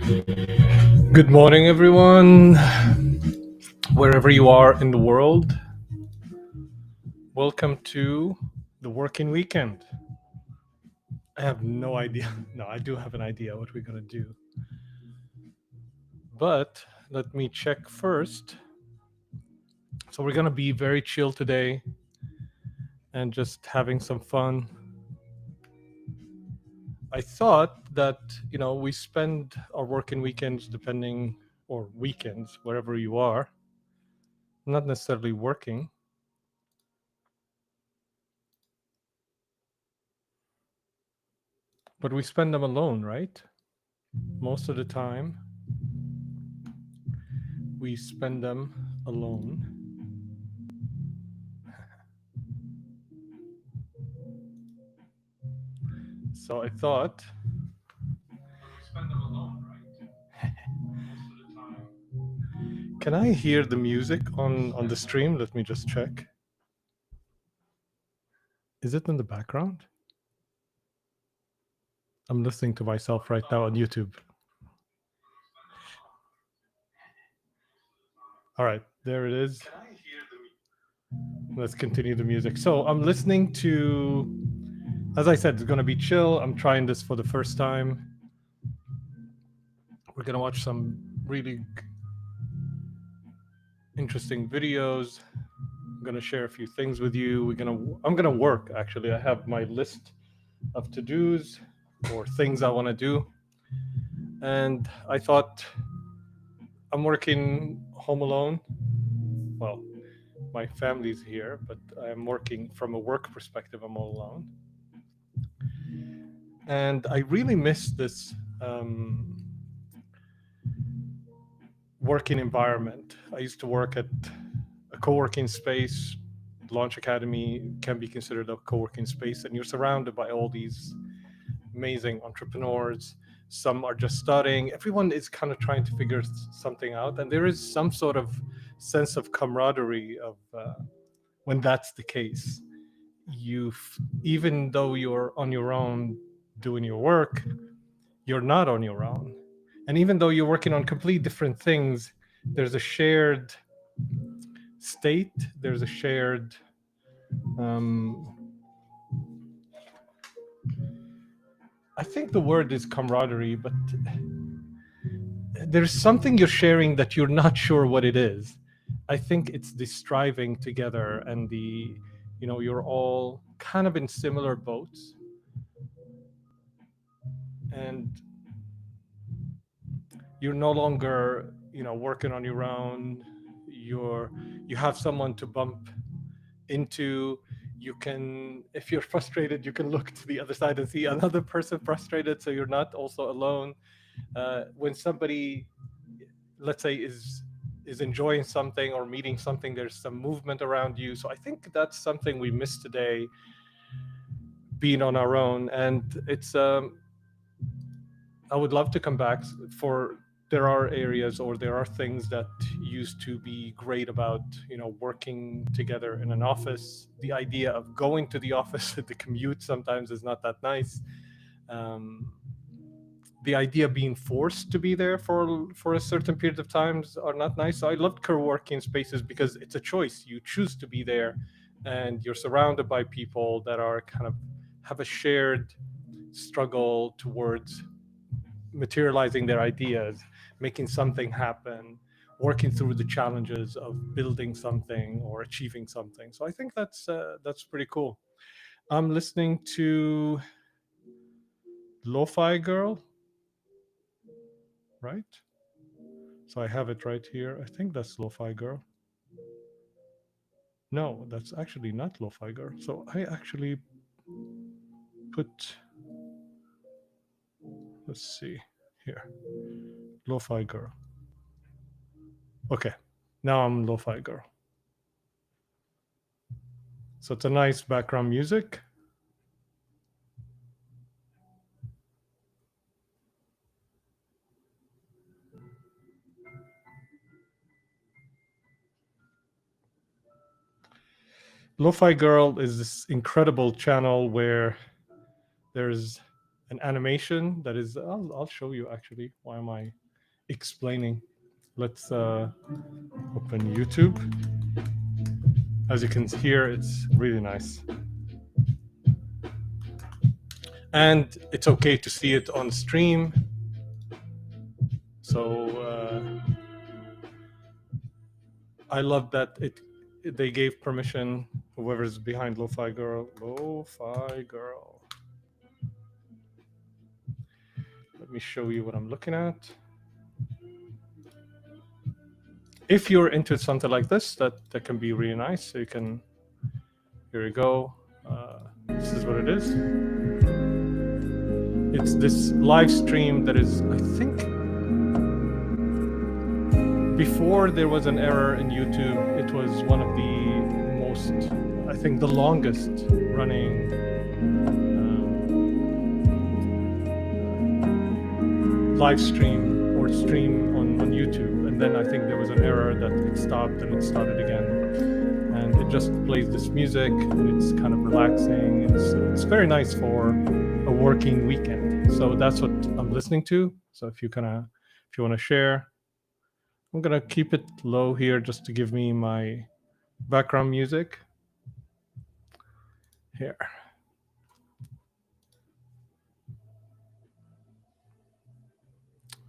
Good morning, everyone, wherever you are in the world. Welcome to the working weekend. I have no idea. No, I do have an idea what we're going to do. But let me check first. So, we're going to be very chill today and just having some fun. I thought that, we spend our working weekends depending, or weekends, wherever you are, not necessarily working. But we spend them alone, right? Most of the time, we spend them alone. So I thought, spend them alone, right? Most of the time. Can I hear the music on the stream? Let me just check. Is it in the background? I'm listening to myself right now on YouTube. All right, there it is. Let's continue the music. So I'm listening to, as I said, it's going to be chill. I'm trying this for the first time. We're going to watch some really interesting videos. I'm going to share a few things with you. I'm going to work, actually. I have my list of to-dos or things I want to do. And I thought, I'm working home alone. Well, my family's here, but I'm working from a work perspective. I'm all alone. And I really miss this working environment. I used to work at a co-working space. Launch Academy can be considered a co-working space, and you're surrounded by all these amazing entrepreneurs. Some are just starting. Everyone is kind of trying to figure something out, and there is some sort of sense of camaraderie of when that's the case. Even though you're on your own doing your work, you're not on your own. And even though you're working on completely different things, there's a shared state, there's a shared I think the word is camaraderie, but there's something you're sharing that you're not sure what it is. I think it's the striving together and you're all kind of in similar boats. And you're no longer, working on your own. You have someone to bump into. You can, if you're frustrated, you can look to the other side and see another person frustrated, so you're not also alone. When somebody, let's say, is enjoying something or meeting something, there's some movement around you. So I think that's something we miss today, being on our own. And it's I would love to come back for, there are areas or there are things that used to be great about, working together in an office. The idea of going to the office, the commute sometimes is not that nice. The idea of being forced to be there for a certain period of times are not nice. So I loved co-working spaces because it's a choice. You choose to be there, and you're surrounded by people that are kind of have a shared struggle towards materializing their ideas, making something happen, working through the challenges of building something or achieving something. So I think that's pretty cool. I'm listening to Lo-Fi Girl, right? So I have it right here. I think that's Lo-Fi Girl. No, that's actually not Lo-Fi Girl. So I actually put, let's see here, Lo-Fi Girl. Okay, now I'm Lo-Fi Girl. So it's a nice background music. Lo-Fi Girl is this incredible channel where there's an animation that is. I'll show you actually. Why am I explaining? Let's open YouTube. As you can hear, it's really nice. And it's okay to see it on stream. So I love that they gave permission, whoever's behind Lo-Fi Girl. Let me show you what I'm looking at. If you're into something like this, that can be really nice. So you can, here we go. This is what it is. It's this live stream that is, I think, before there was an error in YouTube, it was one of the most, I think, the longest running live stream or stream on YouTube. And then I think there was an error that it stopped and it started again. And it just plays this music and it's kind of relaxing. It's very nice for a working weekend. So that's what I'm listening to. So if you want to share, I'm gonna keep it low here just to give me my background music. Here.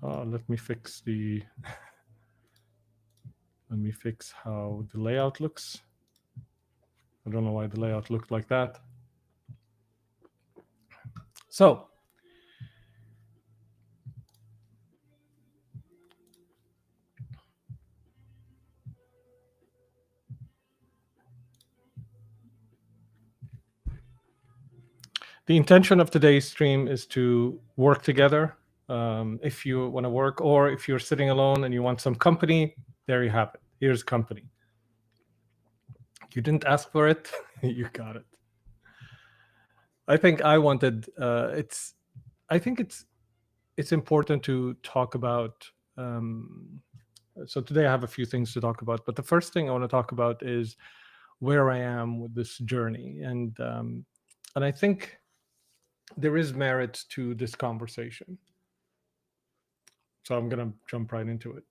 Let me fix how the layout looks. I don't know why the layout looked like that. So the intention of today's stream is to work together. If you want to work, or if you're sitting alone and you want some company, there you have it. Here's company. You didn't ask for it, you got it. I think I wanted. I think it's important to talk about. So today I have a few things to talk about, but the first thing I want to talk about is where I am with this journey, and I think there is merit to this conversation. So I'm going to jump right into it.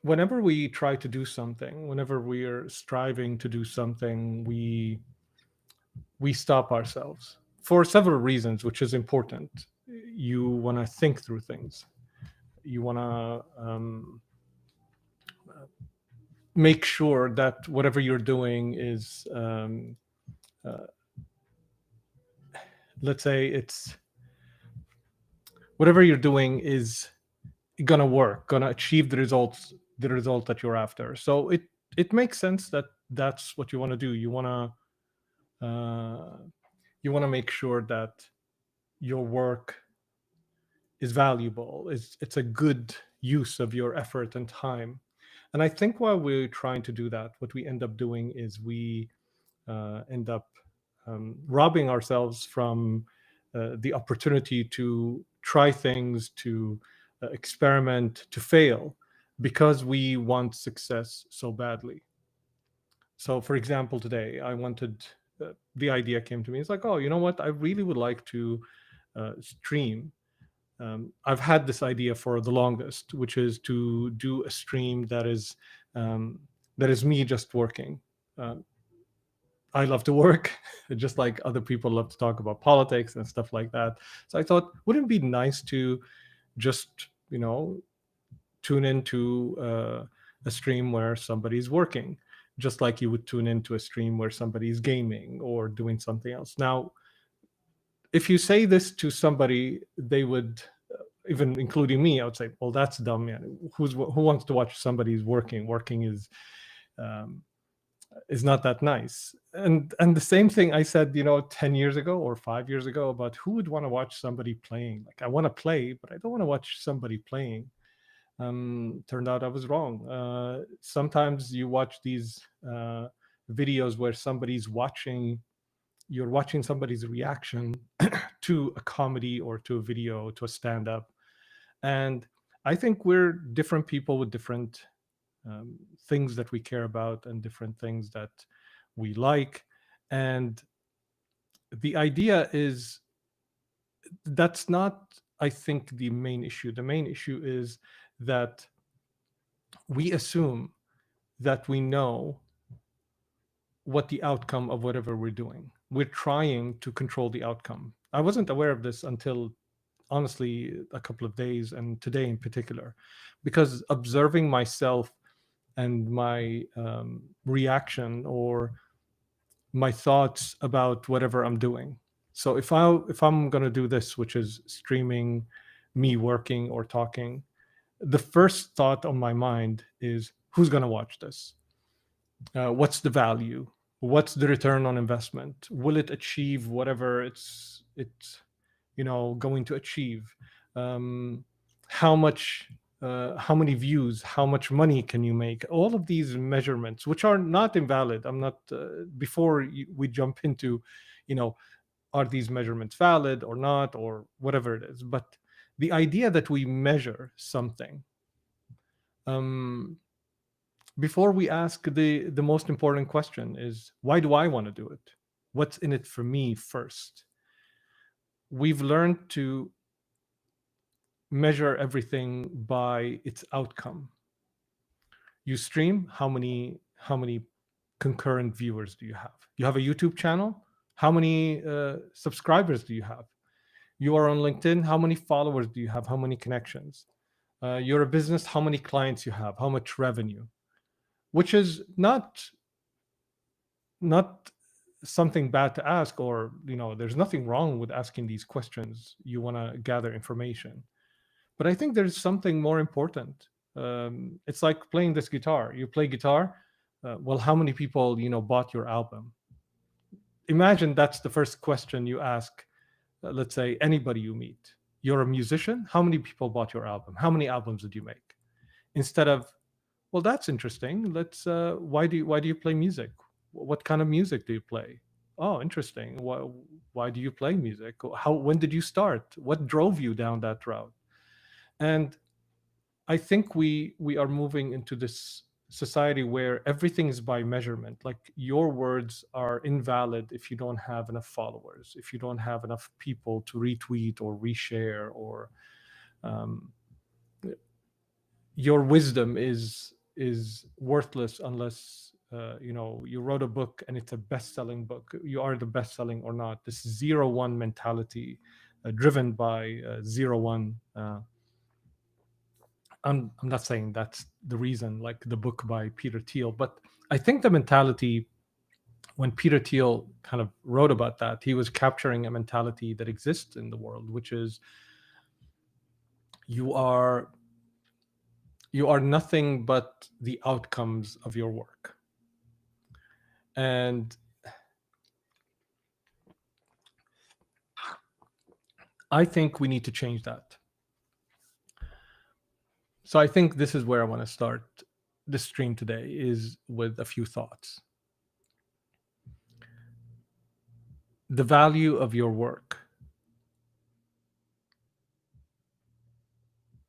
Whenever we try to do something, whenever we are striving to do something, we stop ourselves for several reasons, which is important. You want to think through things. You want to make sure that whatever you're doing is, let's say it's whatever you're doing is gonna work, gonna achieve the result that you're after. So it makes sense that that's what you want to do. You want to make sure that your work is valuable. It's a good use of your effort and time. And I think while we're trying to do that, what we end up doing is we end up robbing ourselves from the opportunity to try things, to experiment, to fail, because we want success so badly. So, for example, today I wanted, the idea came to me. It's like, oh, you know what? I really would like to stream. I've had this idea for the longest, which is to do a stream that is me just working. I love to work, just like other people love to talk about politics and stuff like that. So I thought, wouldn't it be nice to just, tune into a stream where somebody's working, just like you would tune into a stream where somebody's gaming or doing something else. Now, if you say this to somebody, they would, even including me, I would say, well, that's dumb. Yeah. Who wants to watch somebody's working? Working is not that nice. And the same thing I said, 10 years ago or 5 years ago about who would want to watch somebody playing. Like, I want to play, but I don't want to watch somebody playing. Turned out I was wrong. Sometimes you watch these videos where you're watching somebody's reaction to a comedy or to a video, to a stand-up. And I think we're different people with different things that we care about and different things that we like. And the idea is that's not, I think, the main issue. The main issue is that we assume that we know what the outcome of whatever we're doing. We're trying to control the outcome. I wasn't aware of this until honestly a couple of days, and today in particular, because observing myself and my reaction or my thoughts about whatever I'm doing. So if I'm going to do this, which is streaming me working or talking, the first thought on my mind is, who's going to watch this? What's the value? What's the return on investment? Will it achieve whatever it's going to achieve? How much? How many views? How much money can you make? All of these measurements, which are not invalid. I'm not. Before we jump into, are these measurements valid or not, or whatever it is. But the idea that we measure something, before we ask the most important question is, why do I want to do it? What's in it for me first? We've learned to measure everything by its outcome. You stream, how many concurrent viewers do you have? You have a YouTube channel, how many subscribers do you have? You are on LinkedIn, how many followers do you have? How many connections? You're a business, how many clients you have? How much revenue? Which is not something bad to ask, or there's nothing wrong with asking these questions. You want to gather information, but I think there's something more important. It's like playing this guitar. You play guitar, well, how many people bought your album? Imagine that's the first question you ask, let's say anybody you meet. You're a musician, how many people bought your album? How many albums did you make? Instead of, well, that's interesting. Let's. Why do you play music? What kind of music do you play? Oh, interesting. Why do you play music? When did you start? What drove you down that route? And I think we are moving into this society where everything is by measurement. Like, your words are invalid if you don't have enough followers, if you don't have enough people to retweet or reshare, or your wisdom is worthless unless you wrote a book and it's a best-selling book. You are the best-selling or not. This 0-1 mentality, driven by 0-1. I'm not saying that's the reason, like the book by Peter Thiel, but I think the mentality, when Peter Thiel kind of wrote about that, he was capturing a mentality that exists in the world, which is you are nothing but the outcomes of your work. And I think we need to change that. So I think this is where I want to start the stream today, is with a few thoughts. The value of your work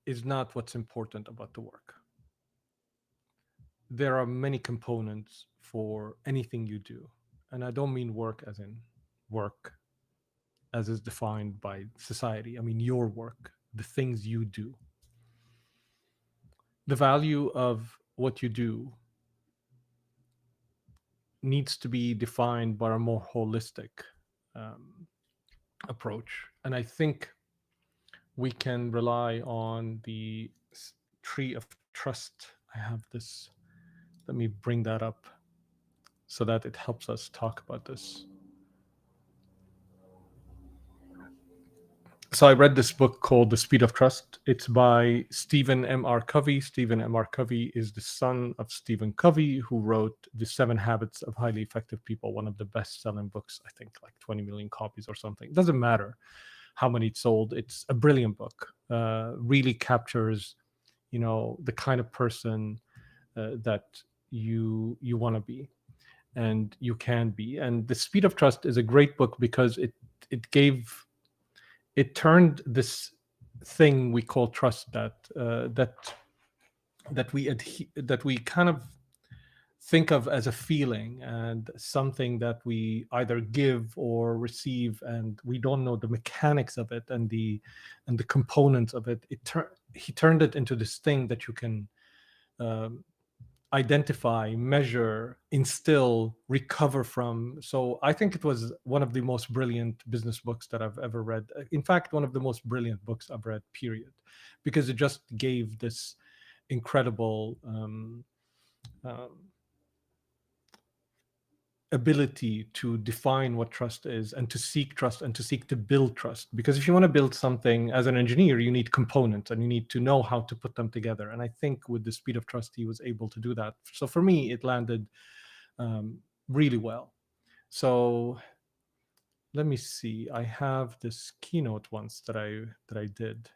is not what's important about the work. There are many components for anything you do. And I don't mean work as in work as is defined by society. I mean your work, the things you do. The value of what you do needs to be defined by a more holistic approach. And I think we can rely on the tree of trust. I have this. Let me bring that up so that it helps us talk about this. So I read this book called The Speed of Trust. It's by Stephen M.R. Covey. Stephen M.R. Covey is the son of Stephen Covey, who wrote The 7 Habits of Highly Effective People, one of the best-selling books, I think like 20 million copies or something. It doesn't matter how many it sold. It's a brilliant book. Really captures, the kind of person that you want to be and you can be. And The Speed of Trust is a great book because it turned this thing we call trust that we kind of think of as a feeling and something that we either give or receive, and we don't know the mechanics of it and the components of it. He turned it into this thing that you can um, identify, measure, instill, recover from. So I think it was one of the most brilliant business books that I've ever read. In fact, one of the most brilliant books I've read, period, because it just gave this incredible um, ability to define what trust is, and to seek trust, and to seek to build trust. Because if you want to build something as an engineer, you need components and you need to know how to put them together. And I think with the Speed of Trust, he was able to do that. So for me, it landed really well. So let me see. I have this keynote once that I did,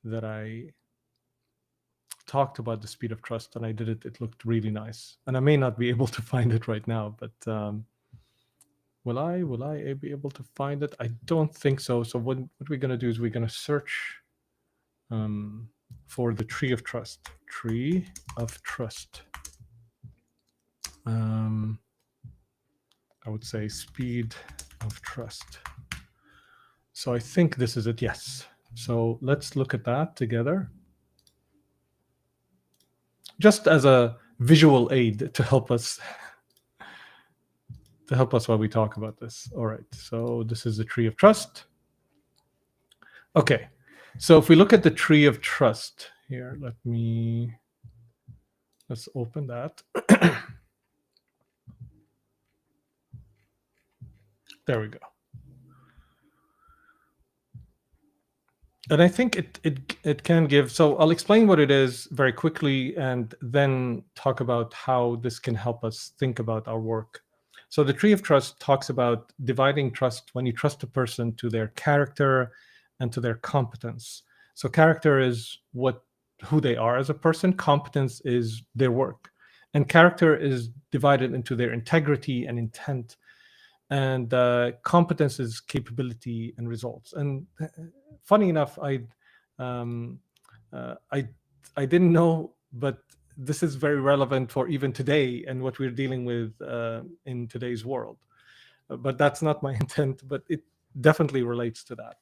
that I talked about the Speed of Trust, and I did it. It looked really nice, and I may not be able to find it right now, but will I be able to find it? I don't think so. So what we're going to do is we're going to search for the Tree of Trust. Tree of Trust. I would say Speed of Trust. So I think this is it. Yes. So let's look at that together, just as a visual aid to help us while we talk about this. All right. So this is the Tree of Trust. Okay. So if we look at the Tree of Trust here, let's open that. There we go. And I think it can give. So I'll explain what it is very quickly, and then talk about how this can help us think about our work. So the Tree of Trust talks about dividing trust when you trust a person to their character and to their competence. So character is who they are as a person. Competence is their work. And character is divided into their integrity and intent. And competence is capability and results. And funny enough, I didn't know, but this is very relevant for even today and what we're dealing with in today's world. But that's not my intent, but it definitely relates to that.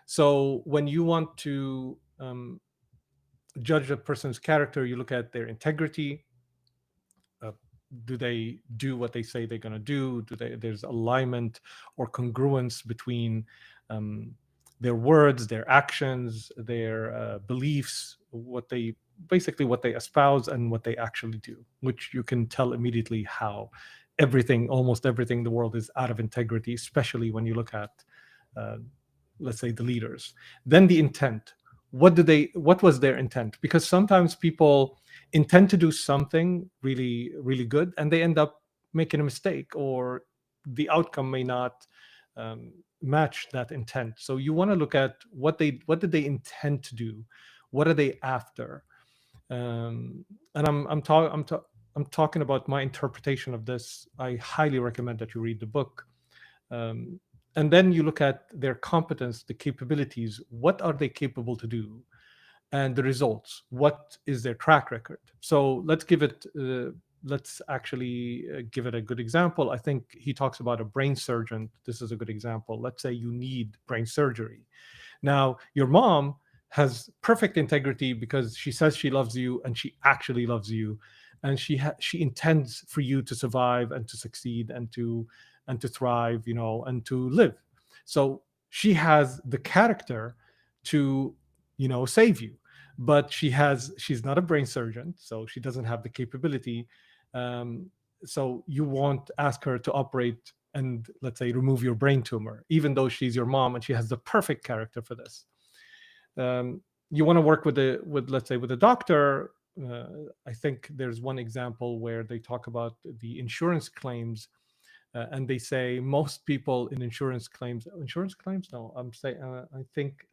So when you want to judge a person's character, you look at their integrity. Do they do what they say they're going to do? There's alignment or congruence between their words, their actions, their beliefs, what they espouse and what they actually do, which you can tell immediately how almost everything in the world is out of integrity, especially when you look at, let's say, the leaders. Then the intent. What was their intent? Because sometimes people intend to do something really, really good, and they end up making a mistake, or the outcome may not match that intent. So you want to look at what did they intend to do, what are they after, and I'm talking about my interpretation of this. I highly recommend that you read the book. And then you look at their competence, the capabilities. What are they capable to do? And the results. What is their track record? So let's actually give it a good example. I think he talks about a brain surgeon. This is a good example. Let's say you need brain surgery. Now, your mom has perfect integrity because she says she loves you, and she actually loves you, and she intends for you to survive and to succeed and to thrive, and to live. So she has the character to, save you, but she's not a brain surgeon, so she doesn't have the capability. So you won't ask her to operate and, let's say, remove your brain tumor, even though she's your mom and she has the perfect character for this. You want to work with let's say, with a doctor. I think there's one example where they talk about the insurance claims. And they say most people in insurance claims, no, I think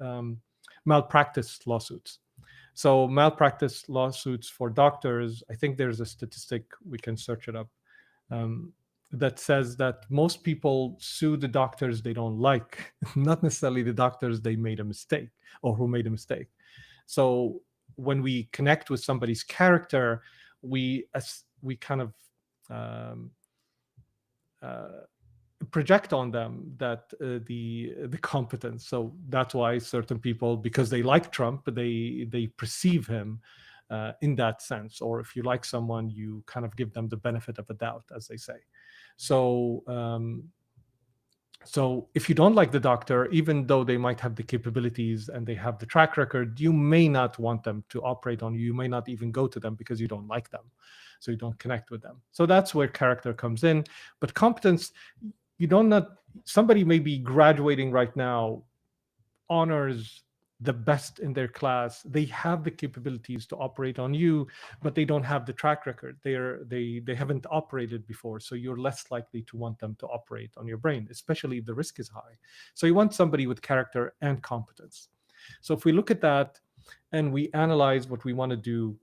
malpractice lawsuits. So malpractice lawsuits for doctors, I think there's a statistic, we can search it up, that says that most people sue the doctors they don't like, not necessarily the doctors they made a mistake or who made a mistake. So when we connect with somebody's character, we kind of um, project on them that the competence. So that's why certain people, because they like Trump, they perceive him in that sense. Or if you like someone, you kind of give them the benefit of a doubt, as they say. So so if you don't like the doctor, even though they might have the capabilities and they have the track record, you may not want them to operate on you. You may not even go to them because you don't like them. So you don't connect with them. So that's where character comes in. But competence, you don't not somebody may be graduating right now, honors, the best in their class. They have the capabilities to operate on you, but they don't have the track record. They haven't operated before, so you're less likely to want them to operate on your brain, especially if the risk is high. So you want somebody with character and competence. So if we look at that and we analyze what we want to do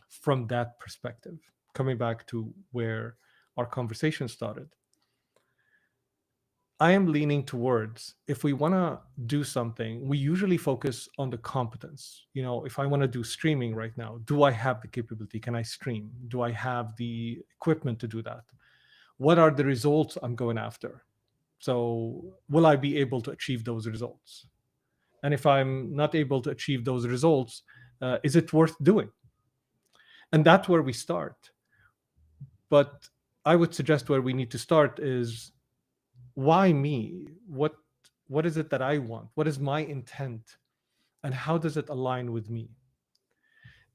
from that perspective, coming back to where our conversation started, I am leaning towards, if we want to do something, we usually focus on the competence. You know, if I want to do streaming right now, do I have the capability? Can I stream? Do I have the equipment to do that? What are the results I'm going after? So, will I be able to achieve those results? And if I'm not able to achieve those results, is it worth doing? And that's where we start. But I would suggest where we need to start is, why me? What is it that I want? What is my intent? And how does it align with me?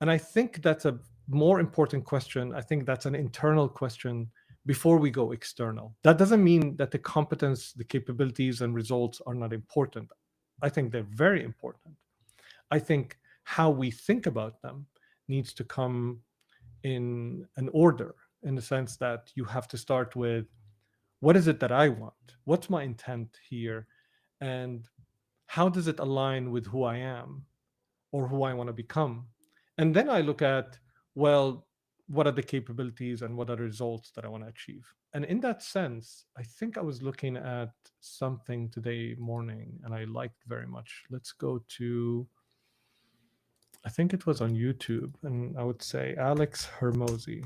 And I think that's a more important question. I think that's an internal question before we go external. That doesn't mean that the competence, the capabilities, and results are not important. I think they're very important. I think how we think about them needs to come in an order, in the sense that you have to start with, what is it that I want? What's my intent here? And how does it align with who I am or who I want to become? And then I look at, well, what are the capabilities and what are the results that I want to achieve? And in that sense, I think I was looking at something today morning and I liked very much. Let's go to, I think it was on YouTube, and I would say Alex Hermosi.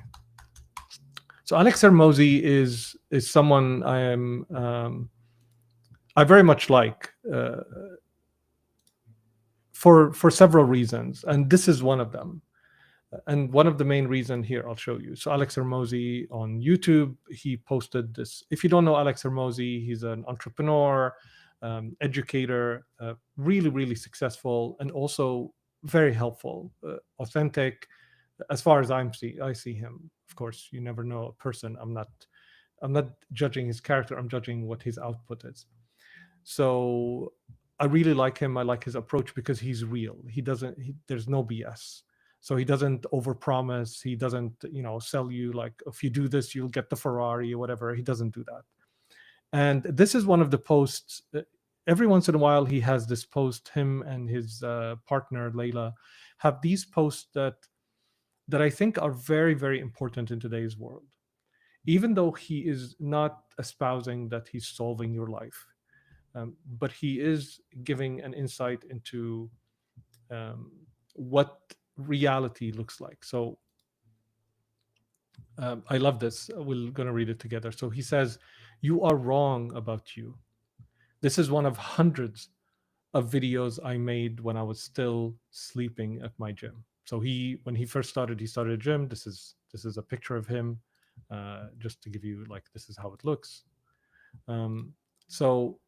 So Alex Hermosi is someone I very much like for several reasons, and this is one of them. And one of the main reason here, I'll show you. So Alex Hermosi on YouTube, he posted this. If you don't know Alex Hermosi, he's an entrepreneur, educator, really successful, and also very helpful, authentic. As far as I see him. Of course, you never know a person. I'm not judging his character. I'm judging what his output is. So I really like him. I like his approach because he's real. There's no BS. So he doesn't overpromise. He doesn't, sell you like, if you do this, you'll get the Ferrari or whatever. He doesn't do that. And this is one of the posts. Every once in a while, he has this post. Him and his partner Layla have these posts that I think are very important in today's world. Even though he is not espousing that he's solving your life, but he is giving an insight into what reality looks like. So I love this. We're going to read it together. So he says, "You are wrong about you. This is one of hundreds of videos I made when I was still sleeping at my gym." So when he first started, he started a gym. This is a picture of him, just to give you like, this is how it looks. So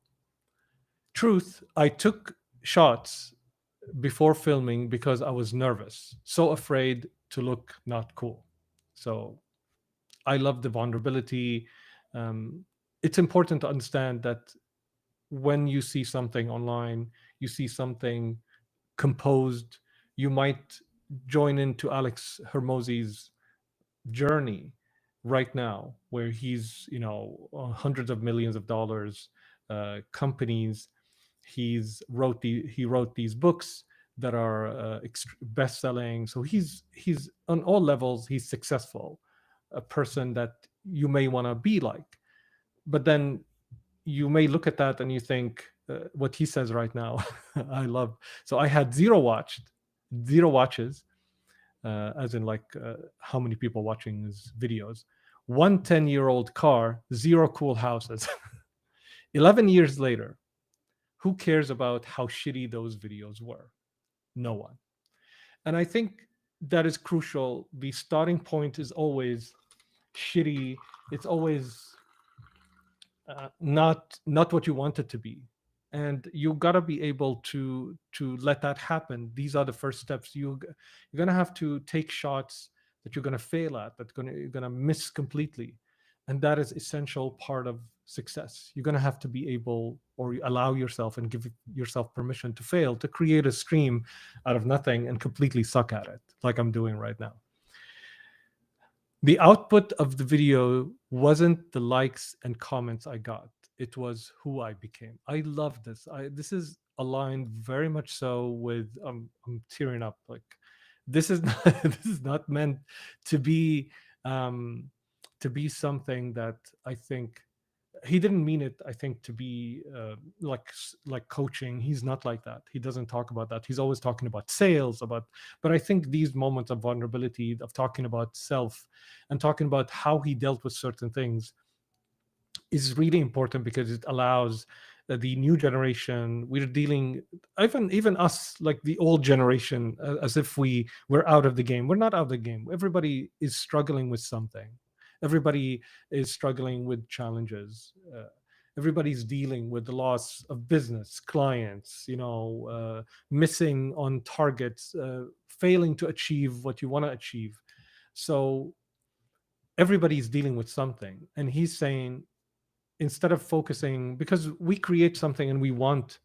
truth, I took shots before filming because I was nervous, so afraid to look not cool. So I love the vulnerability. It's important to understand that when you see something online, you see something composed, you might join into Alex Hermosi's journey right now, where he's, hundreds of millions of dollars, companies. He wrote these books that are best-selling. So he's on all levels, he's successful, a person that you may want to be like. But then you may look at that and you think, what he says right now, I love. So I had zero watches. as in like how many people watching his videos. One 10-year-old car, zero cool houses. 11 years later, who cares about how shitty those videos were? No one. And I think that is crucial. The starting point is always shitty. It's always not what you want it to be, and you got to be able to let that happen. These are the first steps. You're going to have to take shots that you're going to fail at, you're going to miss completely, and that is essential part of success. You're going to have to be able, or allow yourself and give yourself permission to fail, to create a stream out of nothing and completely suck at it, like I'm doing right now. The output of the video wasn't the likes and comments I got. It was who I became. I love this. This is aligned very much so with I'm tearing up. Like this is not, this is not meant to be um something that I think he didn't mean it, I think, to be like coaching. He's not like that. He doesn't talk about that. He's always talking about sales, about, but I think these moments of vulnerability, of talking about self and talking about how he dealt with certain things, is really important, because it allows the new generation. We're dealing, even us, like the old generation, as if we were out of the game. We're not out of the game. Everybody is struggling with something. Everybody is struggling with challenges. Everybody's dealing with the loss of business, clients, missing on targets, failing to achieve what you want to achieve. So everybody's dealing with something. And he's saying, instead of focusing, because we create something and we want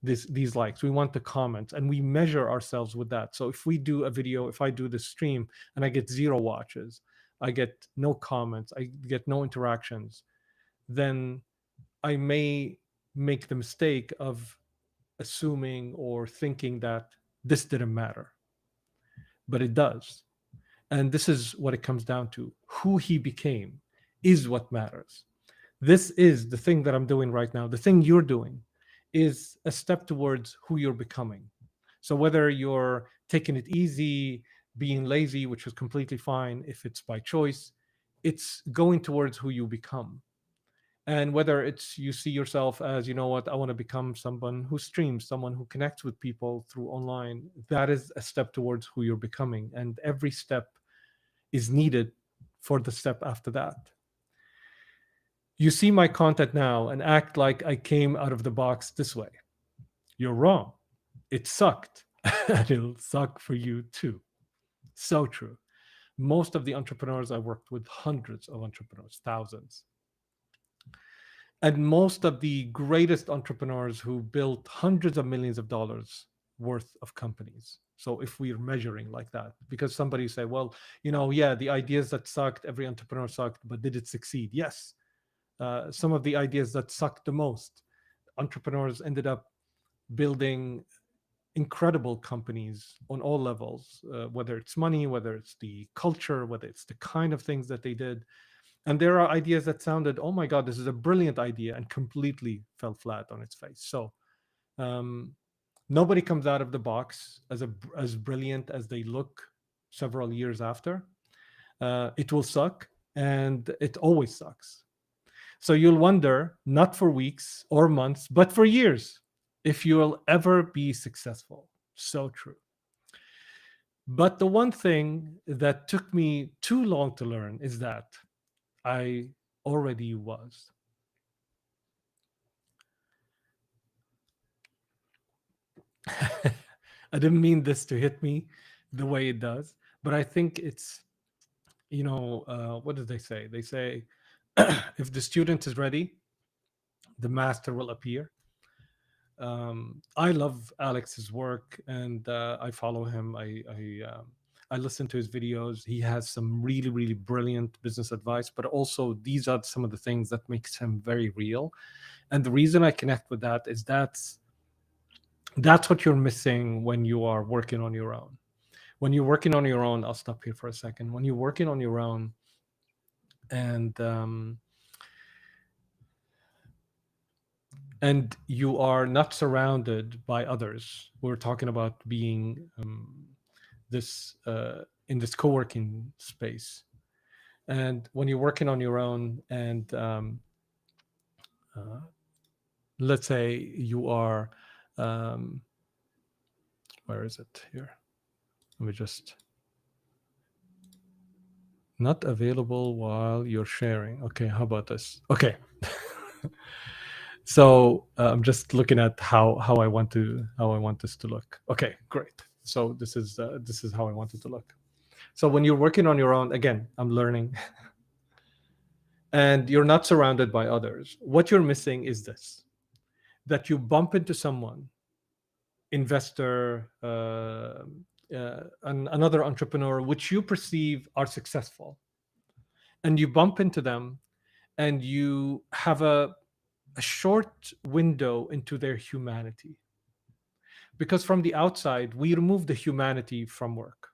these likes, we want the comments, and we measure ourselves with that. So if we do a video, if I do the stream and I get 0 watches, I get no comments, I get no interactions, then I may make the mistake of assuming or thinking that this didn't matter. But it does. And this is what it comes down to. Who he became is what matters. This is the thing that I'm doing right now. The thing you're doing is a step towards who you're becoming. So whether you're taking it easy, being lazy, which is completely fine if it's by choice, it's going towards who you become. And whether it's you see yourself as, you know what, I want to become someone who streams, someone who connects with people through online, that is a step towards who you're becoming. And every step is needed for the step after that. You see my content now and act like I came out of the box this way. You're wrong. It sucked. And it'll suck for you too. So true. Most of the entrepreneurs I worked with, hundreds of entrepreneurs, thousands. And most of the greatest entrepreneurs who built hundreds of millions of dollars worth of companies. So if we're measuring like that, because somebody say, well, yeah, the ideas that sucked, every entrepreneur sucked, but did it succeed? Yes. Some of the ideas that sucked the most, entrepreneurs ended up building incredible companies on all levels, whether it's money, whether it's the culture, whether it's the kind of things that they did. And there are ideas that sounded, oh my God, this is a brilliant idea, and completely fell flat on its face. So nobody comes out of the box as brilliant as they look several years after. It will suck, and it always sucks. So you'll wonder, not for weeks or months, but for years, if you will ever be successful. So true. But the one thing that took me too long to learn is that I already was. I didn't mean this to hit me the way it does, but I think it's, what did they say? They say, if the student is ready, the master will appear. I love Alex's work, and I follow him. I listen to his videos. He has some really, really brilliant business advice, but also these are some of the things that makes him very real. And the reason I connect with that is that's what you're missing when you are working on your own. When you're working on your own, I'll stop here for a second. When you're working on your own, and you are not surrounded by others, we're talking about being this in this co-working space. And when you're working on your own, and uh, let's say you are, um, where is it here? Let me just, not available while you're sharing. Okay, how about this? Okay. So I'm just looking at how I want this to look. Okay, great. So this is how I want it to look. So when you're working on your own, again, I'm learning, and you're not surrounded by others. What you're missing is this: that you bump into someone, investor, another entrepreneur, which you perceive are successful, and you bump into them, and you have a short window into their humanity. Because from the outside, we remove the humanity from work.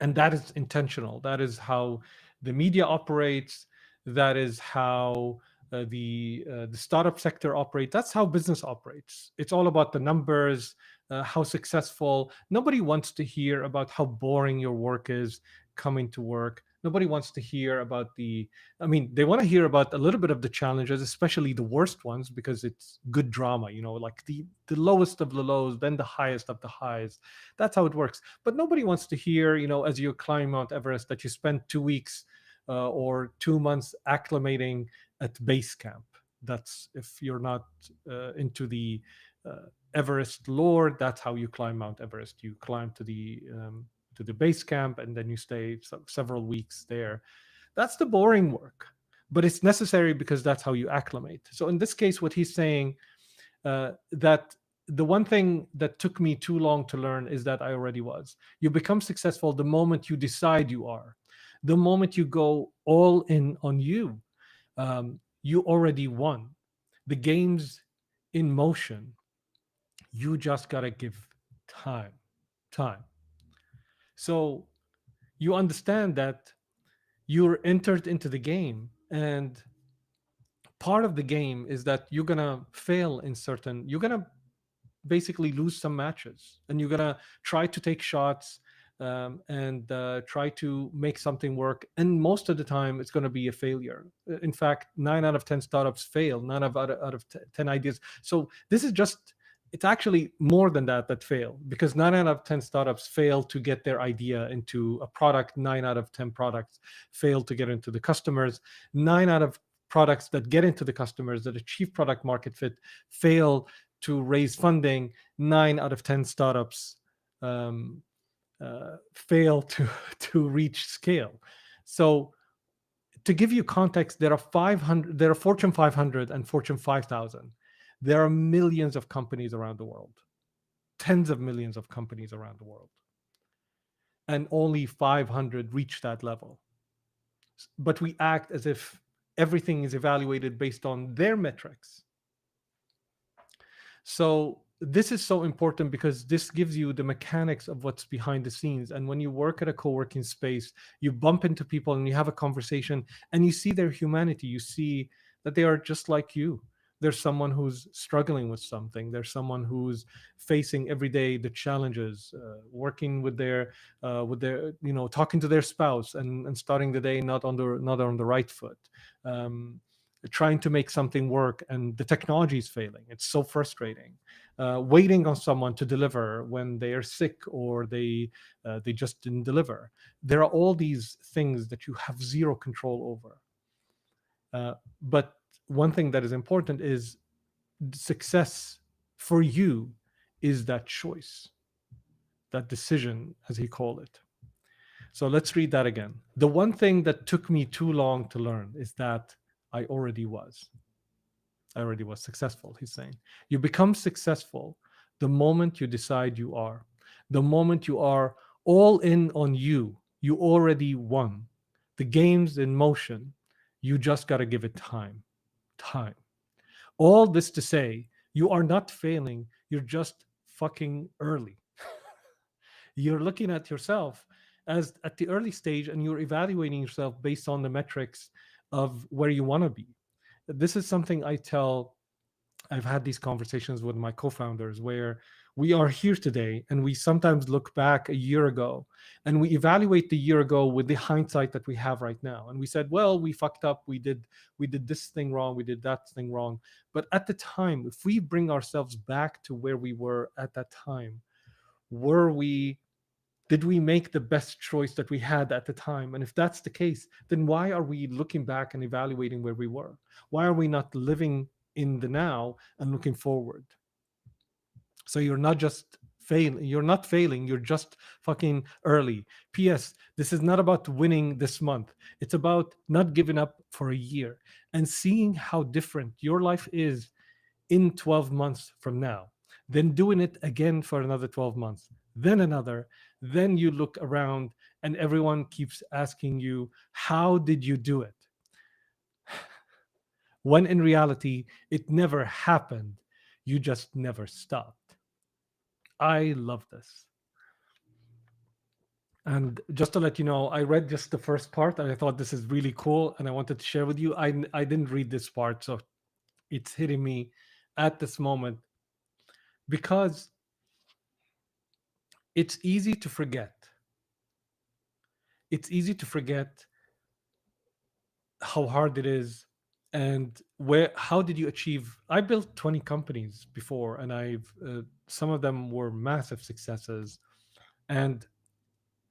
And that is intentional. That is how the media operates. That is how the startup sector operates. That's how business operates. It's all about the numbers, how successful. Nobody wants to hear about how boring your work is coming to work. Nobody wants to hear about I mean, they want to hear about a little bit of the challenges, especially the worst ones, because it's good drama, like the lowest of the lows, then the highest of the highs. That's how it works. But nobody wants to hear, as you climb Mount Everest, that you spent 2 weeks or 2 months acclimating at base camp. That's, if you're not into the Everest lore, that's how you climb Mount Everest. You climb to the base camp, and then you stay several weeks there. That's the boring work, but it's necessary because that's how you acclimate. So in this case, what he's saying, that the one thing that took me too long to learn is that I already was. You become successful the moment you decide you are, the moment you go all in on you. You already won. The game's in motion. You just got to give time. Time. So you understand that you're entered into the game, and part of the game is that you're gonna fail in certain, you're gonna basically lose some matches, and you're gonna try to take shots, and try to make something work, and most of the time it's going to be a failure. In fact, 9 out of 10 startups fail, 9 out of 10 ideas. So this is just, it's actually more than that fail, because 9 out of 10 startups fail to get their idea into a product. 9 out of 10 products fail to get into the customers. 9 out of products that get into the customers, that achieve product market fit, fail to raise funding. 9 out of 10 startups fail to reach scale. So to give you context, there are Fortune 500 and Fortune 5000. There are millions of companies around the world, tens of millions of companies around the world, and only 500 reach that level. But we act as if everything is evaluated based on their metrics. So this is so important, because this gives you the mechanics of what's behind the scenes. And when you work at a co-working space, you bump into people and you have a conversation, and you see their humanity. You see that they are just like you. There's someone who's struggling with something. There's someone who's facing every day the challenges, working with their, talking to their spouse, and starting the day not on the right foot. Trying to make something work, and the technology is failing. It's so frustrating. Waiting on someone to deliver when they are sick, or they just didn't deliver. There are all these things that you have zero control over. But one thing that is important is success for you is that choice, that decision, as he called it. So let's read that again. The one thing that took me too long to learn is that I already was successful, he's saying. You become successful the moment you decide you are. The moment you are all in on you, you already won. The game's in motion. You just got to give it time. Time. All this to say, you are not failing. You're just fucking early. You're looking at yourself as at the early stage, and you're evaluating yourself based on the metrics of where you want to be. This is something I tell I've had these conversations with my co-founders where we are here today and we sometimes look back a year ago and we evaluate the year ago with the hindsight that we have right now. And we said, well, we fucked up, we did this thing wrong, we did that thing wrong. But at the time, if we bring ourselves back to where we were at that time, were we did we make the best choice that we had at the time? And if that's the case, then why are we looking back and evaluating where we were? Why are we not living in the now and looking forward? So you're not just failing, you're not failing, you're just fucking early. PS, this is not about winning this month. It's about not giving up for a year and seeing how different your life is in 12 months from now, then doing it again for another 12 months, then another. Then you look around and everyone keeps asking you, how did you do it? When in reality, it never happened. You just never stopped. I love this. And just to let you know, I read just the first part and I thought this is really cool and I wanted to share with you. I didn't read this part, so it's hitting me at this moment because it's easy to forget. It's easy to forget how hard it is and where how did you achieve. I built 20 companies before and I've some of them were massive successes, and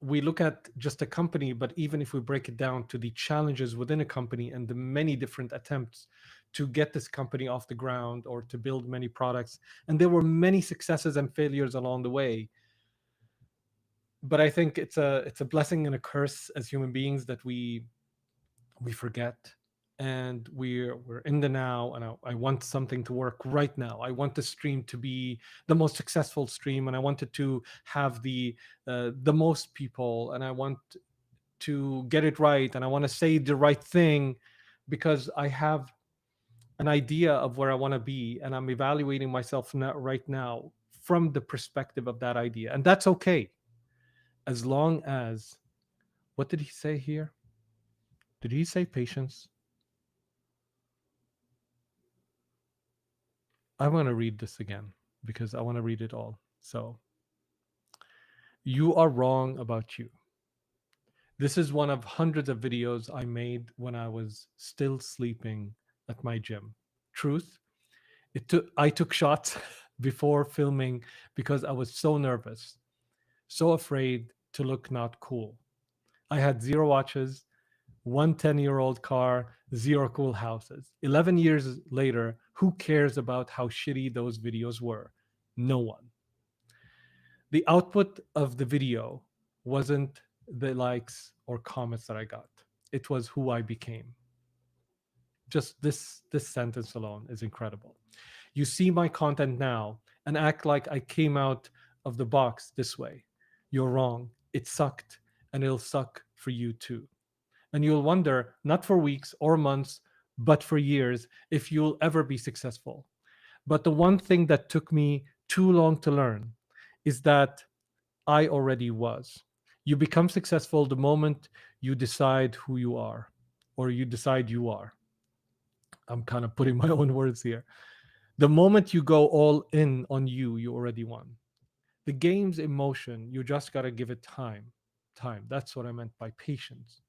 we look at just a company, but even if we break it down to the challenges within a company and the many different attempts to get this company off the ground or to build many products, and there were many successes and failures along the way. But I think it's a blessing and a curse as human beings that we forget, and we're in the now, and I want something to work right now. I want the stream to be the most successful stream, and I want it to have the most people, and I want to get it right, and I want to say the right thing because I have an idea of where I want to be, and I'm evaluating myself now, right now from the perspective of that idea, and that's okay as long as, what did he say here? Did he say patience? I want to read this again because I want to read it all. So, you are wrong about you. This is one of hundreds of videos I made when I was still sleeping at my gym. Truth, I took shots before filming because I was so nervous, so afraid to look not cool. I had zero watches, one 10-year-old car, zero cool houses. 11 years later, who cares about how shitty those videos were? No one. The output of the video wasn't the likes or comments that I got. It was who I became. Just this sentence alone is incredible. You see my content now and act like I came out of the box this way. You're wrong. It sucked and it'll suck for you too. And you'll wonder, not for weeks or months, but for years, if you'll ever be successful. But the one thing that took me too long to learn is that I already was. You become successful the moment you decide who you are, or you decide you are. I'm kind of putting my own words here. The moment you go all in on you, you already won. The game's emotion, you just got to give it time. Time. That's what I meant by patience.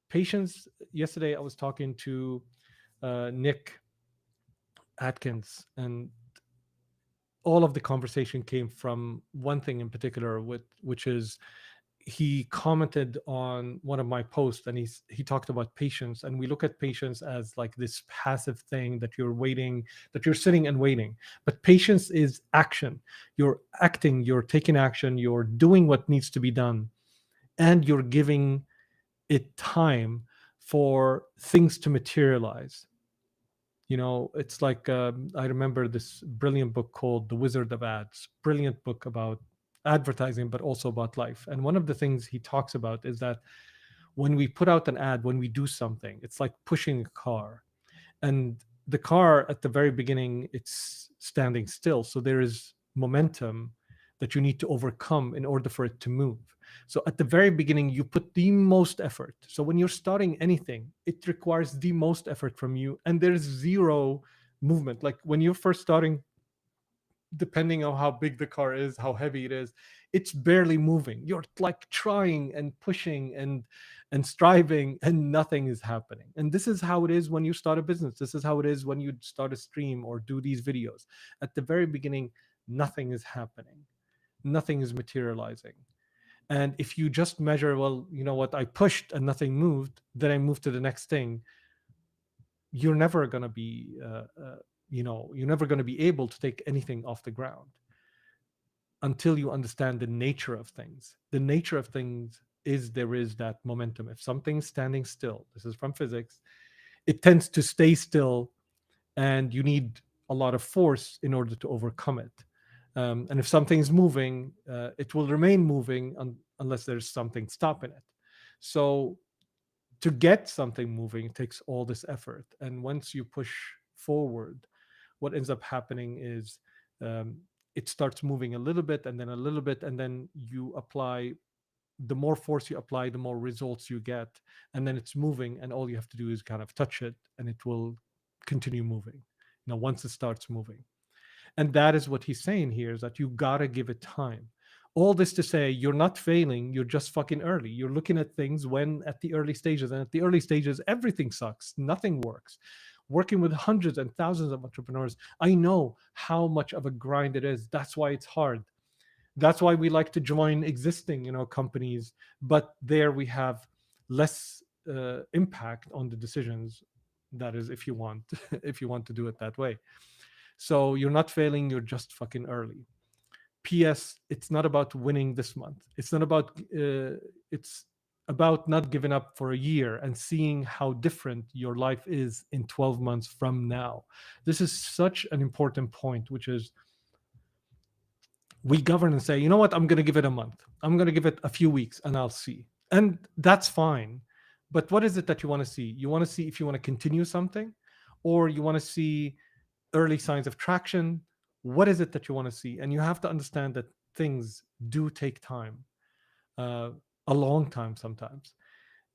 Patience. Yesterday, I was talking to Nick Atkins, and all of the conversation came from one thing in particular, which is he commented on one of my posts and he talked about patience, and we look at patience as like this passive thing that you're waiting, that you're sitting and waiting. But patience is action. You're acting, you're taking action, you're doing what needs to be done, and you're giving it time for things to materialize. You know, it's like I remember this brilliant book called The Wizard of Ads. Brilliant book about advertising, but also about life. And one of the things he talks about is that when we put out an ad, when we do something, it's like pushing a car. And the car at the very beginning, it's standing still. So there is momentum that you need to overcome in order for it to move. So at the very beginning, you put the most effort. So when you're starting anything, it requires the most effort from you, and there's zero movement. Like when you're first starting, depending on how big the car is, how heavy it is, it's barely moving. You're like trying and pushing and striving, and nothing is happening. And this is how it is when you start a business. This is how it is when you start a stream or do these videos. At the very beginning, nothing is happening. Nothing is materializing. And if you just measure, well, you know what, I pushed and nothing moved, then I moved to the next thing, you're never going to be you're never going to be able to take anything off the ground until you understand the nature of things. The nature of things is there is that momentum. If something's standing still, this is from physics, it tends to stay still, and you need a lot of force in order to overcome it. And if something's moving, it will remain moving unless there's something stopping it. So to get something moving, it takes all this effort. And once you push forward, what ends up happening is um, it starts moving a little bit and then a little bit, and then you apply, the more force you apply, the more results you get. And then it's moving, and all you have to do is kind of touch it, and it will continue moving. Now, once it starts moving. And that is what he's saying here, is that you gotta give it time. All this to say, you're not failing, you're just fucking early. You're looking at things when at the early stages, and at the early stages, everything sucks, nothing works. Working with hundreds and thousands of entrepreneurs, I know how much of a grind it is. That's why it's hard. That's why we like to join existing, companies, but there we have less impact on the decisions. That is, if you want, if you want to do it that way. So you're not failing, you're just fucking early. P.S. It's not about winning this month. It's not about, it's about not giving up for a year and seeing how different your life is in 12 months from now. This is such an important point, which is we govern and say, you know what, I'm going to give it a month. I'm going to give it a few weeks and I'll see. And that's fine. But what is it that you want to see? You want to see if you want to continue something, or you want to see early signs of traction. What is it that you want to see? And you have to understand that things do take time, uh, a long time sometimes.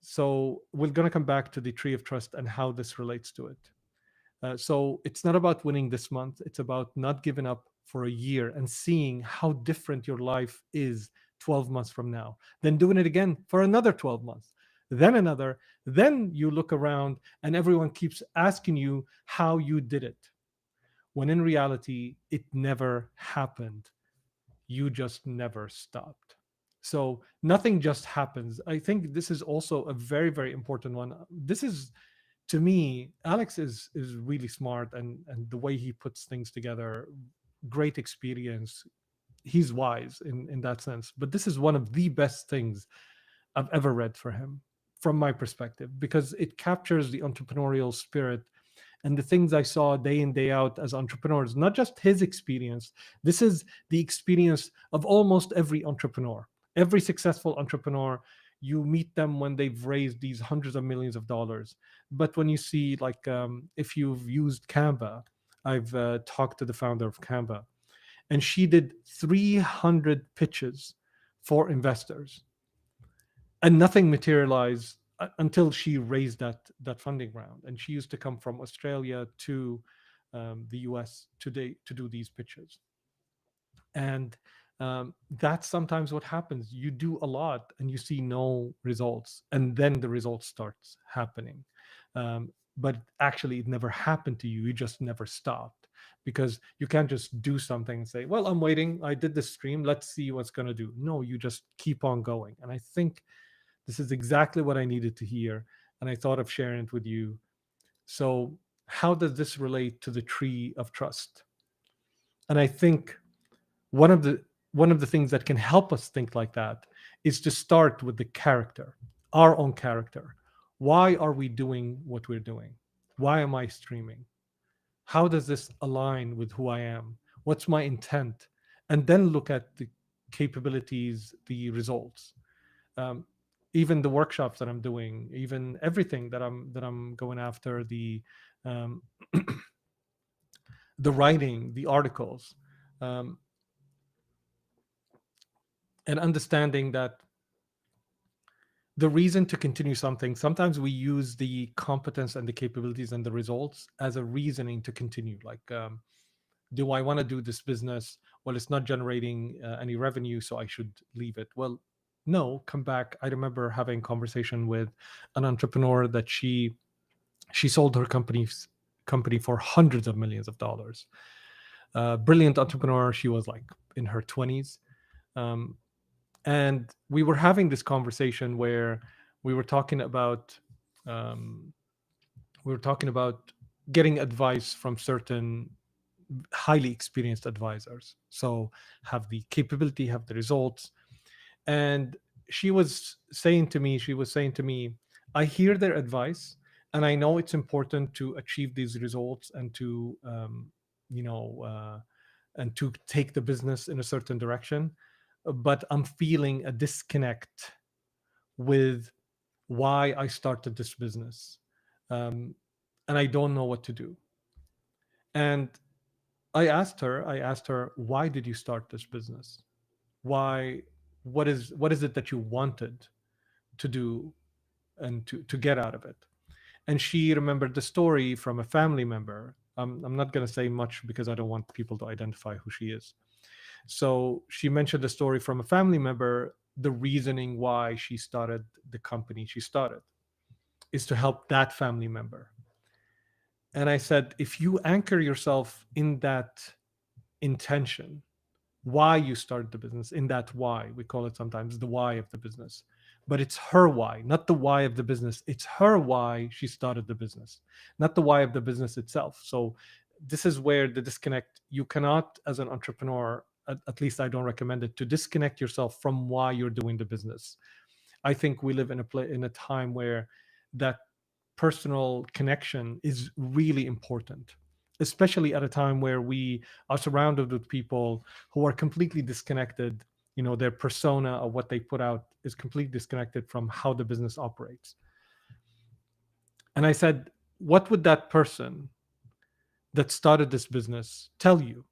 So we're going to come back to the tree of trust and how this relates to it. So it's not about winning this month. It's about not giving up for a year and seeing how different your life is 12 months from now. Then doing it again for another 12 months, then another. Then you look around and everyone keeps asking you how you did it, when in reality, it never happened. You just never stopped. So nothing just happens. I think this is also a very, very important one. This is, to me, Alex is really smart, and the way he puts things together, great experience. He's wise in that sense. But this is one of the best things I've ever read for him, from my perspective, because it captures the entrepreneurial spirit and the things I saw day in, day out as entrepreneurs, not just his experience. This is the experience of almost every entrepreneur, every successful entrepreneur. You meet them when they've raised these hundreds of millions of dollars. But when you see, like, if you've used Canva, I've talked to the founder of Canva, and she did 300 pitches for investors, and nothing materialized until she raised that funding round. And she used to come from Australia to the US today to do these pitches. And that's sometimes what happens. You do a lot and you see no results, and then the results starts happening. But actually, it never happened to you. You just never stopped, because you can't just do something and say, well, I'm waiting, I did this stream, let's see what's going to do. No, you just keep on going. And I think this is exactly what I needed to hear, and I thought of sharing it with you. So, how does this relate to the tree of trust? And I think one of the things that can help us think like that is to start with the character, our own character. Why are we doing what we're doing? Why am I streaming? How does this align with who I am? What's my intent? And then look at the capabilities, the results. Um, Even the workshops that I'm doing, even everything that I'm going after, um, the writing, the articles, um, and understanding that the reason to continue something, sometimes we use the competence and the capabilities and the results as a reasoning to continue. Like, do I want to do this business? Well, it's not generating any revenue, so I should leave it. Well, no, come back. I remember having a conversation with an entrepreneur that she sold her company for hundreds of millions of dollars. Brilliant entrepreneur. She was like in her 20s. Um, and we were having this conversation where we were talking about um, we were talking about getting advice from certain highly experienced advisors, so have the capability, have the results. And she was saying to me, I hear their advice, and I know it's important to achieve these results and to you know and to take the business in a certain direction, but I'm feeling a disconnect with why I started this business, um, and I don't know what to do. And I asked her, why did you start this business? Why? What is it that you wanted to do and to get out of it? And she remembered the story from a family member. I'm not going to say much because I don't want people to identify who she is. So she mentioned the story from a family member. The reasoning why she started the company she started is to help that family member. And I said, if you anchor yourself in that intention, why you started the business, in that why, we call it sometimes the why of the business, but it's her why, not the why of the business. It's her why she started the business, not the why of the business itself. So this is where the disconnect, you cannot, as an entrepreneur, at least I don't recommend it, to disconnect yourself from why you're doing the business. I think we live in in a time where that personal connection is really important, especially at a time where we are surrounded with people who are completely disconnected. You know, their persona of what they put out is completely disconnected from how the business operates. And I said, what would that person that started this business tell you?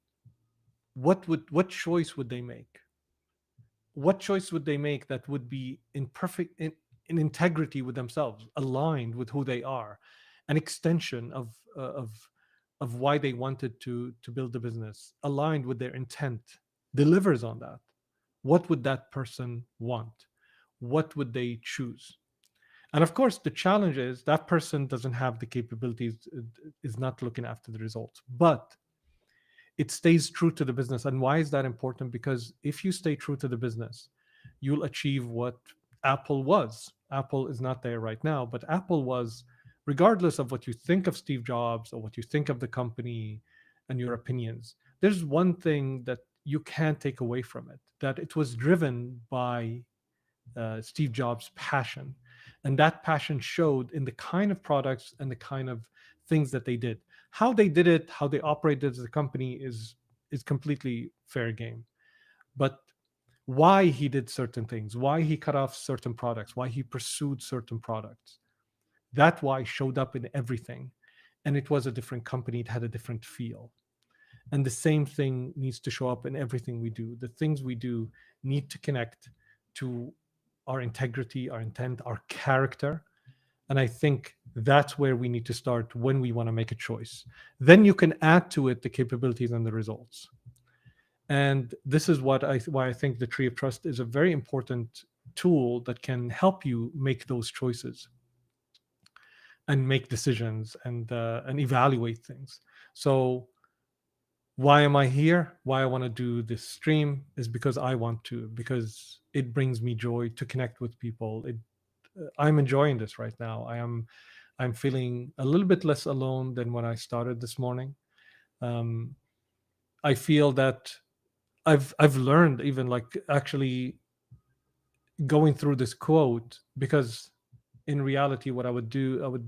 What choice would they make? What choice would they make that would be in integrity with themselves, aligned with who they are, an extension of why they wanted to build the business, aligned with their intent, delivers on that? What would that person want? What would they choose? And of course, the challenge is that person doesn't have the capabilities, is not looking after the results, but it stays true to the business. And why is that important? Because if you stay true to the business, you'll achieve what Apple was. Apple is not there right now, but Apple was, regardless of what you think of Steve Jobs or what you think of the company and your opinions, there's one thing that you can't take away from it, that it was driven by Steve Jobs' passion. And that passion showed in the kind of products and the kind of things that they did. How they did it, how they operated as a company is completely fair game. But why he did certain things, why he cut off certain products, why he pursued certain products, that why showed up in everything. And it was a different company, it had a different feel. And the same thing needs to show up in everything we do. The things we do need to connect to our integrity, our intent, our character. And I think that's where we need to start when we want to make a choice. Then you can add to it the capabilities and the results. And this is why I think the tree of trust is a very important tool that can help you make those choices and make decisions and evaluate things. So why am I here? Why I want to do this stream is because I want to, because it brings me joy to connect with people. I'm enjoying this right now. I'm feeling a little bit less alone than when I started this morning. Um, I feel that I've learned, even like actually going through this quote, because in reality what I would do, I would,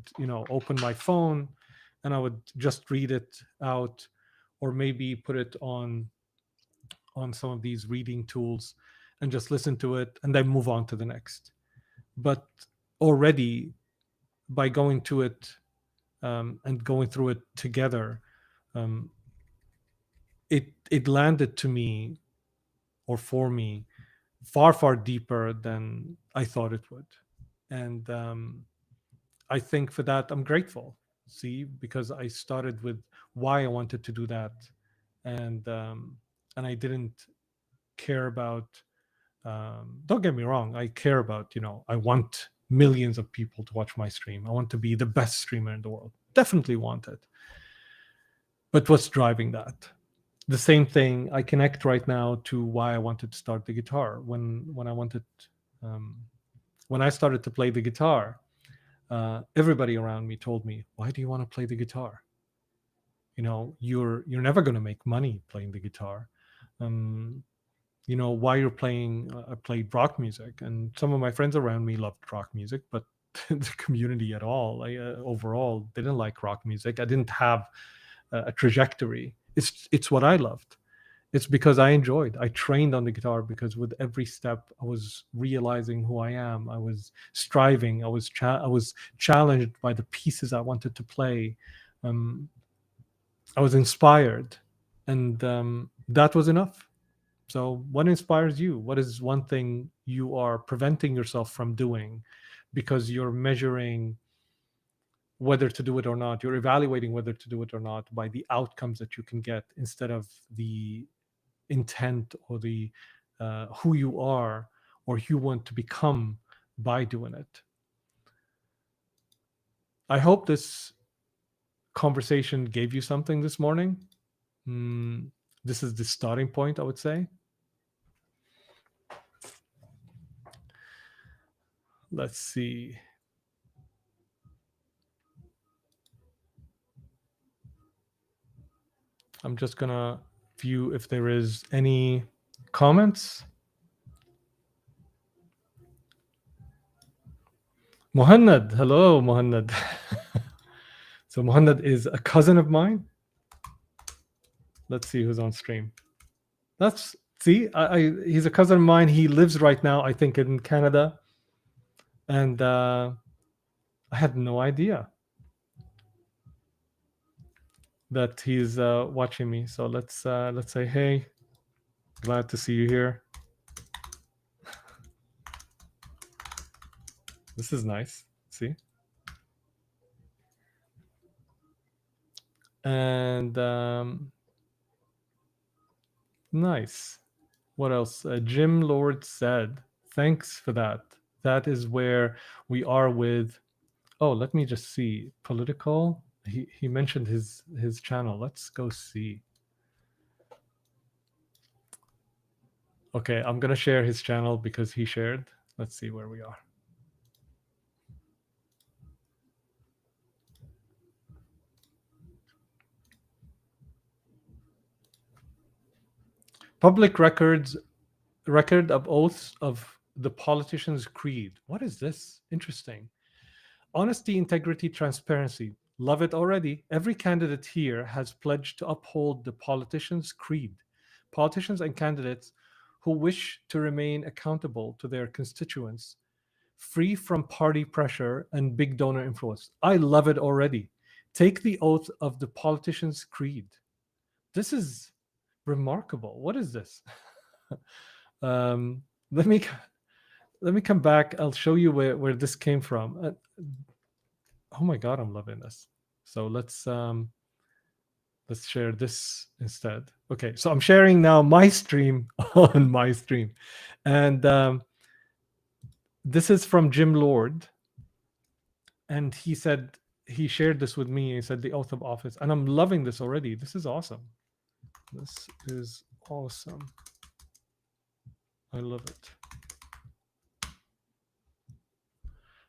open my phone and I would just read it out, or maybe put it on some of these reading tools and just listen to it and then move on to the next. But already by going to it, and going through it together, um, it landed to me, or for me, far deeper than I thought it would. And I think for that I'm grateful. See, because I started with why I wanted to do that, and I didn't care about. Don't get me wrong, I care about, I want millions of people to watch my stream. I want to be the best streamer in the world. Definitely want it. But what's driving that? The same thing I connect right now to why I wanted to start the guitar. When I wanted, um, when I started to play the guitar, everybody around me told me, "Why do you want to play the guitar? You're never going to make money playing the guitar. Um, why you're playing." I played rock music, and some of my friends around me loved rock music, but the community at all, overall, didn't like rock music. I didn't have a trajectory. It's what I loved. It's because I enjoyed. I trained on the guitar because with every step I was realizing who I am. I was striving. I was challenged by the pieces I wanted to play. I was inspired, and that was enough. So, what inspires you? What is one thing you are preventing yourself from doing because you're measuring whether to do it or not? You're evaluating whether to do it or not by the outcomes that you can get instead of the intent or the who you are or who you want to become by doing it. I hope this conversation gave you something this morning. This is the starting point, I would say. Let's see. I'm just gonna view if there is any comments. Muhannad, hello, Muhannad. So Muhannad is a cousin of mine. Let's see who's on stream. He's a cousin of mine. He lives right now, I think, in Canada, and I had no idea that he's watching me. So let's say, hey, glad to see you here. This is nice. See, and nice. What else? Jim Lord said, thanks for that. That is where we are with. Oh, let me just see. Political. He mentioned his channel. Let's go see. Okay, I'm gonna share his channel because he shared. Let's see where we are. Public record of oaths of the politician's creed. What is this? Interesting. Honesty, integrity, transparency. Love it already. Every candidate here has pledged to uphold the politician's creed. Politicians and candidates who wish to remain accountable to their constituents, free from party pressure and big donor influence. I love it already. Take the oath of the politician's creed. This is remarkable. What is this? Let me come back. I'll show you where this came from. Oh my god, I'm loving this. So let's share this instead. Okay, so I'm sharing now my stream on my stream, and this is from Jim Lord, and he said he shared this with me. He said the oath of office, and I'm loving this already. This is awesome. This is awesome. I love it.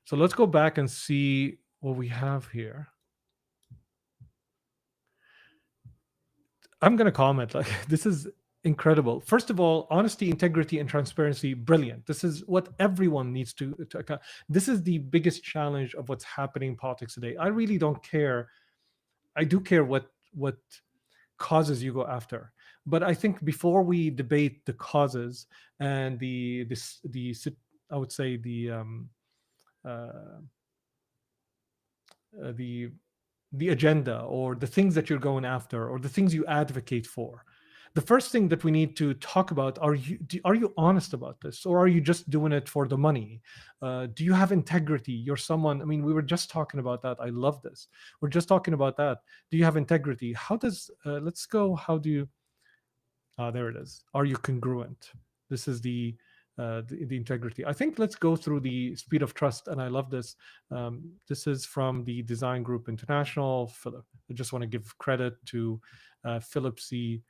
So let's go back and see what we have here. I'm going to comment like this is incredible. First of all, honesty, integrity, and transparency, brilliant. This is what everyone needs to account. This is the biggest challenge of what's happening in politics today. I really don't care. I do care what causes you go after. But I think before we debate the causes and the I would say the agenda or the things that you're going after or the things you advocate for, the first thing that we need to talk about, are you honest about this, or are you just doing it for the money? Do you have integrity? You're someone, I mean, we were just talking about that. I love this. We're just talking about that. Do you have integrity? How does let's go, how do you there it is. Are you congruent? This is the integrity. I think let's go through the speed of trust, and I love this. This is from the Design Group International. Philip, I just want to give credit to Philip C.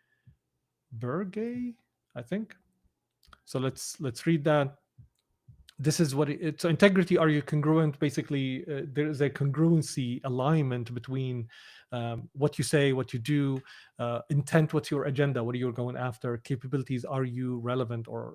Bergey, I think. So let's read that. This is what so integrity. Are you congruent? Basically, there is a congruency, alignment between what you say, what you do, intent, what's your agenda, what are you going after, capabilities, are you relevant, or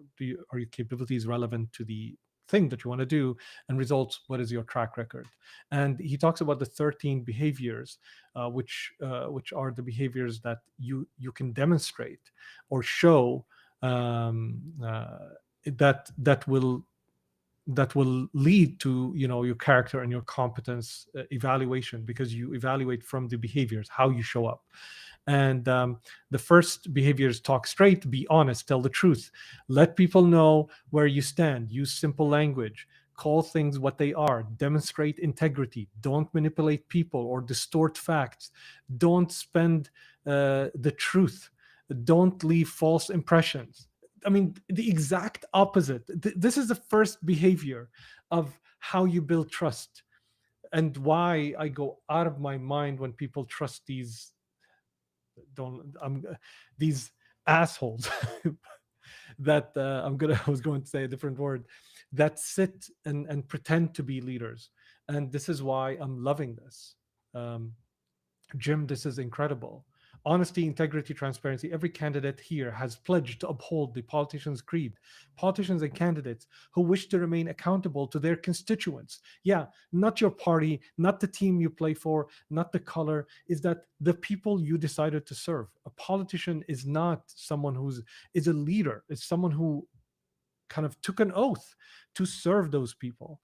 are your capabilities relevant to the thing that you want to do, and results, what is your track record? And he talks about the 13 behaviors, which are the behaviors that you can demonstrate or show, that will lead to your character and your competence evaluation, because you evaluate from the behaviors, how you show up. And the first behaviors: talk straight, be honest, tell the truth, let people know where you stand, use simple language, call things what they are, demonstrate integrity, don't manipulate people or distort facts, don't spend the truth, don't leave false impressions. I mean, the exact opposite. This is the first behavior of how you build trust, and why I go out of my mind when people trust these don't these assholes that I was going to say a different word, that sit and pretend to be leaders. And this is why I'm loving this. um, Jim, this is incredible. Honesty, integrity, transparency. Every candidate here has pledged to uphold the politician's creed. Politicians and candidates who wish to remain accountable to their constituents. Yeah, not your party, not the team you play for, not the color, is that the people you decided to serve. A politician is not someone is a leader. It's someone who kind of took an oath to serve those people.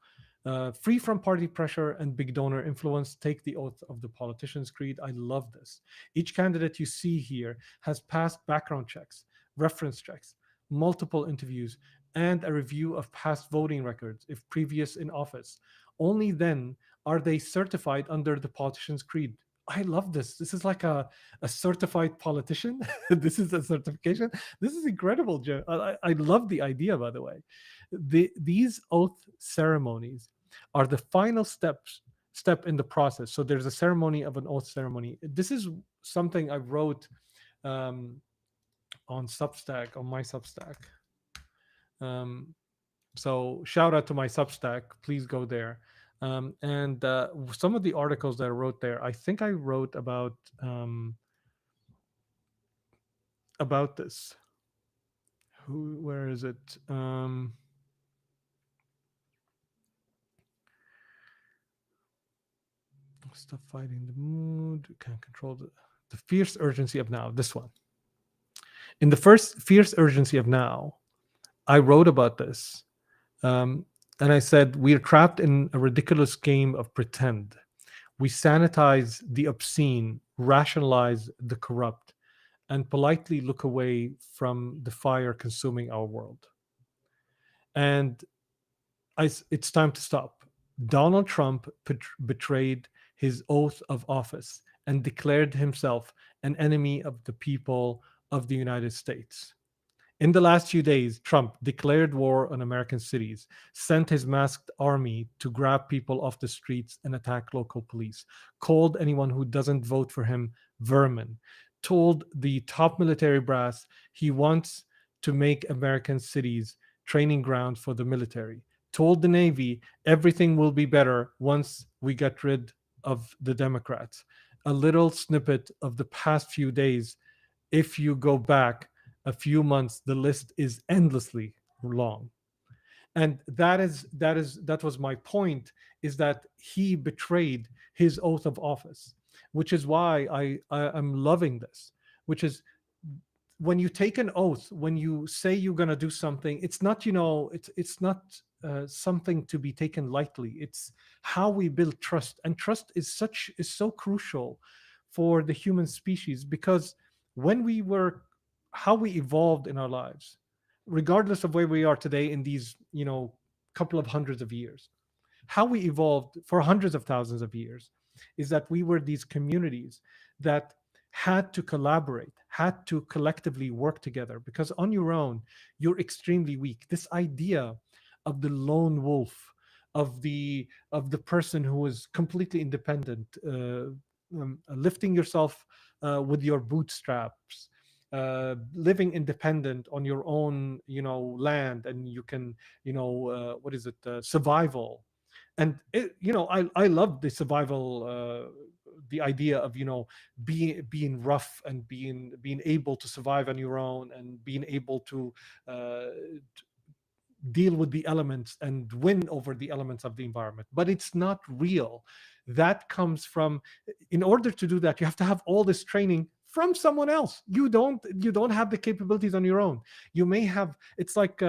Free from party pressure and big donor influence, take the oath of the politician's creed. I love this. Each candidate you see here has passed background checks, reference checks, multiple interviews, and a review of past voting records if previous in office. Only then are they certified under the politician's creed. I love this. This is like a certified politician. This is a certification. This is incredible, Joe. I love the idea, by the way. These oath ceremonies are the final step in the process. So there's a ceremony of an oath ceremony. This is something I wrote on Substack, on my Substack. So shout out to my Substack. Please go there. And some of the articles that I wrote there, I think I wrote about this. Where is it? Stop fighting the mood. Can't control the fierce urgency of now. This one. In the first fierce urgency of now, I wrote about this. And I said, we are trapped in a ridiculous game of pretend. We sanitize the obscene, rationalize the corrupt, and politely look away from the fire consuming our world. And it's time to stop. Donald Trump betrayed his oath of office and declared himself an enemy of the people of the United States. In the last few days, Trump declared war on American cities, sent his masked army to grab people off the streets and attack local police, called anyone who doesn't vote for him vermin, told the top military brass he wants to make American cities training ground for the military, told the Navy everything will be better once we get rid of the Democrats. A little snippet of the past few days. If you go back a few months, the list is endlessly long. And that was my point, is that he betrayed his oath of office, which is why I'm loving this, which is when you take an oath, when you say you're going to do something, it's not, it's not something to be taken lightly. It's how we build trust, and trust is so crucial for the human species, because when we were how we evolved in our lives, regardless of where we are today in these, couple of hundreds of years. How we evolved for hundreds of thousands of years is that we were these communities that had to collaborate, had to collectively work together, because on your own, you're extremely weak. This idea of the lone wolf, of the person who is completely independent, lifting yourself with your bootstraps, living independent on your own, land, and you can, what is it, survival. And I love the survival, the idea of, being rough and being able to survive on your own, and being able to deal with the elements and win over the elements of the environment. But it's not real. That comes from, in order to do that, you have to have all this training from someone else. You don't have the capabilities on your own. You may have, it's like,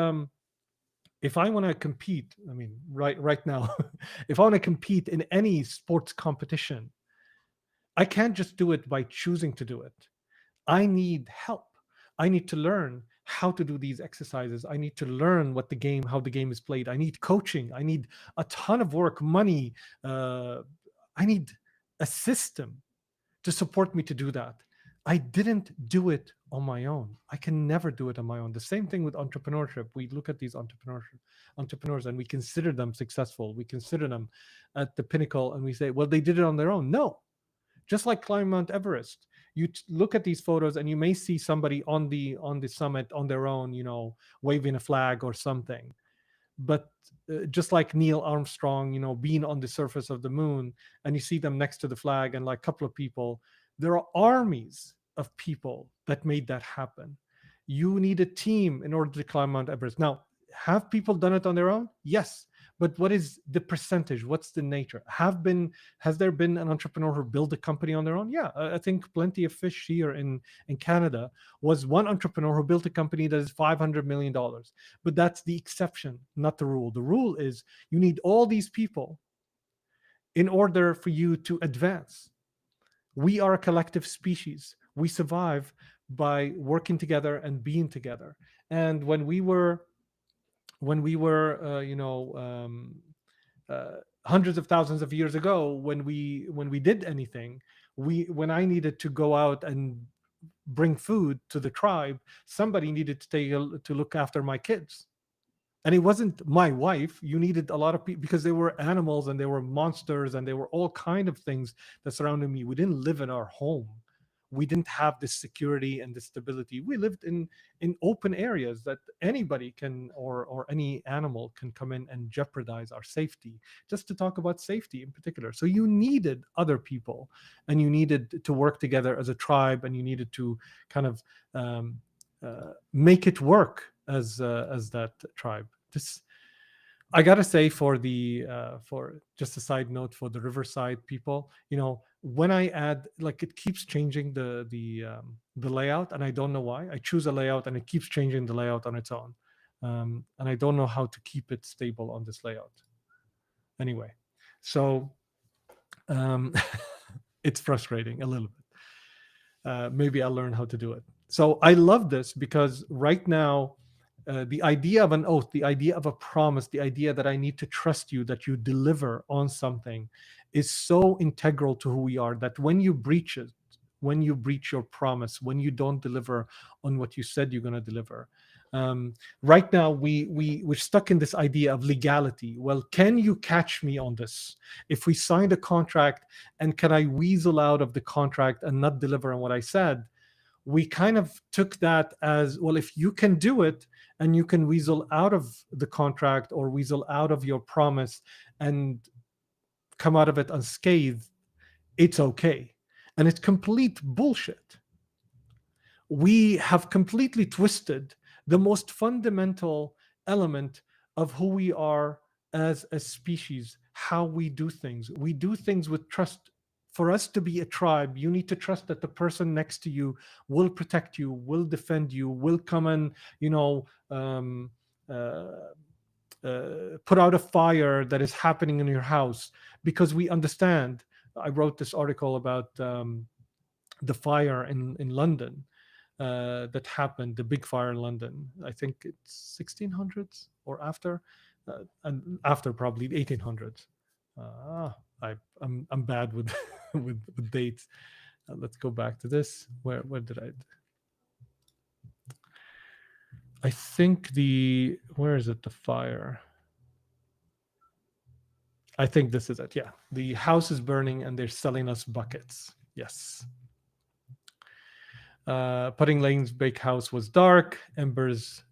if I want to compete, I mean, right now, if I want to compete in any sports competition, I can't just do it by choosing to do it. I need help. I need to learn how to do these exercises. I need to learn how the game is played. I need coaching. I need a ton of work, money. I need a system to support me to do that. I didn't do it on my own. I can never do it on my own. The same thing with entrepreneurship. We look at these entrepreneurs and we consider them successful. We consider them at the pinnacle, and we say, well, they did it on their own. No. Just like climbing Mount Everest, you look at these photos and you may see somebody on the summit on their own, waving a flag or something. But just like Neil Armstrong, being on the surface of the moon, and you see them next to the flag and like a couple of people, there are armies of people that made that happen. You need a team in order to climb Mount Everest. Now, have people done it on their own? Yes. But what is the percentage? What's the nature? Has there been an entrepreneur who built a company on their own? Yeah, I think Plenty of Fish here in Canada was one entrepreneur who built a company that is $500 million. But that's the exception, not the rule. The rule is you need all these people in order for you to advance. We are a collective species. We survive by working together and being together. And when we were hundreds of thousands of years ago, when we did anything, when I needed to go out and bring food to the tribe, somebody needed to look after my kids. And it wasn't my wife. You needed a lot of people, because there were animals and there were monsters and there were all kind of things that surrounded me. We didn't live in our home. We didn't have this security and this stability. We lived in open areas that anybody can, or any animal can come in and jeopardize our safety, just to talk about safety in particular. So you needed other people, and you needed to work together as a tribe, and you needed to kind of make it work as that tribe. This, I gotta say, for just a side note, for the Riverside people, when I add, like, it keeps changing the layout, and I don't know why. I choose a layout and it keeps changing the layout on its own, and I don't know how to keep it stable on this layout. Anyway, so it's frustrating a little bit. Maybe I'll learn how to do it. So I love this because right now, the idea of an oath, the idea of a promise, the idea that I need to trust you, that you deliver on something, is so integral to who we are, that when you breach it, when you breach your promise, when you don't deliver on what you said you're going to deliver. Right now, we're stuck in this idea of legality. Well, can you catch me on this? If we signed a contract, and can I weasel out of the contract and not deliver on what I said? We kind of took that as, well, if you can do it and you can weasel out of the contract or weasel out of your promise and come out of it unscathed, it's okay. And it's complete bullshit. We have completely twisted the most fundamental element of who we are as a species, how we do things. We do things with trust. For us to be a tribe, you need to trust that the person next to you will protect you, will defend you, will come and, put out a fire that is happening in your house, because we understand. I wrote this article about the fire in London. that happened, the big fire in London. I think it's 1600s or after, and after probably the 1800s. I'm bad with with dates. Let's go back to this. Where did I think where is it? The fire. I think this is it. Yeah. The house is burning and they're selling us buckets. Yes. Pudding Lane's bakehouse was dark. Embers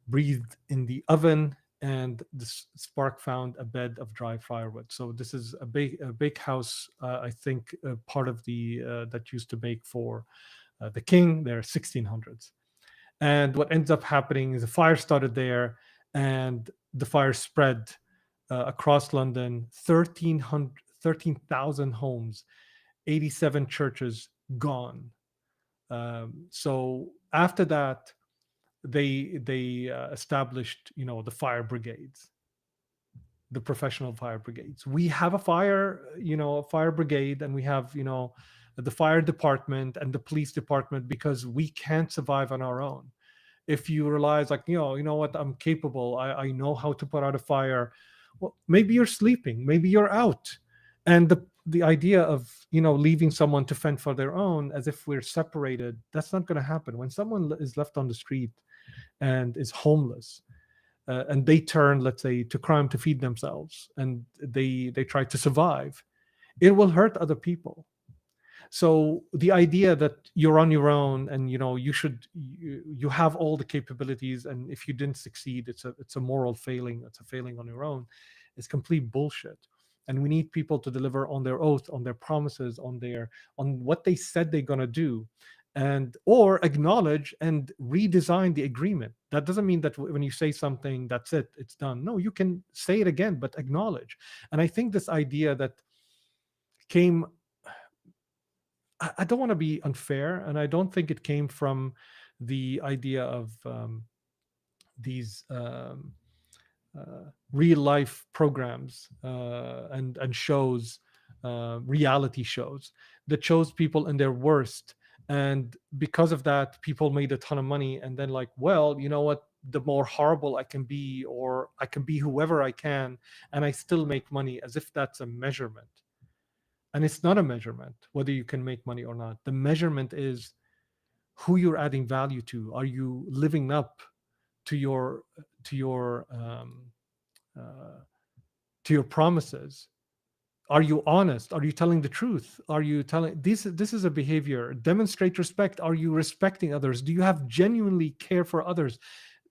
breathed in the oven, and the spark found a bed of dry firewood. So this is a bakehouse, I think, part of the that used to bake for the king. They're 1600s. And what ends up happening is a fire started there, and the fire spread across London. 13,000 homes, 87 churches gone. So after that, they established, the fire brigades, the professional fire brigades. We have a fire brigade, and we have, the fire department and the police department, because we can't survive on our own. If you realize, like, you know what, I'm capable, I know how to put out a fire. Well, maybe you're sleeping, maybe you're out. And the idea of, leaving someone to fend for their own as if we're separated, that's not going to happen. When someone is left on the street and is homeless, and they turn, let's say, to crime to feed themselves, and they try to survive, it will hurt other people. So the idea that you're on your own and you have all the capabilities, and if you didn't succeed, it's a moral failing, it's a failing on your own, is complete bullshit. And we need people to deliver on their oath, on their promises, on what they said they're going to do, or acknowledge and redesign the agreement. That doesn't mean that when you say something, that's it, it's done. No, you can say it again, but acknowledge. And I think this idea that came, I don't want to be unfair, and I don't think it came from the idea of these real life programs and shows, reality shows that shows people in their worst. And because of that, people made a ton of money. And then, like, well, you know what? The more horrible I can be, or I can be whoever I can, and I still make money, as if that's a measurement. And it's not a measurement whether you can make money or not. The measurement is who you're adding value to. Are you living up to your promises? Are you honest? Are you telling the truth? Are you telling this is a behavior? Demonstrate respect. Are you respecting others? Do you have genuinely care for others?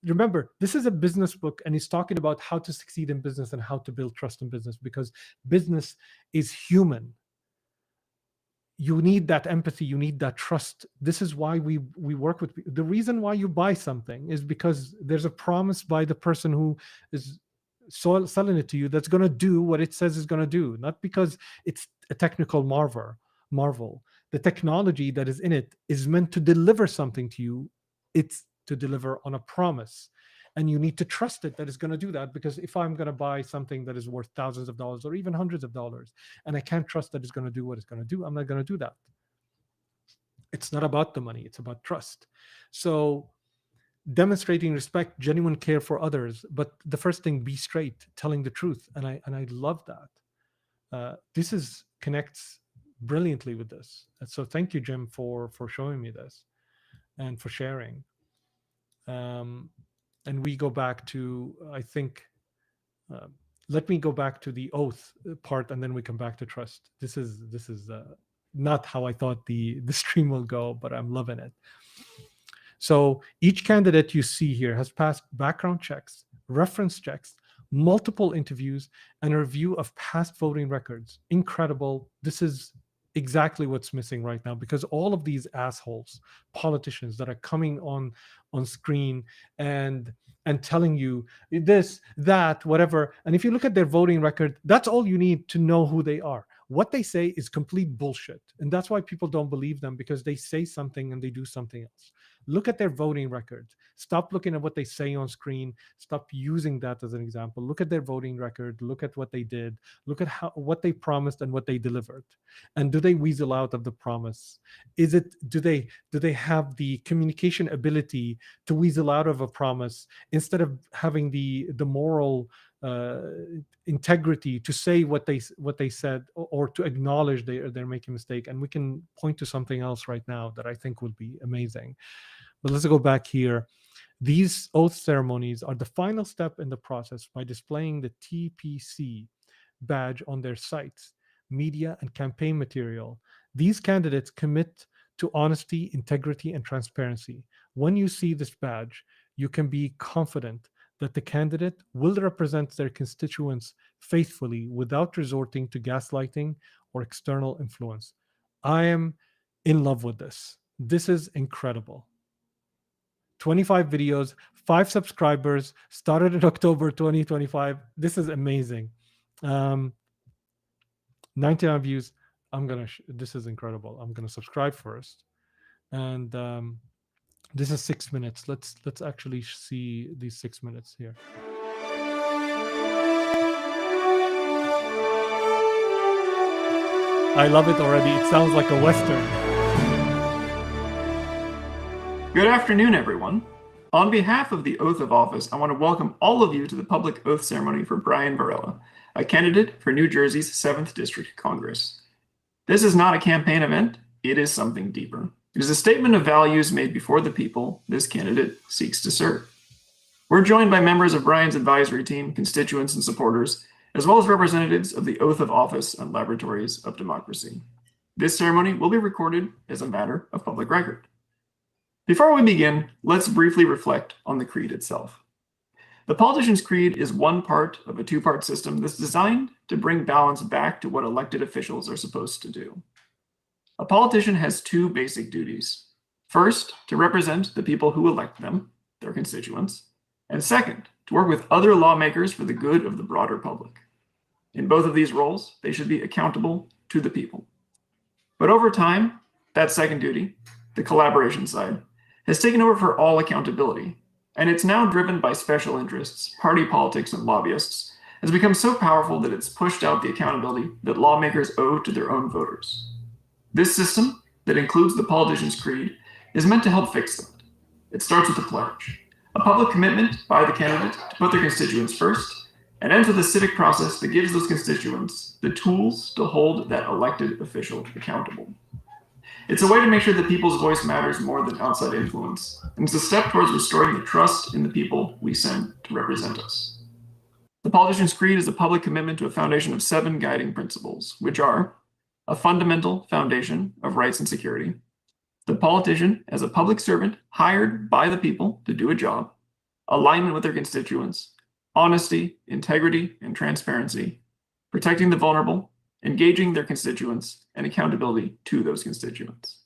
Remember, this is a business book, and he's talking about how to succeed in business and how to build trust in business, because business is human. You need that empathy, you need that trust. This is why we work with people. The reason why you buy something is because there's a promise by the person who is selling it to you that's going to do what it says is going to do, not because it's a technical marvel. The technology that is in it is meant to deliver something to you. It's to deliver on a promise, and you need to trust it that it's going to do that. Because if I'm going to buy something that is worth thousands of dollars or even hundreds of dollars, and I can't trust that it's going to do what it's going to do, I'm not going to do that. It's not about the money, it's about trust. So demonstrating respect, genuine care for others, but the first thing, be straight, telling the truth. And I love that. This connects brilliantly with this. And so thank you, Jim, for showing me this and for sharing. And we go back to, I think, let me go back to the oath part, and then we come back to trust. This is not how I thought the stream will go, but I'm loving it. So each candidate you see here has passed background checks, reference checks, multiple interviews, and a review of past voting records. Incredible. This is exactly what's missing right now, because all of these assholes, politicians that are coming on screen and telling you this, that, whatever. And if you look at their voting record, that's all you need to know who they are. What they say is complete bullshit. And that's why people don't believe them, because they say something and they do something else. Look at their voting records. Stop looking at what they say on screen. Stop using that as an example. Look at their voting record. Look at what they did. Look at what they promised and what they delivered. And do they weasel out of the promise? Do they have the communication ability to weasel out of a promise instead of having the moral integrity to say what they said, or to acknowledge they're making a mistake? And we can point to something else right now that I think would be amazing. But let's go back here. These oath ceremonies are the final step in the process by displaying the TPC badge on their sites, media, and campaign material. These candidates commit to honesty, integrity, and transparency. When you see this badge, you can be confident that the candidate will represent their constituents faithfully without resorting to gaslighting or external influence. I am in love with this. This is incredible. 25 videos, 5 subscribers, started in October 2025. This is amazing. 99 views. This is incredible. I'm gonna subscribe first. And this is 6 minutes. Let's actually see these 6 minutes here. I love it already. It sounds like a Western. Good afternoon, everyone. On behalf of the Oath of Office, I want to welcome all of you to the public oath ceremony for Brian Varela, a candidate for New Jersey's 7th District Congress. This is not a campaign event. It is something deeper. It is a statement of values made before the people this candidate seeks to serve. We're joined by members of Brian's advisory team, constituents, and supporters, as well as representatives of the Oath of Office and Laboratories of Democracy. This ceremony will be recorded as a matter of public record. Before we begin, let's briefly reflect on the creed itself. The Politician's Creed is one part of a two-part system that's designed to bring balance back to what elected officials are supposed to do. A politician has two basic duties. First, to represent the people who elect them, their constituents, and second, to work with other lawmakers for the good of the broader public. In both of these roles, they should be accountable to the people. But over time, that second duty, the collaboration side, has taken over for all accountability, and it's now driven by special interests, party politics, and lobbyists, has become so powerful that it's pushed out the accountability that lawmakers owe to their own voters. This system, that includes the Politician's Creed, is meant to help fix that. It starts with a pledge, a public commitment by the candidate to put their constituents first, and ends with a civic process that gives those constituents the tools to hold that elected official accountable. It's a way to make sure that people's voice matters more than outside influence, and it's a step towards restoring the trust in the people we send to represent us. The Politician's Creed is a public commitment to a foundation of 7 guiding principles, which are a fundamental foundation of rights and security, the politician as a public servant hired by the people to do a job, alignment with their constituents, honesty, integrity, and transparency, protecting the vulnerable, engaging their constituents, and accountability to those constituents.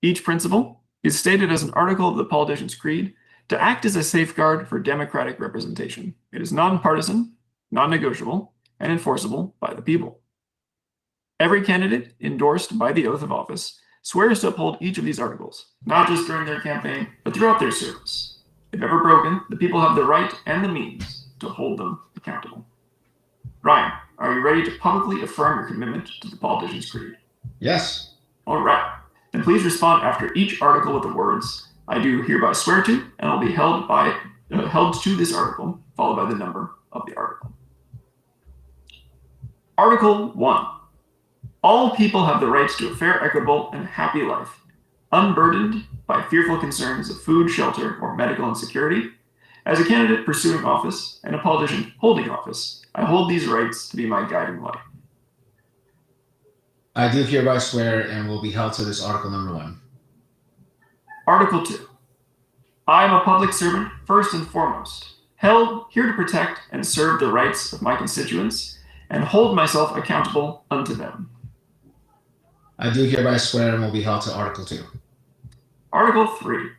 Each principle is stated as an article of the Politician's Creed to act as a safeguard for democratic representation. It is nonpartisan, non-negotiable, and enforceable by the people. Every candidate endorsed by the Oath of Office swears to uphold each of these articles, not just during their campaign, but throughout their service. If ever broken, the people have the right and the means to hold them accountable. Ryan, are you ready to publicly affirm your commitment to the Politician's Creed? Yes. All right. Then please respond after each article with the words, "I do hereby swear to," and will be held to this article, followed by the number of the article. Article 1. All people have the rights to a fair, equitable, and happy life, unburdened by fearful concerns of food, shelter, or medical insecurity. As a candidate pursuing office and a politician holding office, I hold these rights to be my guiding light. I do hereby swear and will be held to this article number 1. Article 2. I am a public servant first and foremost, held here to protect and serve the rights of my constituents and hold myself accountable unto them. I do hereby swear and will be held to Article 2. Article 3.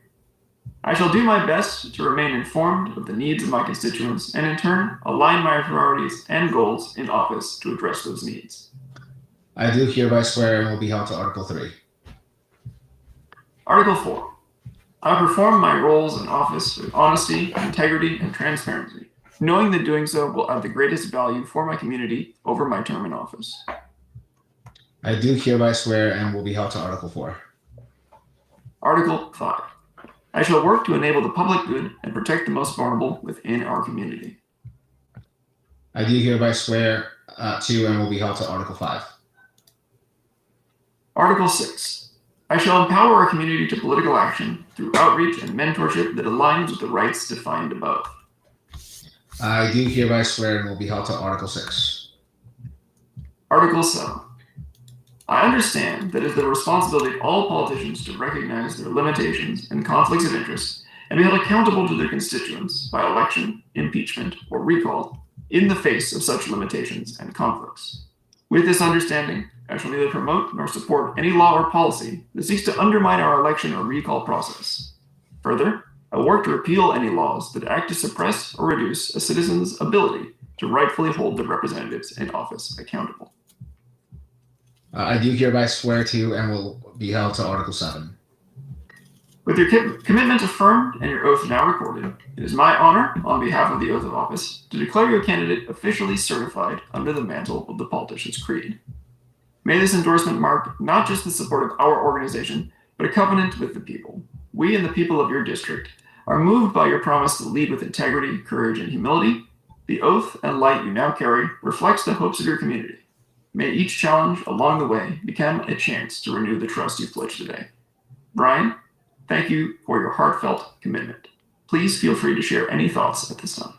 I shall do my best to remain informed of the needs of my constituents and in turn align my priorities and goals in office to address those needs. I do hereby swear and will be held to Article 3. Article 4. I perform my roles in office with honesty, integrity, and transparency, knowing that doing so will add the greatest value for my community over my term in office. I do hereby swear and will be held to Article 4. Article 5. I shall work to enable the public good and protect the most vulnerable within our community. I do hereby swear to and will be held to Article 5. Article 6. I shall empower our community to political action through outreach and mentorship that aligns with the rights defined above. I do hereby swear and will be held to Article 6. Article 7. I understand that it is the responsibility of all politicians to recognize their limitations and conflicts of interest and be held accountable to their constituents by election, impeachment, or recall in the face of such limitations and conflicts. With this understanding, I shall neither promote nor support any law or policy that seeks to undermine our election or recall process. Further, I will work to repeal any laws that act to suppress or reduce a citizen's ability to rightfully hold their representatives in office accountable. I do hereby swear to and will be held to Article 7. With your commitment affirmed and your oath now recorded, it is my honor, on behalf of the oath of office, to declare your candidate officially certified under the mantle of the Politician's Creed. May this endorsement mark not just the support of our organization, but a covenant with the people. We and the people of your district are moved by your promise to lead with integrity, courage, and humility. The oath and light you now carry reflects the hopes of your community. May each challenge along the way become a chance to renew the trust you've pledged today. Brian, thank you for your heartfelt commitment. Please feel free to share any thoughts at this time.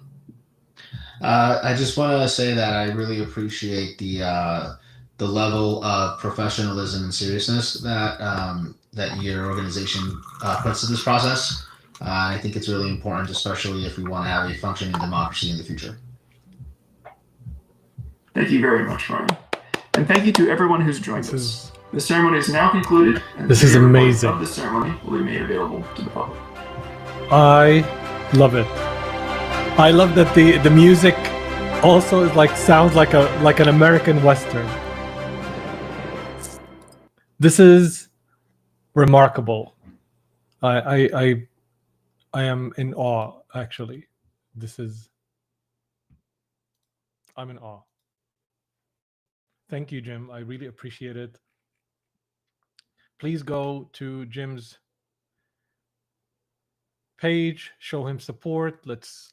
I just want to say that I really appreciate the level of professionalism and seriousness that that your organization puts to this process. I think it's really important, especially if we want to have a functioning democracy in the future. Thank you very much, Brian. And thank you to everyone who's joined us. The ceremony is now concluded, and this is amazing. Of the ceremony will be made available to the public. I love it. I love that the music also is sounds like an American Western. This is remarkable. I am in awe, actually. I'm in awe. Thank you, Jim. I really appreciate it. Please go to Jim's page, show him support. Let's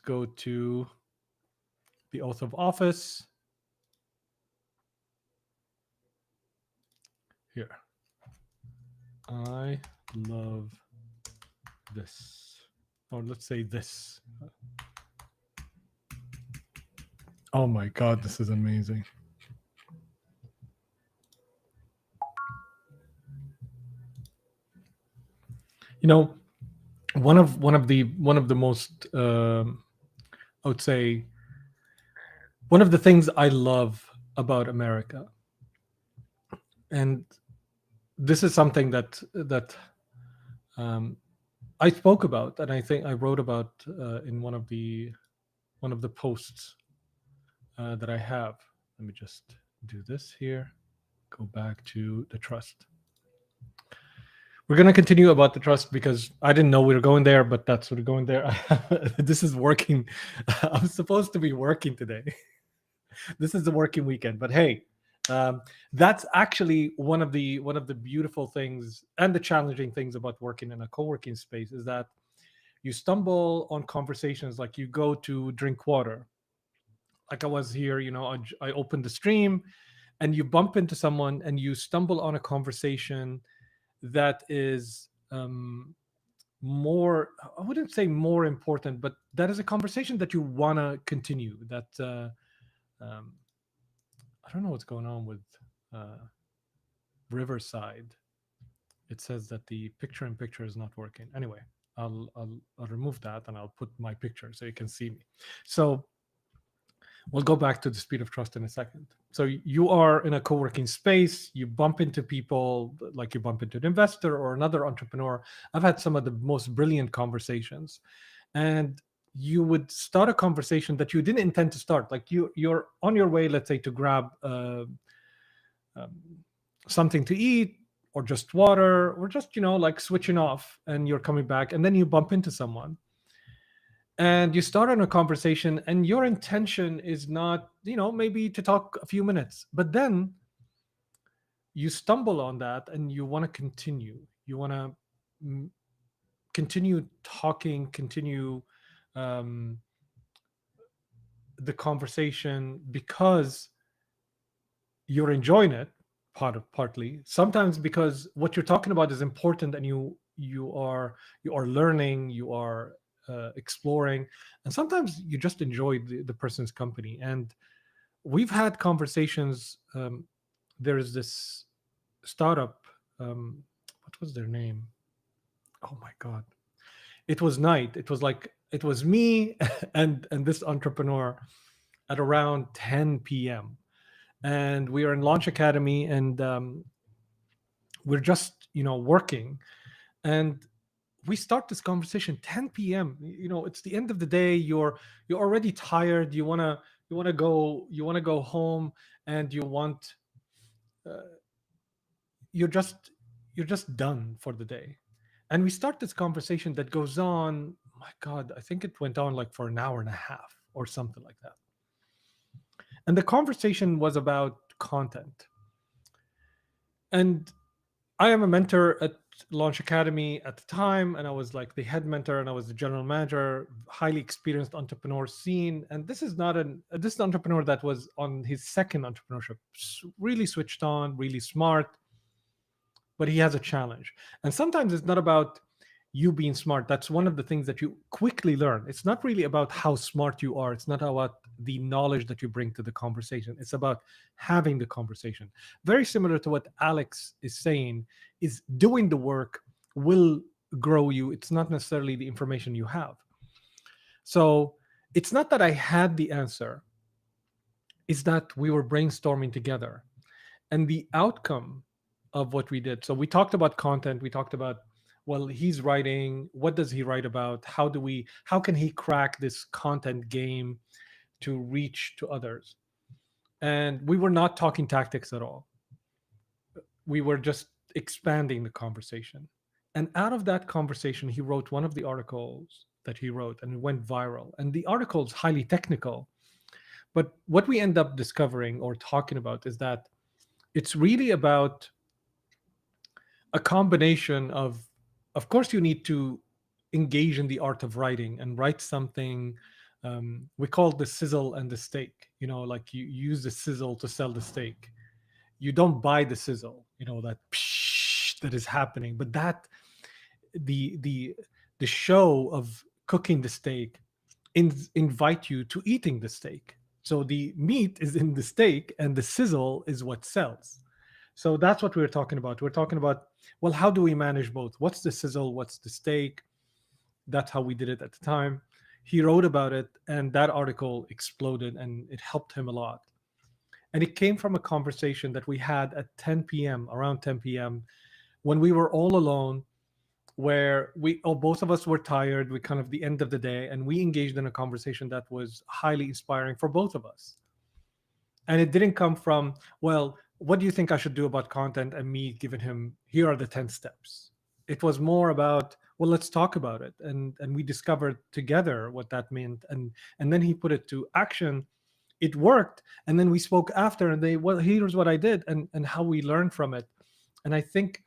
go to the oath of office. Here. I love this. Or let's say this. Oh my God, this is amazing. You know, one of the most I would say one of the things I love about America, and this is something that I spoke about, and I think I wrote about in one of the posts that I have. Let me just do this here. Go back to the trust. We're going to continue about the trust because I didn't know we were going there, but that's what we're going there. This is working. I'm supposed to be working today. This is the working weekend, but hey, that's actually one of the beautiful things and the challenging things about working in a co-working space is that you stumble on conversations, like you go to drink water. Like I was here, I opened the stream and you bump into someone and you stumble on a conversation that is more, I wouldn't say more important, but that is a conversation that you want to continue. That I don't know what's going on with Riverside. It says that the picture-in-picture is not working. Anyway, I'll remove that and I'll put my picture so you can see me. So we'll go back to the speed of trust in a second. So you are in a co-working space, you bump into people, like you bump into an investor or another entrepreneur. I've had some of the most brilliant conversations. And you would start a conversation that you didn't intend to start. Like you're on your way, let's say, to grab something to eat, or just water, or just, like switching off, and you're coming back, and then you bump into someone and you start on a conversation, and your intention is not, maybe to talk a few minutes, but then you stumble on that and you want to continue. You want to continue talking, continue um, the conversation, because you're enjoying it, partly, sometimes because what you're talking about is important, and you are learning, you are exploring, and sometimes you just enjoy the person's company. And we've had conversations. There's this startup. What was their name? Oh my god! It was night. It was me and this entrepreneur at around 10 p.m. And we are in Launch Academy, and we're just working, and we start this conversation 10 p.m. It's the end of the day. You're already tired. You want to go home, and uh, you're just you're just done for the day. And we start this conversation that goes on, my god, I think it went on like for an hour and a half or something like that. And the conversation was about content. And I am a mentor at Launch Academy at the time, and I was like the head mentor, and I was the general manager, highly experienced entrepreneur scene. And this is an entrepreneur that was on his second entrepreneurship, really switched on, really smart, but he has a challenge. And sometimes it's not about you being smart. That's one of the things that you quickly learn. It's not really about how smart you are. It's not about the knowledge that you bring to the conversation. It's about having the conversation. Very similar to what Alex is saying, is doing the work will grow you. It's not necessarily the information you have. So it's not that I had the answer. It's that we were brainstorming together. And the outcome of what we did. So we talked about content. We talked about, well, he's writing, what does he write about? How can he crack this content game to reach to others? And we were not talking tactics at all. We were just expanding the conversation. And out of that conversation, he wrote one of the articles that he wrote, and it went viral. And the article is highly technical. But what we end up discovering or talking about is that it's really about a combination of course, you need to engage in the art of writing and write something. We call it the sizzle and the steak. Like you use the sizzle to sell the steak. You don't buy the sizzle. That psh, that is happening, but that the show of cooking the steak invite you to eating the steak. So the meat is in the steak, and the sizzle is what sells. So that's what we're talking about. We're talking about, well, how do we manage both? What's the sizzle? What's the steak? That's how we did it at the time. He wrote about it, and that article exploded, and it helped him a lot. And it came from a conversation that we had at 10 p.m., around 10 p.m., when we were all alone, where both of us were tired. We kind of the end of the day, and we engaged in a conversation that was highly inspiring for both of us. And it didn't come from, well, what do you think I should do about content, and me giving him, here are the 10 steps. It was more about, well, let's talk about it. And we discovered together what that meant. And then he put it to action. It worked. And then we spoke after, and well, here's what I did, and how we learned from it. And I think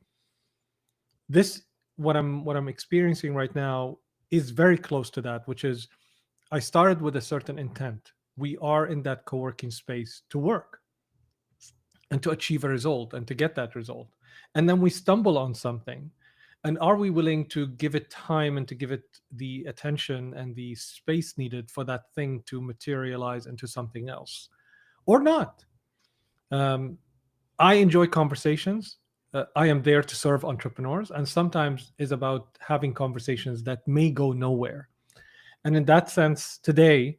what I'm experiencing right now is very close to that, which is, I started with a certain intent. We are in that co-working space to work and to achieve a result and to get that result. And then we stumble on something. And are we willing to give it time and to give it the attention and the space needed for that thing to materialize into something else, or not? I enjoy conversations. I am there to serve entrepreneurs, and sometimes is about having conversations that may go nowhere. And in that sense, today,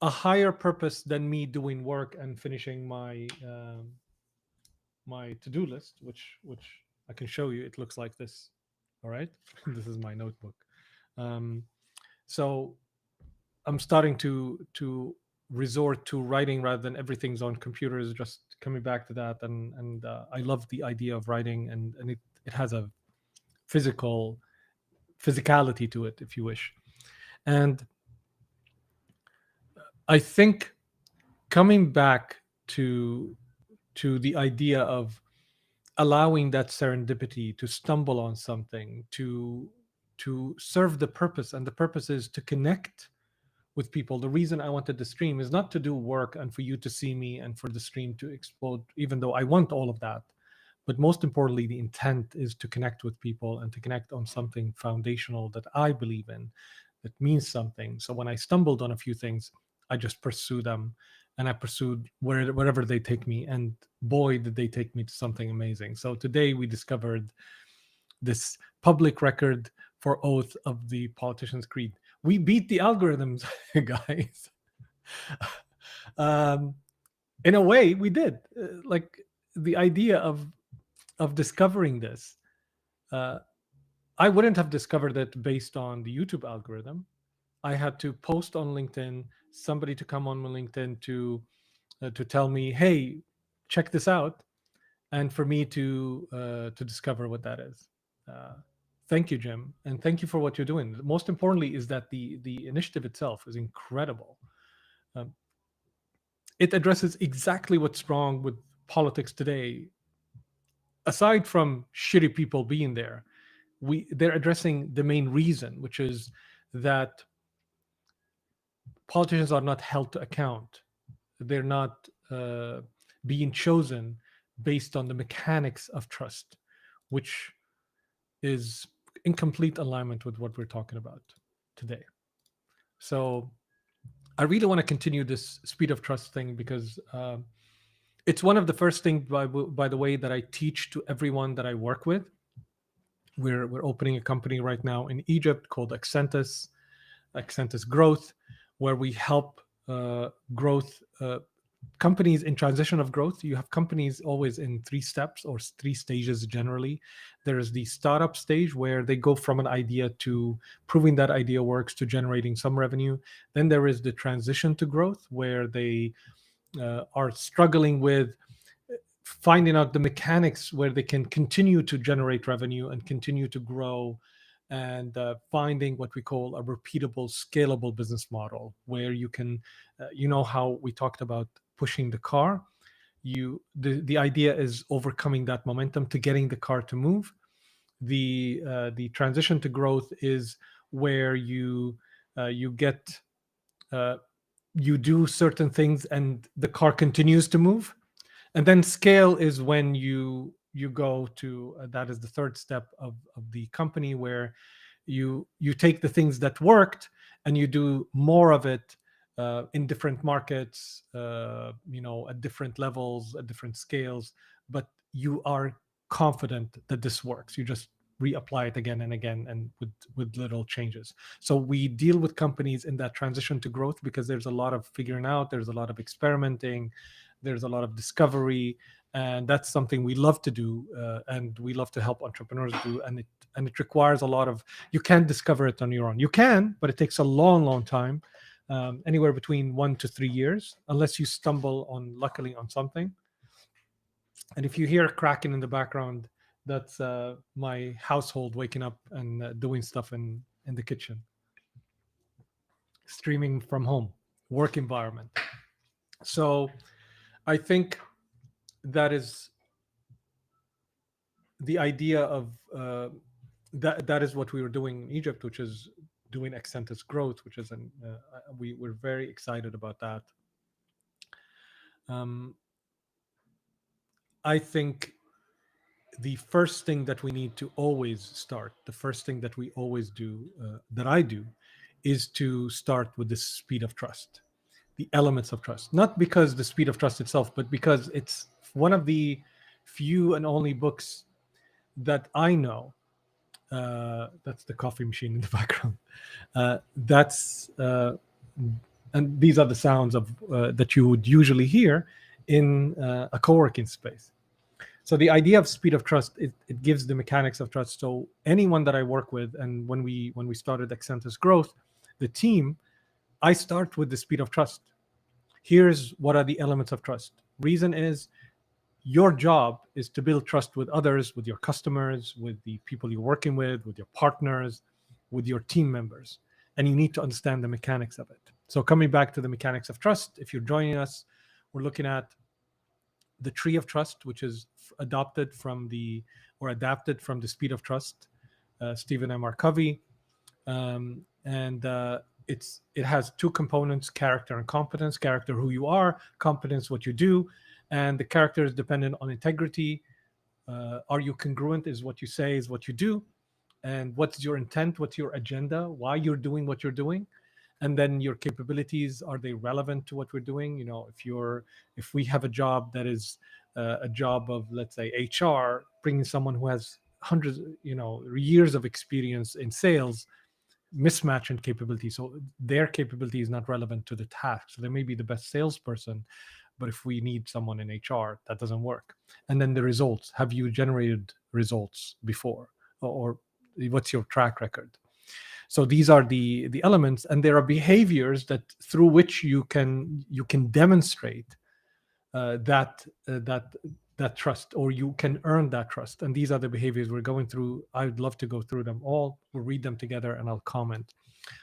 a higher purpose than me doing work and finishing my to-do list, which I can show you. It looks like this. All right, this is my notebook. So I'm starting to resort to writing rather than everything's on computers. Just coming back to that, and I love the idea of writing, and it has a physicality to it, if you wish. And I think coming back to the idea of allowing that serendipity to stumble on something to serve the purpose, and the purpose is to connect with people. The reason I wanted the stream is not to do work and for you to see me and for the stream to explode, even though I want all of that. But most importantly, the intent is to connect with people and to connect on something foundational that I believe in, that means something. So when I stumbled on a few things, I just pursue them, and I pursued wherever they take me. And boy, did they take me to something amazing. So today we discovered this public record for Oath of the Politician's Creed. We beat the algorithms, guys. In a way, we did. Like the idea of discovering this, I wouldn't have discovered it based on the YouTube algorithm. I had to post on LinkedIn, somebody to come on LinkedIn to tell me, hey, check this out, and for me to discover what that is. Thank you, Jim, and thank you for what you're doing. Most importantly is that the initiative itself is incredible. It addresses exactly what's wrong with politics today. Aside from shitty people being there, they're addressing the main reason, which is that politicians are not held to account. They're not being chosen based on the mechanics of trust, which is in complete alignment with what we're talking about today. So I really want to continue this speed of trust thing, because it's one of the first things, by the way, that I teach to everyone that I work with. We're opening a company right now in Egypt called Accentus Growth, where we help growth companies in transition of growth. You have companies always in 3 steps or 3 stages generally. There is the startup stage, where they go from an idea to proving that idea works to generating some revenue. Then there is the transition to growth, where they are struggling with finding out the mechanics where they can continue to generate revenue and continue to grow, and finding what we call a repeatable, scalable business model, where you can, you know how we talked about pushing the car. The idea is overcoming that momentum to getting the car to move. The transition to growth is where you do certain things and the car continues to move. And then scale is when you go to that is the 3rd step of the company, where you take the things that worked and you do more of it in different markets, at different levels, at different scales, but you are confident that this works. You just reapply it again and again, and with little changes. So we deal with companies in that transition to growth, because there's a lot of figuring out, there's a lot of experimenting, there's a lot of discovery, and that's something we love to do, and we love to help entrepreneurs do. And it requires a lot of, you can't discover it on your own. You can, but it takes a long time, anywhere between 1 to 3 years, unless you stumble luckily on something. And if you hear cracking in the background, that's my household waking up and doing stuff in the kitchen, streaming from home, work environment. So I think that is the idea of that is what we were doing in Egypt, which is doing Accentus Growth, which is we're very excited about that. I think the first thing that we need to always start, the first thing that we always do, that I do, is to start with the speed of trust, the elements of trust. Not because the speed of trust itself, but because it's one of the few and only books that I know. That's the coffee machine in the background. And these are the sounds of that you would usually hear in a co-working space. So the idea of speed of trust, it gives the mechanics of trust. So anyone that I work with, and when we started Accentus Growth, the team, I start with the speed of trust. here's what are the elements of trust. Reason is your job is to build trust with others, with your customers, with the people you're working with your partners, with your team members. And you need to understand the mechanics of it. So coming back to the mechanics of trust, if you're joining us, we're looking at the tree of trust, which is adapted from the Speed of Trust, Stephen M. R. Covey. It has two components: character and competence. Character, who you are; competence, what you do. And the character is dependent on integrity. Are you congruent? Is what you say is what you do. And what's your intent? What's your agenda? Why you're doing what you're doing? And then your capabilities, are they relevant to what we're doing? If we have a job that is a job of, let's say, HR, bringing someone who has hundreds, years of experience in sales, mismatch in capability. So their capability is not relevant to the task. So they may be the best salesperson, but if we need someone in HR, that doesn't work. And then the results. Have you generated results before? Or what's your track record? So these are the elements, and there are behaviors that through which you can demonstrate that trust, or you can earn that trust. And these are the behaviors we're going through. I'd love to go through them all. We'll read them together and I'll comment.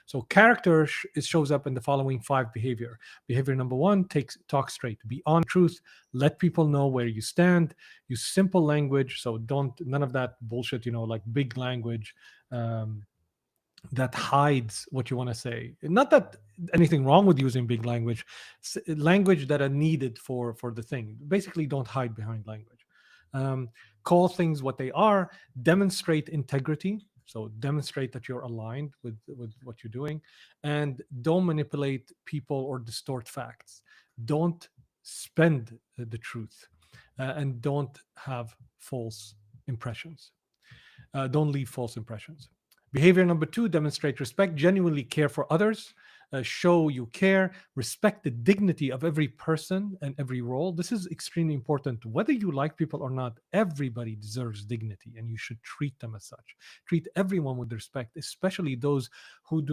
So character shows up in the following 5 behavior. Behavior number 1, talk straight, be on truth, let people know where you stand, use simple language. So none of that bullshit, like big language that hides what you want to say. Not that anything wrong with using big language that are needed for the thing. Basically, don't hide behind language. Call things what they are, demonstrate integrity. So demonstrate that you're aligned with what you're doing, and don't manipulate people or distort facts. Don't spend the truth, and don't have false impressions. Don't leave false impressions. Behavior number 2, demonstrate respect, genuinely care for others, show you care, respect the dignity of every person and every role. This is extremely important. Whether you like people or not, everybody deserves dignity, and you should treat them as such. Treat everyone with respect, especially those who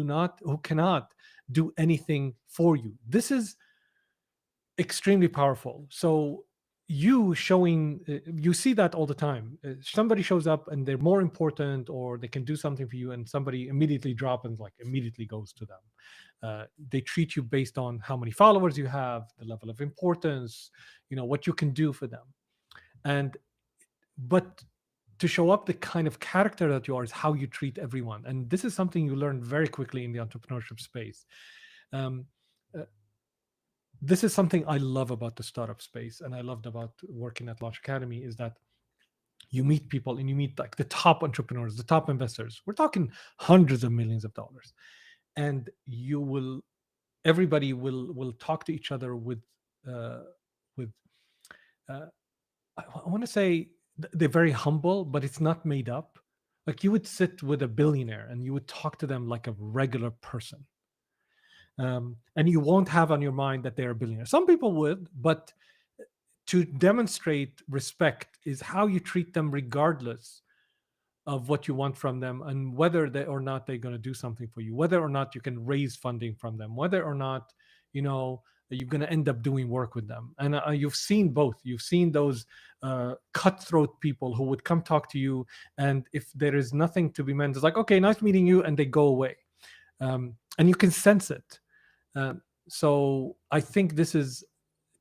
cannot do anything for you. This is extremely powerful. So you see that all the time. Somebody shows up and they're more important, or they can do something for you, and somebody immediately drops and immediately goes to them. They treat you based on how many followers you have, the level of importance, what you can do for them. But to show up the kind of character that you are is how you treat everyone. And this is something you learn very quickly in the entrepreneurship space. This is something I love about the startup space, and I loved about working at Launch Academy, is that you meet people, and you meet the top entrepreneurs, the top investors. We're talking hundreds of millions of dollars, and everybody will talk to each other with I want to say they're very humble, but it's not made up. Like, you would sit with a billionaire and you would talk to them like a regular person. And you won't have on your mind that they're a billionaire. Some people would, but to demonstrate respect is how you treat them, regardless of what you want from them, and whether or not they're going to do something for you, whether or not you can raise funding from them, whether or not you're going to end up doing work with them. And you've seen both. You've seen those cutthroat people who would come talk to you, and if there is nothing to be meant, it's like, okay, nice meeting you, and they go away. And you can sense it. So I think this is,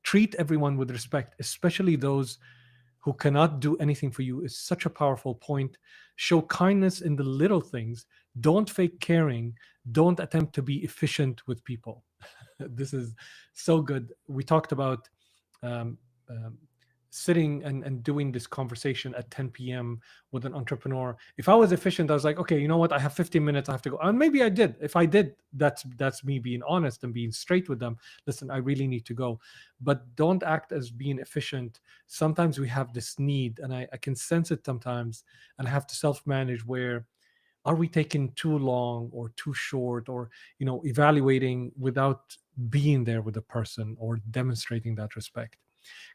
treat everyone with respect, especially those who cannot do anything for you, is such a powerful point. Show kindness in the little things. Don't fake caring. Don't attempt to be efficient with people. This is so good. We talked about sitting and doing this conversation at 10 p.m. with an entrepreneur. If I was efficient, I was like, okay, you know what? I have 15 minutes. I have to go. And maybe I did. If I did, that's me being honest and being straight with them. Listen, I really need to go. But don't act as being efficient. Sometimes we have this need, and I can sense it sometimes, and I have to self-manage where, are we taking too long or too short, or, evaluating without being there with the person or demonstrating that respect.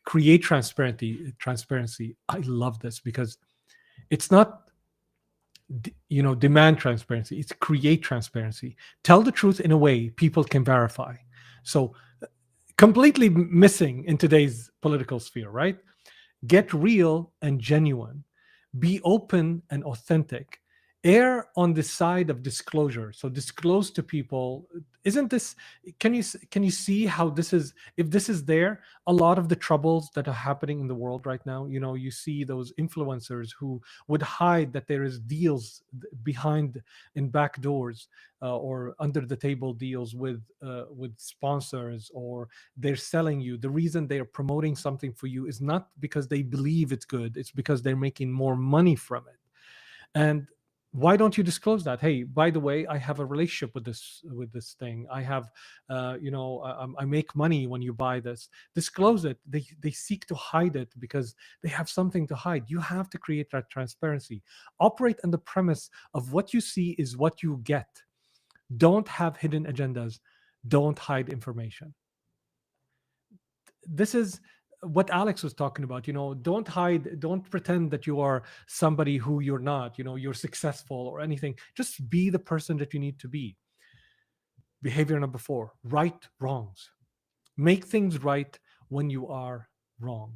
Create transparency. I love this, because it's not, demand transparency. It's create transparency. Tell the truth in a way people can verify. So completely missing in today's political sphere, right? Get real and genuine. Be open and authentic. Err on the side of disclosure. So disclose to people. Isn't this? Can you see how this is? If this is there, a lot of the troubles that are happening in the world right now. You see those influencers who would hide that there is deals behind in back doors or under the table deals with sponsors, or they're selling you. The reason they're promoting something for you is not because they believe it's good. It's because they're making more money from it. And why don't you disclose that? Hey, by the way, I have a relationship with this thing. I have I make money when you buy this. Disclose it. They seek to hide it because they have something to hide. You have to create that transparency. Operate on the premise of what you see is what you get. Don't have hidden agendas. Don't hide information. This is what Alex was talking about. Don't hide, don't pretend that you are somebody who you're not, you're successful or anything. Just be the person that you need to be. Behavior number 4, right wrongs. Make things right when you are wrong.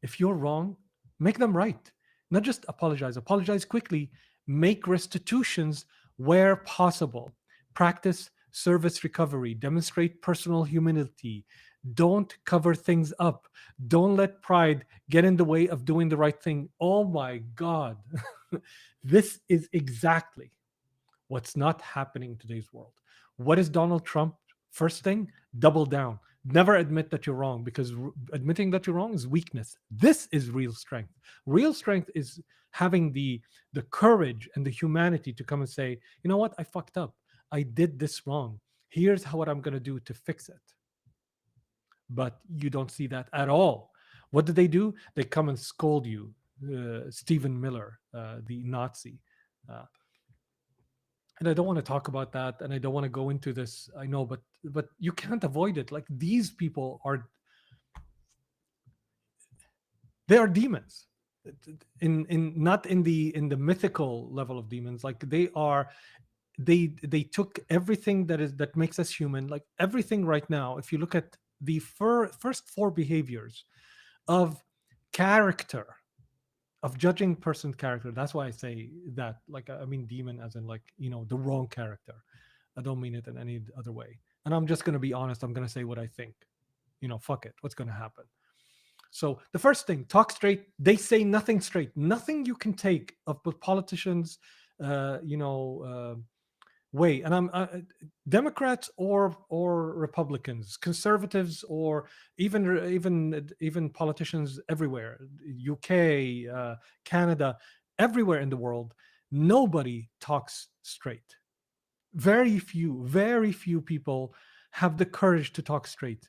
If you're wrong, make them right. Not just apologize quickly. Make restitutions where possible. Practice service recovery. Demonstrate personal humility. Don't cover things up. Don't let pride get in the way of doing the right thing. Oh my God. This is exactly what's not happening in today's world. What is Donald Trump? First thing, double down. Never admit that you're wrong, because admitting that you're wrong is weakness. This is real strength. Real strength is having the courage and the humanity to come and say, you know what? I fucked up. I did this wrong. Here's what I'm going to do to fix it. But you don't see that at all. What do? They come and scold you. Stephen Miller, the Nazi. And I don't want to talk about that, and I don't want to go into this. I know, but you can't avoid it. Like, these people they are demons. Not in the mythical level of demons. Like, they took everything that makes us human. Like, everything right now, if you look at the first 4 behaviors of character, of judging person's character. That's why I say that. Like, I mean demon as in, like, the wrong character. I don't mean it in any other way. And I'm just going to be honest. I'm going to say what I think. Fuck it. What's going to happen? So the first thing, talk straight. They say nothing straight. Nothing you can take of politicians, way. And I'm Democrats or Republicans, conservatives, or even politicians everywhere, UK, Canada, everywhere in the world. Nobody talks straight. Very few people have the courage to talk straight.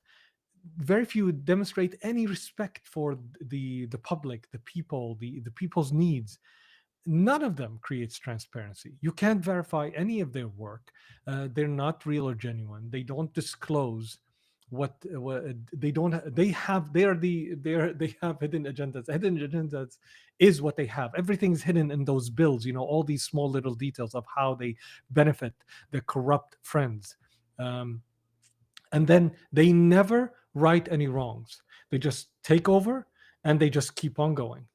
Very few demonstrate any respect for the public, the people, the people's needs. None of them creates transparency. You can't verify any of their work. They're not real or genuine. They don't disclose what they don't. They have hidden agendas. Hidden agendas is what they have. Everything's hidden in those bills. All these small little details of how they benefit their corrupt friends, and then they never right any wrongs. They just take over and they just keep on going.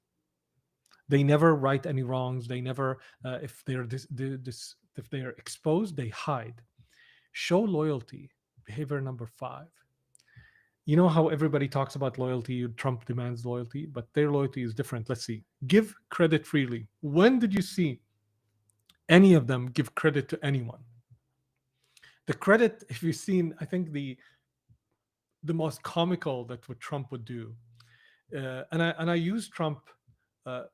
They never right any wrongs. They never, if they're exposed, they hide. Show loyalty. Behavior number 5. You know how everybody talks about loyalty? Trump demands loyalty, but their loyalty is different. Let's see. Give credit freely. When did you see any of them give credit to anyone? The credit, if you've seen, I think the most comical that what Trump would do, and I use Trump.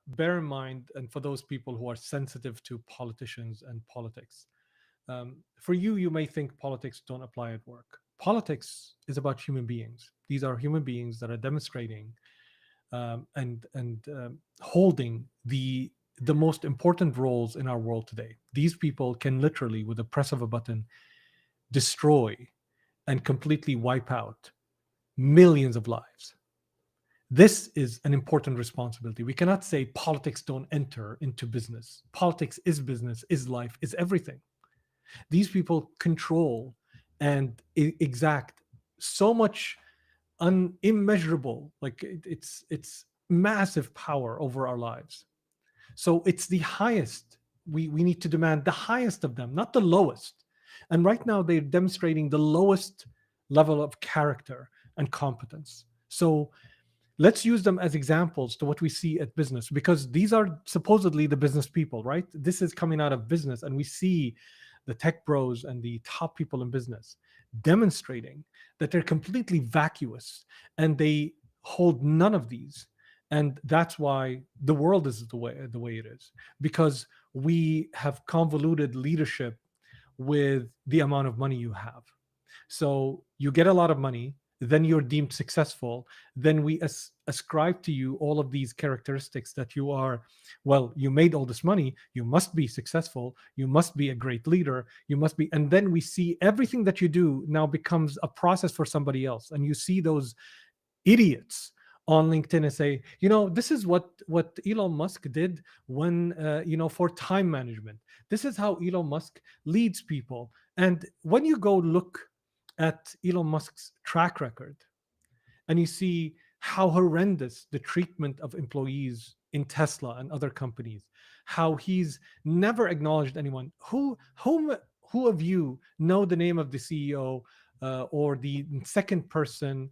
Bear in mind, and for those people who are sensitive to politicians and politics, for you may think politics don't apply at work. Politics is about human beings. These are human beings that are demonstrating and holding the most important roles in our world today. These people can literally, with the press of a button, destroy and completely wipe out millions of lives. This is an important responsibility. We cannot say politics don't enter into business. Politics is business, is life, is everything. These people control and exact so much immeasurable. Like it's massive power over our lives. So it's the highest. We need to demand the highest of them, not the lowest. And right now they're demonstrating the lowest level of character and competence. So let's use them as examples to what we see at business, because these are supposedly the business people, right? This is coming out of business, and we see the tech bros and the top people in business demonstrating that they're completely vacuous and they hold none of these. And that's why the world is the way it is, because we have convoluted leadership with the amount of money you have. So you get a lot of money, then you're deemed successful, then we ascribe to you all of these characteristics that you are, well, you made all this money, you must be successful, you must be a great leader, you must be. And then we see everything that you do now becomes a process for somebody else. And you see those idiots on LinkedIn and say, this is what Elon Musk did when for time management. This is how Elon Musk leads people. And when you go look at Elon Musk's track record and you see how horrendous the treatment of employees in Tesla and other companies, how he's never acknowledged anyone. Who of you know the name of the CEO or the second person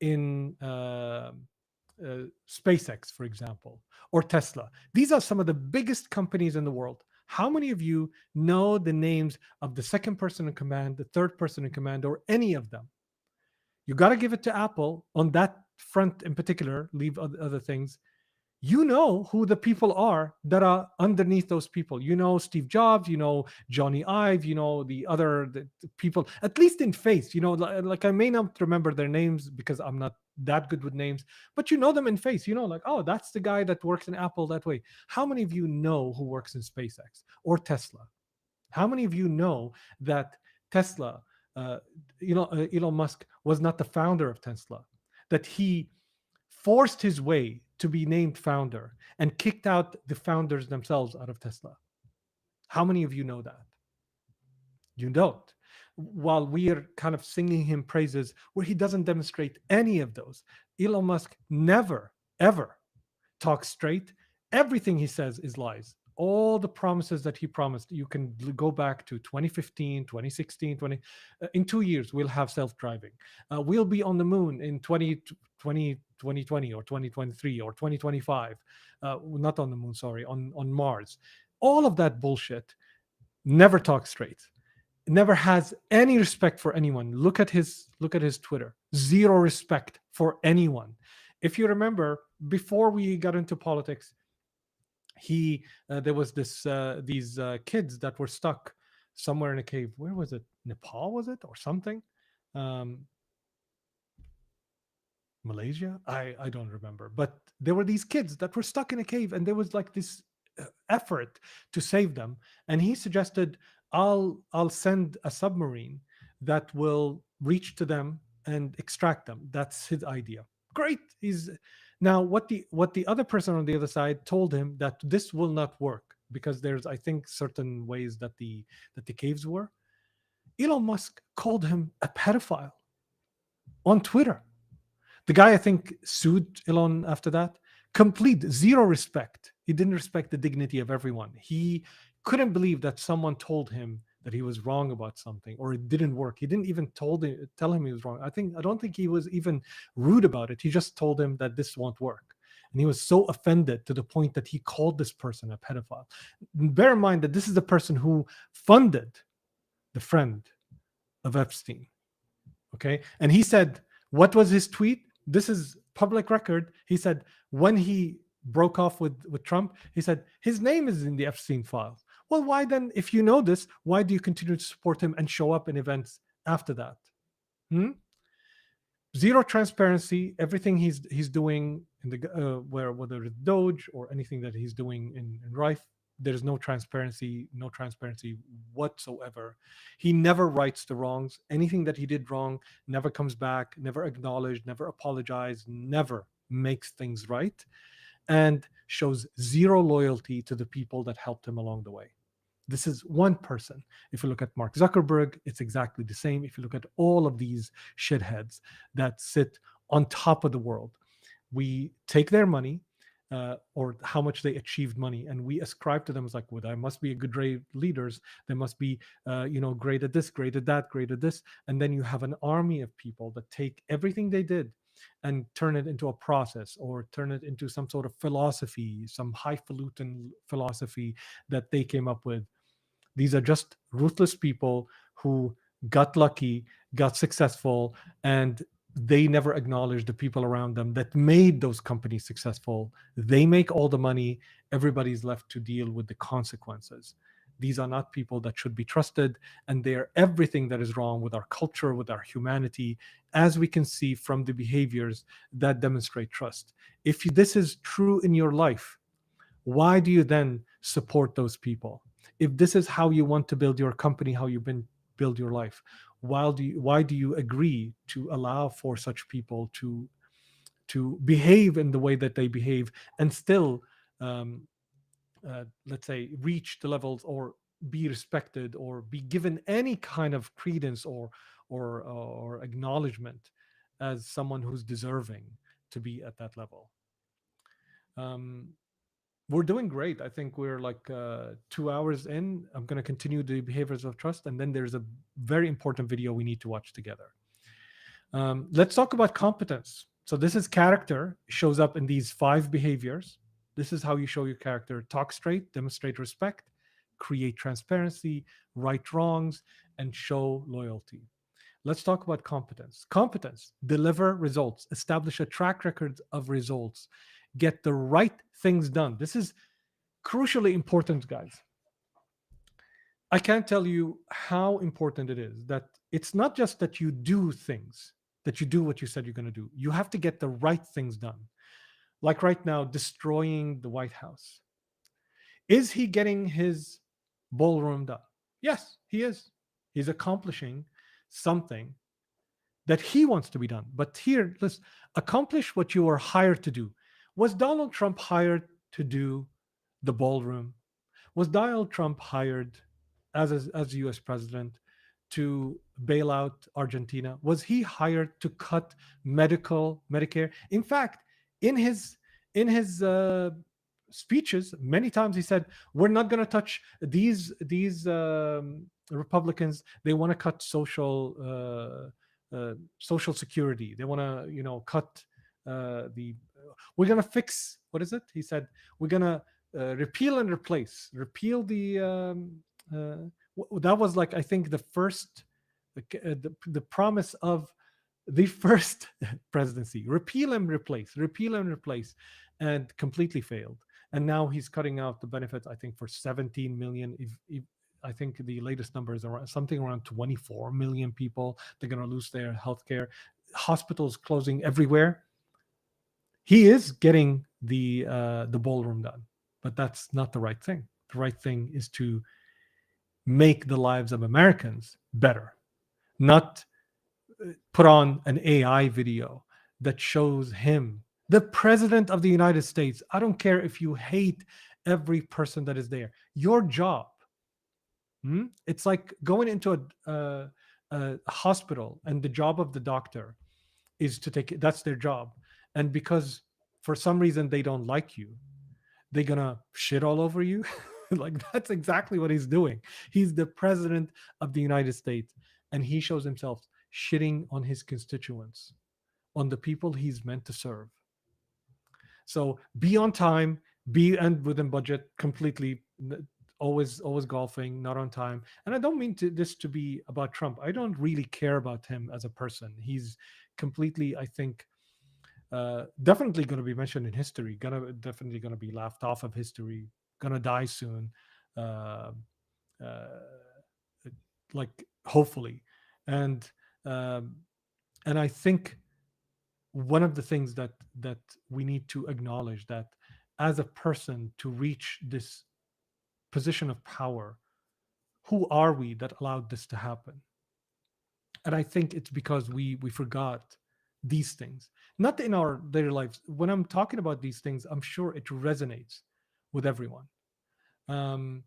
in SpaceX, for example, or Tesla? These are some of the biggest companies in the world. How many of you know the names of the second person in command, the third person in command, or any of them? You got to give it to Apple on that front in particular, leave other things. You know who the people are that are underneath those people. You know Steve Jobs, you know Johnny Ive, you know the people, at least in face. Like I may not remember their names because I'm not that good with names, but you know them in face. Like, oh, that's the guy that works in Apple that way. How many of you know who works in SpaceX or Tesla? How many of you know that Tesla, Elon Musk was not the founder of Tesla, that he forced his way to be named founder and kicked out the founders themselves out of Tesla? How many of you know that? You don't. While we are kind of singing him praises where he doesn't demonstrate any of those. Elon Musk never, ever talks straight. Everything he says is lies. All the promises that he promised, you can go back to 2015, 2016, in 2 years, we'll have self-driving. We'll be on the moon in 2020 or 2023 or 2025. Not on the moon, sorry, on Mars. All of that bullshit. Never talks straight. Never has any respect for anyone. Look at his Twitter. Zero respect for anyone. If you remember, before we got into politics, there was these kids that were stuck somewhere in a cave. Where was it? Nepal, was it, or something? Malaysia? I don't remember. But there were these kids that were stuck in a cave, and there was like this effort to save them. And he suggested, I'll send a submarine that will reach to them and extract them. That's his idea. Great. Now what the other person on the other side told him that this will not work because there's, I think, certain ways that the caves were. Elon Musk called him a pedophile on Twitter. The guy, I think, sued Elon after that. Complete zero respect. He didn't respect the dignity of everyone. He couldn't believe that someone told him that he was wrong about something or it didn't work. He didn't even tell him he was wrong. I don't think he was even rude about it. He just told him that this won't work. And he was so offended to the point that he called this person a pedophile. Bear in mind that this is the person who funded the friend of Epstein. Okay. And he said, what was his tweet? This is public record. He said, when he broke off with Trump, he said, his name is in the Epstein files. Well, why then, if you know this, why do you continue to support him and show up in events after that? Zero transparency. Everything he's doing in the whether it's Doge or anything that he's doing in Rife, there's no transparency whatsoever. He never rights the wrongs. Anything that he did wrong never comes back, never acknowledged, never apologized, never makes things right, and shows zero loyalty to the people that helped him along the way. This is one person. If you look at Mark Zuckerberg, it's exactly the same. If you look at all of these shitheads that sit on top of the world. We take their money, or how much they achieved money, and we ascribe to them as like, well, they must be a good great leaders. They must be, great at this, great at that, great at this. And then you have an army of people that take everything they did and turn it into a process, or turn it into some sort of philosophy, some highfalutin philosophy that they came up with. These are just ruthless people who got lucky, got successful, and they never acknowledge the people around them that made those companies successful. They make all the money. Everybody's left to deal with the consequences. These are not people that should be trusted, and they're everything that is wrong with our culture, with our humanity, as we can see from the behaviors that demonstrate trust. If this is true in your life, why do you then support those people? If this is how you want to build your company, how you build your life, why do you agree to allow for such people to behave in the way that they behave, and still let's say reach the levels, or be respected, or be given any kind of credence or acknowledgement as someone who's deserving to be at that level? We're doing great. I think we're like 2 hours in. I'm going to continue the behaviors of trust, and then there's a very important video we need to watch together. Let's talk about competence. So this is character. It shows up in these 5 behaviors. This is how you show your character: talk straight, demonstrate respect, create transparency, right wrongs, and show loyalty. Let's talk about competence. Competence: deliver results, establish a track record of results, get the right things done. This is crucially important, guys. I can't tell you how important it is that it's not just that you do things, that you do what you said you're going to do. You have to get the right things done. Like right now, destroying the White House. Is he getting his ballroom done? Yes, he is. He's accomplishing something that he wants to be done. But here, let's accomplish what you are hired to do. Was Donald Trump hired to do the ballroom? Was Donald Trump hired as US president to bail out Argentina? Was he hired to cut Medicare? In fact, in his speeches, many times he said, "We're not going to touch these Republicans. They want to cut social security. They want to, cut we're going to fix, what is it? He said, we're going to repeal and replace. Repeal that was like, I think, the first, the promise of the first presidency. Repeal and replace, and completely failed. And now he's cutting out the benefits, I think, for 17 million. If I think the latest number is something around 24 million people. They're going to lose their health care. Hospitals closing everywhere. He is getting the ballroom done, but that's not the right thing. The right thing is to make the lives of Americans better, not put on an AI video that shows him, the president of the United States. I don't care if you hate every person that is there. Your job. It's like going into a hospital, and the job of the doctor is to take, that's their job. And because for some reason they don't like you, they're gonna shit all over you. Like, that's exactly what he's doing. He's the president of the United States, and he shows himself shitting on his constituents, on the people he's meant to serve. So be on time, and within budget, completely. Always golfing, not on time. And I don't mean this to be about Trump. I don't really care about him as a person. He's completely, I think, definitely going to be mentioned in history. Definitely going to be laughed off of history. Going to die soon, like, hopefully. And I think one of the things that we need to acknowledge, that as a person, to reach this position of power, who are we that allowed this to happen? And I think it's because we forgot these things, not in our daily lives. When I'm talking about these things, I'm sure it resonates with everyone. And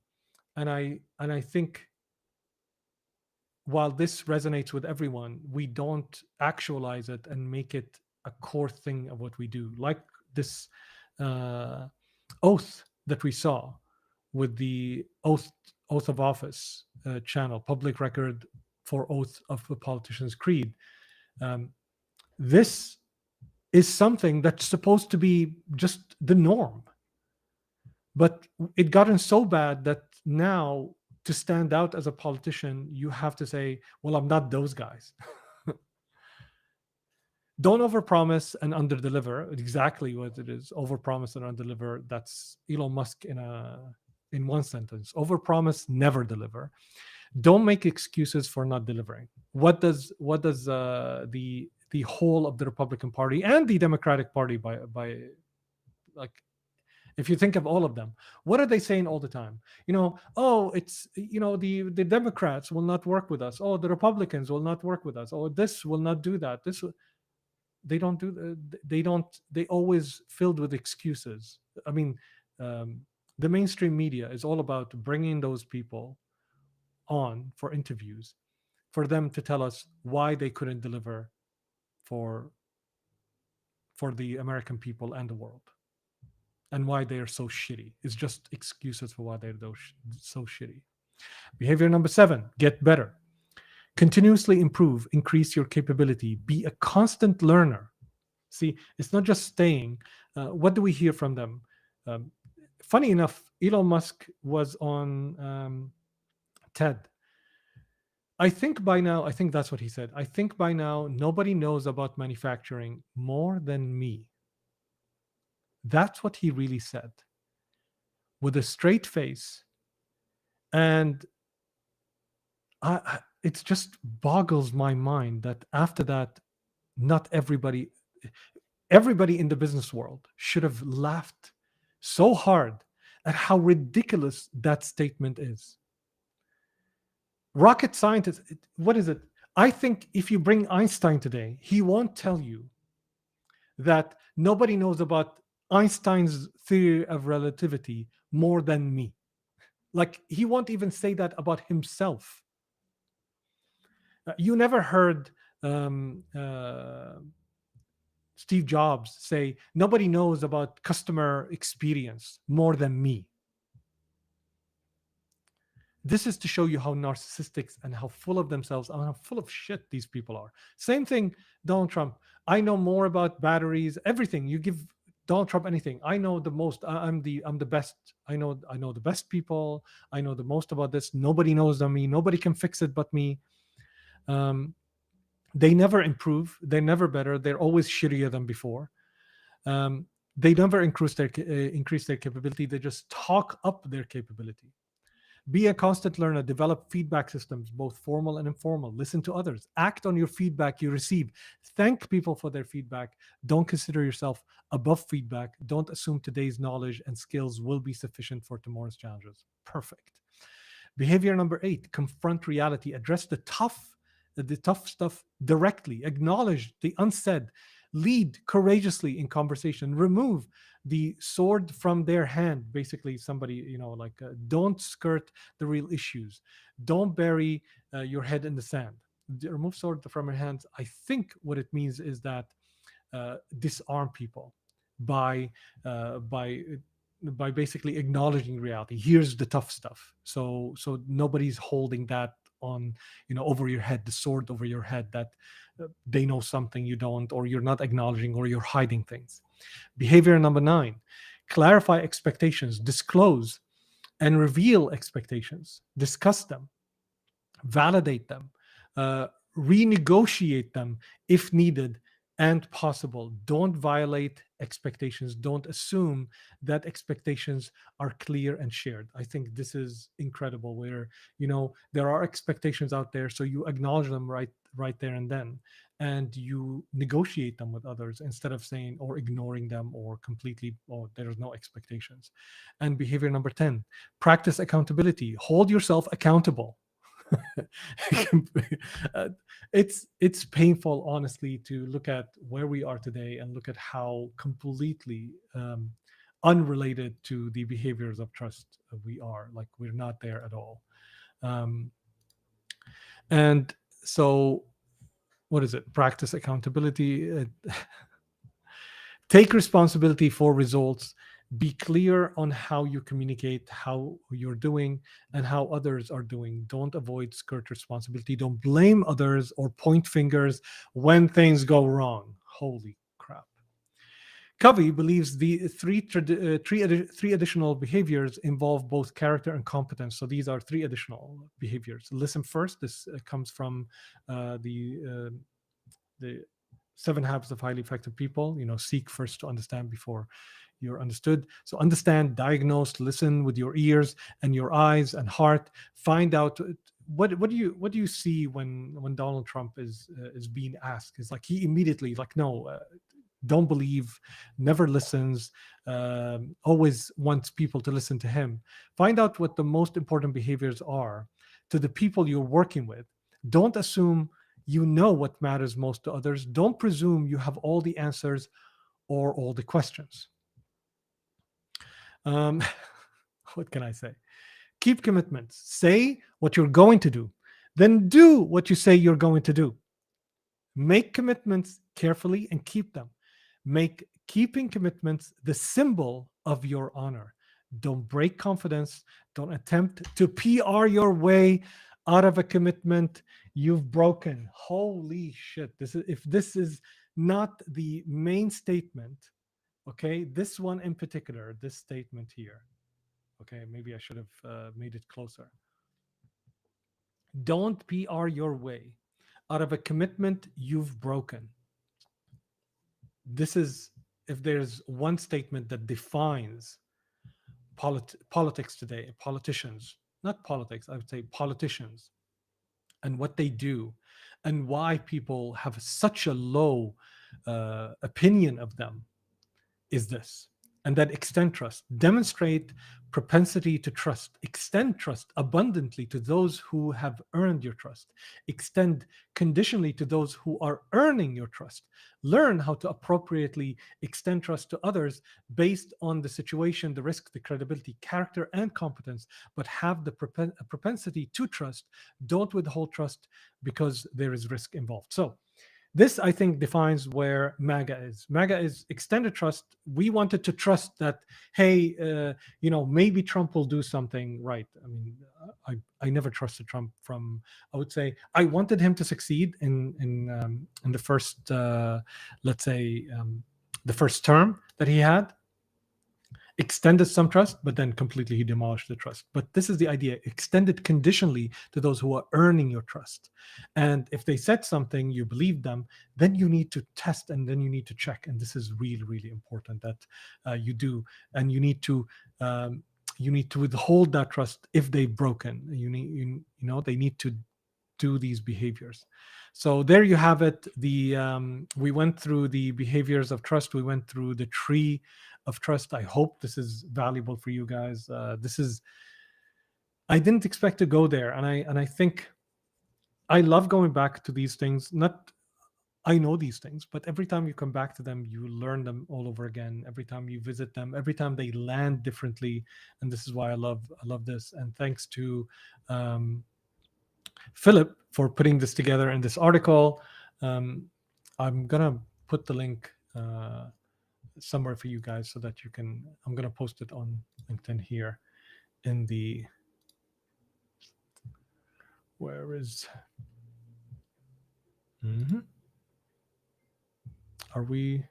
I think while this resonates with everyone, we don't actualize it and make it a core thing of what we do, like this oath that we saw with the oath of office channel, public record for oath of a politician's creed. This is something that's supposed to be just the norm, but it gotten so bad that now to stand out as a politician, you have to say, well, I'm not those guys. Don't overpromise and underdeliver. Exactly what it is. Overpromise and underdeliver. That's Elon Musk in one sentence. Overpromise, never deliver. Don't make excuses for not delivering. What does the whole of the Republican Party and the Democratic Party by like, if you think of all of them, what are they saying all the time? It's, the Democrats will not work with us. Oh, the Republicans will not work with us. Oh, this will not do that. They don't do. They always filled with excuses. I mean, the mainstream media is all about bringing those people on for interviews, for them to tell us why they couldn't deliver for the American people and the world, and why they are so shitty. It's just excuses for why they're so shitty. Behavior number 7: get better. Continuously improve, increase your capability, be a constant learner. See, it's not just staying. What do we hear from them? Funny enough, Elon Musk was on TED. I think that's what he said. I think by now, nobody knows about manufacturing more than me. That's what he really said, with a straight face. And it just boggles my mind that after that, not everybody in the business world should have laughed so hard at how ridiculous that statement is. Rocket scientists, what is it? I think if you bring Einstein today, he won't tell you that nobody knows about Einstein's theory of relativity more than me. Like, he won't even say that about himself. You never heard Steve Jobs say, nobody knows about customer experience more than me. This is to show you how narcissistic and how full of themselves and how full of shit these people are. Same thing, Donald Trump. I know more about batteries, everything. You give Donald Trump anything, I know the most. I'm the best. I know the best people. I know the most about this. Nobody knows than me. Nobody can fix it but me. They never improve. They're never better. They're always shittier than before. They never increase their capability. They just talk up their capability. Be a constant learner. Develop feedback systems, both formal and informal. Listen to others. Act on your feedback you receive. Thank people for their feedback. Don't consider yourself above feedback. Don't assume today's knowledge and skills will be sufficient for tomorrow's challenges. Perfect. Behavior number 8: confront reality. Address the tough stuff directly. Acknowledge the unsaid. Lead courageously in conversation. Remove the sword from their hand. Basically, somebody, don't skirt the real issues. Don't bury your head in the sand. Remove sword from your hands. I think what it means is that disarm people by basically acknowledging reality. Here's the tough stuff. So nobody's holding that on, over your head, the sword over your head, that they know something you don't, or you're not acknowledging, or you're hiding things. Behavior number 9: clarify expectations. Disclose and reveal expectations. Discuss them. Validate them. Renegotiate them if needed and possible. Don't violate expectations. Don't assume that expectations are clear and shared. I think this is incredible, where there are expectations out there, so you acknowledge them right there and then, and you negotiate them with others instead of saying or ignoring them or completely, there's no expectations. And behavior number 10: practice accountability. Hold yourself accountable. It's painful, honestly, to look at where we are today and look at how completely unrelated to the behaviors of trust we are. Like, we're not there at all. And so, what is it? Practice accountability. Take responsibility for results. Be clear on how you communicate, how you're doing, and how others are doing. Don't avoid skirt responsibility. Don't blame others or point fingers when things go wrong. Holy crap. Covey believes the three additional behaviors involve both character and competence. So these are three additional behaviors. Listen first. This comes from the 7 Habits of Highly Effective People. Seek first to understand before you're understood. So understand, diagnose, listen with your ears and your eyes and heart. Find out what do you see when Donald Trump is being asked. It's like he immediately no. Don't believe, never listens, always wants people to listen to him. Find out what the most important behaviors are to the people you're working with. Don't assume you know what matters most to others. Don't presume you have all the answers or all the questions. What can I say? Keep commitments. Say what you're going to do. Then do what you say you're going to do. Make commitments carefully and keep them. Make keeping commitments the symbol of your honor. Don't break confidence. Don't attempt to PR your way out of a commitment you've broken. Holy shit. If this is not the main statement, okay, this one in particular, this statement here. Okay, maybe I should have made it closer. Don't PR your way out of a commitment you've broken. This is, if there's one statement that defines politics today, politicians, not politics, I would say politicians, and what they do, and why people have such a low opinion of them, is this. And then extend trust. Demonstrate propensity to trust. Extend trust abundantly to those who have earned your trust. Extend conditionally to those who are earning your trust. Learn how to appropriately extend trust to others based on the situation, the risk, the credibility, character, and competence, but have the propensity to trust. Don't withhold trust because there is risk involved. So this, I think, defines where MAGA is. MAGA is extended trust. We wanted to trust that, hey, maybe Trump will do something right. I mean, I never trusted Trump I would say, I wanted him to succeed in the first, let's say, the first term that he had. Extended some trust, but then completely he demolished the trust. But this is the idea: extended conditionally to those who are earning your trust. And if they said something, you believe them, then you need to test and then you need to check. And this is really, really important that you do. And you need to withhold that trust if they've broken. They need to do these behaviors. So there you have it. We went through the behaviors of trust. We went through the tree of trust. I hope this is valuable for you guys. I didn't expect to go there, and I think I love going back to these things. I know these things, but every time you come back to them, you learn them all over again. Every time you visit them, every time they land differently, and this is why I love this. And thanks to Philip for putting this together in this article. I'm gonna put the link somewhere for you guys so that you can. I'm gonna post it on LinkedIn here in the. Where is? Are we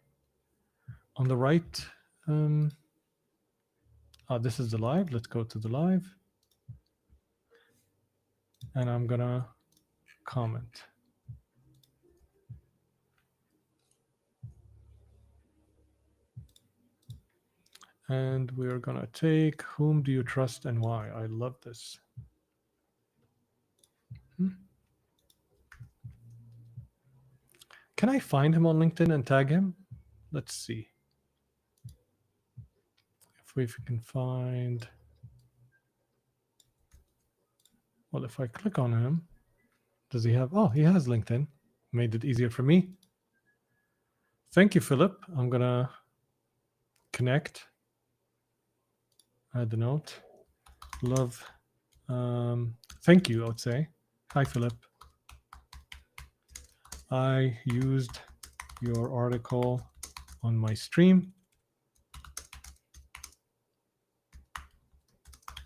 on the right? This is the live. Let's go to the live. And I'm gonna comment. And we're gonna take whom do you trust and why. I love this. Can I find him on LinkedIn and tag him? Let's see. If we can find. Well, if I click on him, does he have? Oh, he has LinkedIn. Made it easier for me. Thank you, Philip. I'm gonna connect. Add the note. Love. Thank you, I would say. Hi, Philip. I used your article on my stream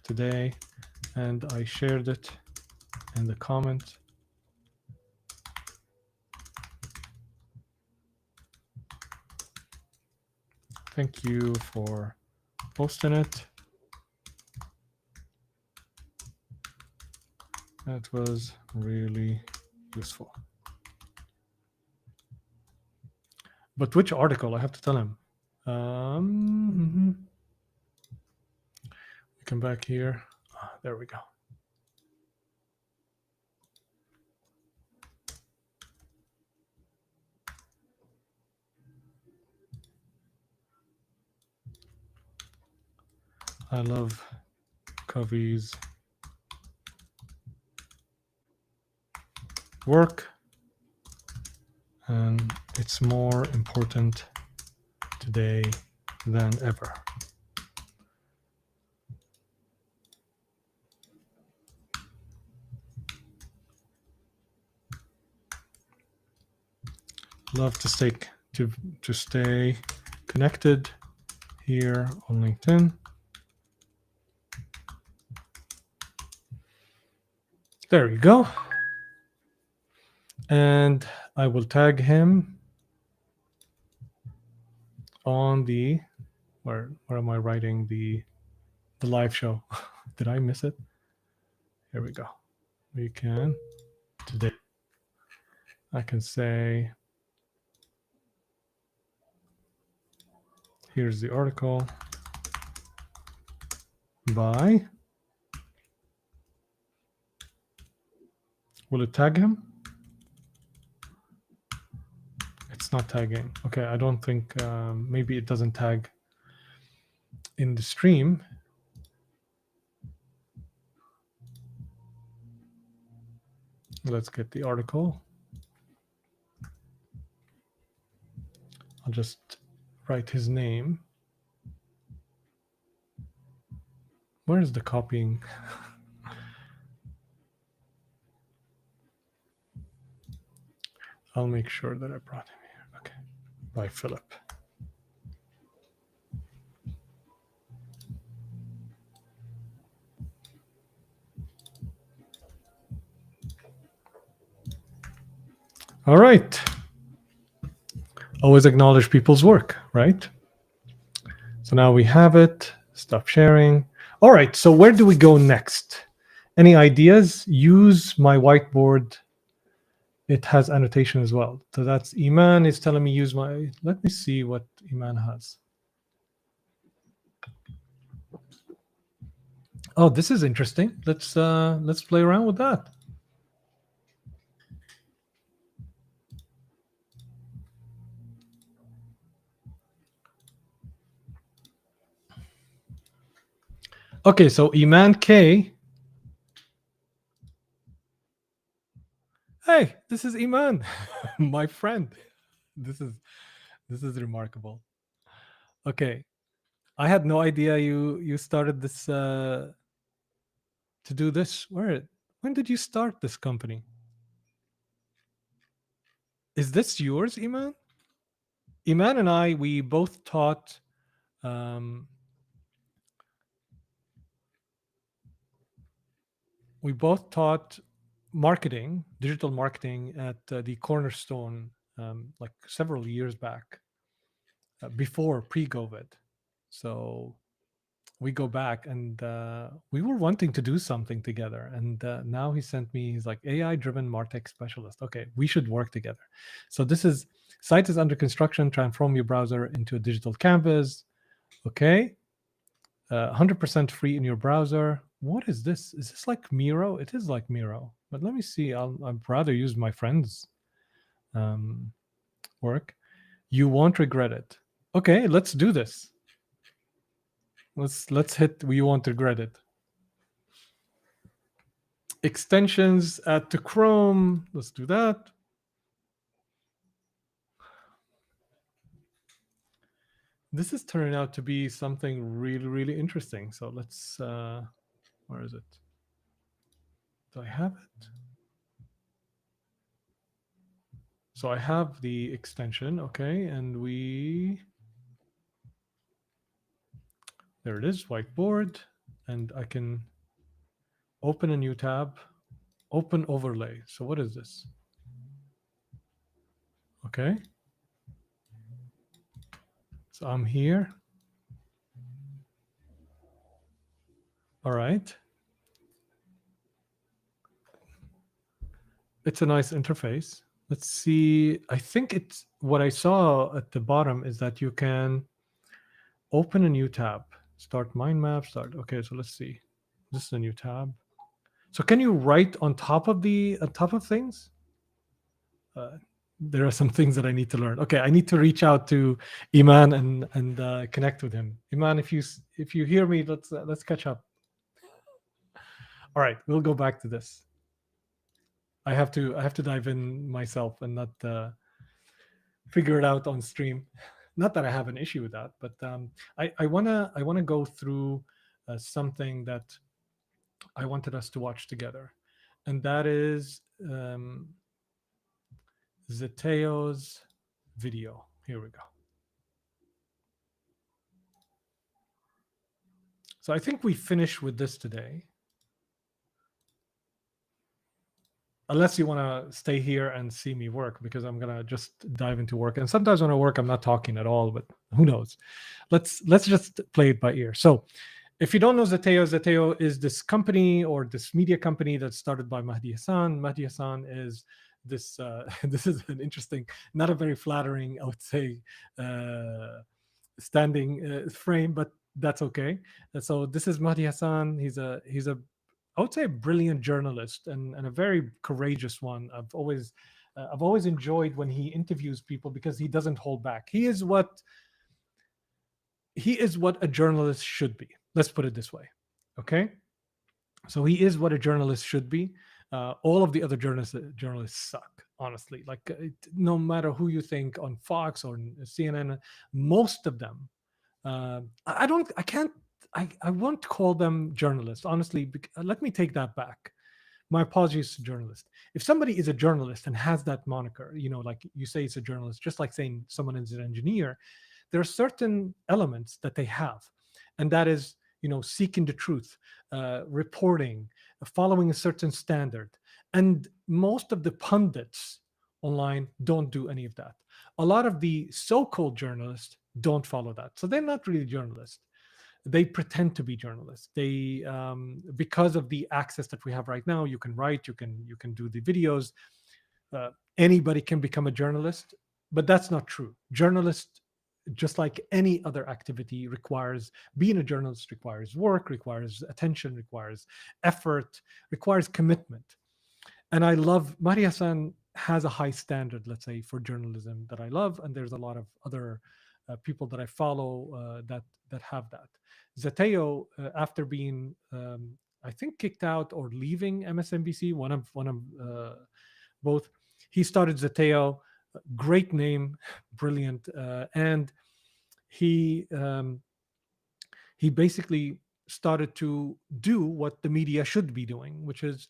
today, and I shared it in the comment. Thank you for posting it. That was really useful. But which article? I have to tell him. Come back here. There we go. I love Covey's work, and it's more important today than ever. Love to stay connected here on LinkedIn. There you go. And I will tag him on the, where am I writing the live show? Did I miss it? Here we go. We can today. I can say, here's the article by, will it tag him? It's not tagging. Okay, I don't think, maybe it doesn't tag in the stream. Let's get the article. I'll just write his name. Where is the copying? I'll make sure that I brought him here. Okay, by Philip. All right. Always acknowledge people's work, right? So now we have it. Stop sharing. All right, so where do we go next? Any ideas? Use my whiteboard. It has annotation as well. So that's Iman is telling me use my, let me see what Iman has. Oh, this is interesting. Let's play around with that. Okay, so Iman K. Hey, this is Iman, my friend. This is remarkable. Okay, I had no idea you started this to do this. When did you start this company? Is this yours, Iman? Iman and I, we both taught marketing, digital marketing at the Cornerstone like several years back, before pre-COVID. So we go back, and we were wanting to do something together. And now he sent me, he's like, AI-driven MarTech specialist. Okay, we should work together. So this is, site is under construction, transform your browser into a digital canvas. Okay, 100% free in your browser. What is this? Is this like Miro? It is like Miro, but let me see. I'd rather use my friend's work. You won't regret it. Okay, let's do this. Let's hit. We won't regret it. Extensions, add to Chrome. Let's do that. This is turning out to be something really, really interesting. So let's. Where is it? Do I have it? So So I have the extension, okay, and there it is, whiteboard, and I can open a new tab, open overlay. So what is this? Okay. So I'm here. All right. It's a nice interface. Let's see. I think it's what I saw at the bottom is that you can open a new tab, start mind map, start. Okay, so let's see. This is a new tab. So can you write on top of things? There are some things that I need to learn. Okay, I need to reach out to Iman and connect with him. Iman, if you hear me, let's catch up. All right, we'll go back to this. I have to dive in myself and not figure it out on stream. Not that I have an issue with that, but I wanna go through something that I wanted us to watch together, and that is Zateo's video. Here we go. So I think we finish with this today. Unless you want to stay here and see me work, because I'm gonna just dive into work. And sometimes when I work, I'm not talking at all, but who knows? Let's just play it by ear. So if you don't know Zateo, Zateo is this company or this media company that's started by Mahdi Hassan. Mahdi Hassan is this, this is an interesting, not a very flattering, I would say, standing frame, but that's okay. And so this is Mahdi Hassan. He's a I would say a brilliant journalist and a very courageous one. I've always enjoyed when he interviews people because he doesn't hold back. He is what a journalist should be. Let's put it this way. Okay. So he is what a journalist should be. All of the other journalists suck, honestly. Like no matter who you think on Fox or CNN, most of them, I won't call them journalists, honestly. Let me take that back. My apologies to journalists. If somebody is a journalist and has that moniker, like you say it's a journalist, just like saying someone is an engineer, there are certain elements that they have. And that is, seeking the truth, reporting, following a certain standard. And most of the pundits online don't do any of that. A lot of the so-called journalists don't follow that. So they're not really journalists. They pretend to be journalists. They, because of the access that we have right now, you can write, you can do the videos. Anybody can become a journalist, but that's not true. Journalists, just like any other activity, being a journalist requires work, requires attention, requires effort, requires commitment. And I love, Mahdi Hassan has a high standard, let's say, for journalism that I love, and there's a lot of other people that I follow that have that. Zateo, after being, I think, kicked out or leaving MSNBC, one of both, he started Zateo. Great name, brilliant, and he basically started to do what the media should be doing, which is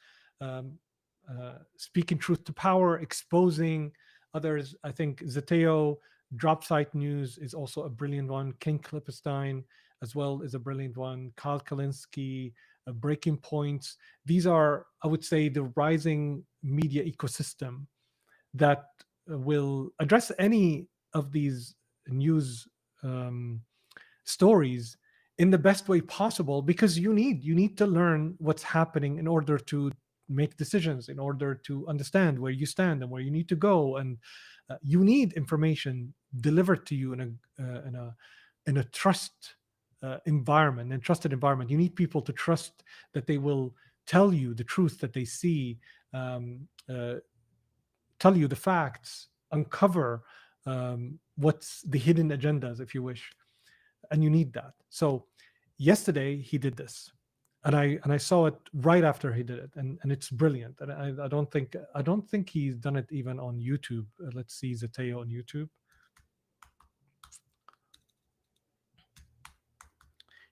speaking truth to power, exposing others. I think Zateo, Dropsite News is also a brilliant one. Ken Klippenstein as well is a brilliant one. Kyle Kalinske, Breaking Points. These are, I would say, the rising media ecosystem that will address any of these news stories in the best way possible, because you need to learn what's happening in order to make decisions, in order to understand where you stand and where you need to go. And you need information delivered to you in a trust environment and trusted environment. You need people to trust that they will tell you the truth that they see, tell you the facts, uncover what's the hidden agendas, if you wish. And you need that. So yesterday he did this, and I saw it right after he did it, and it's brilliant. And I don't think he's done it even on YouTube. Let's see Zateo on YouTube.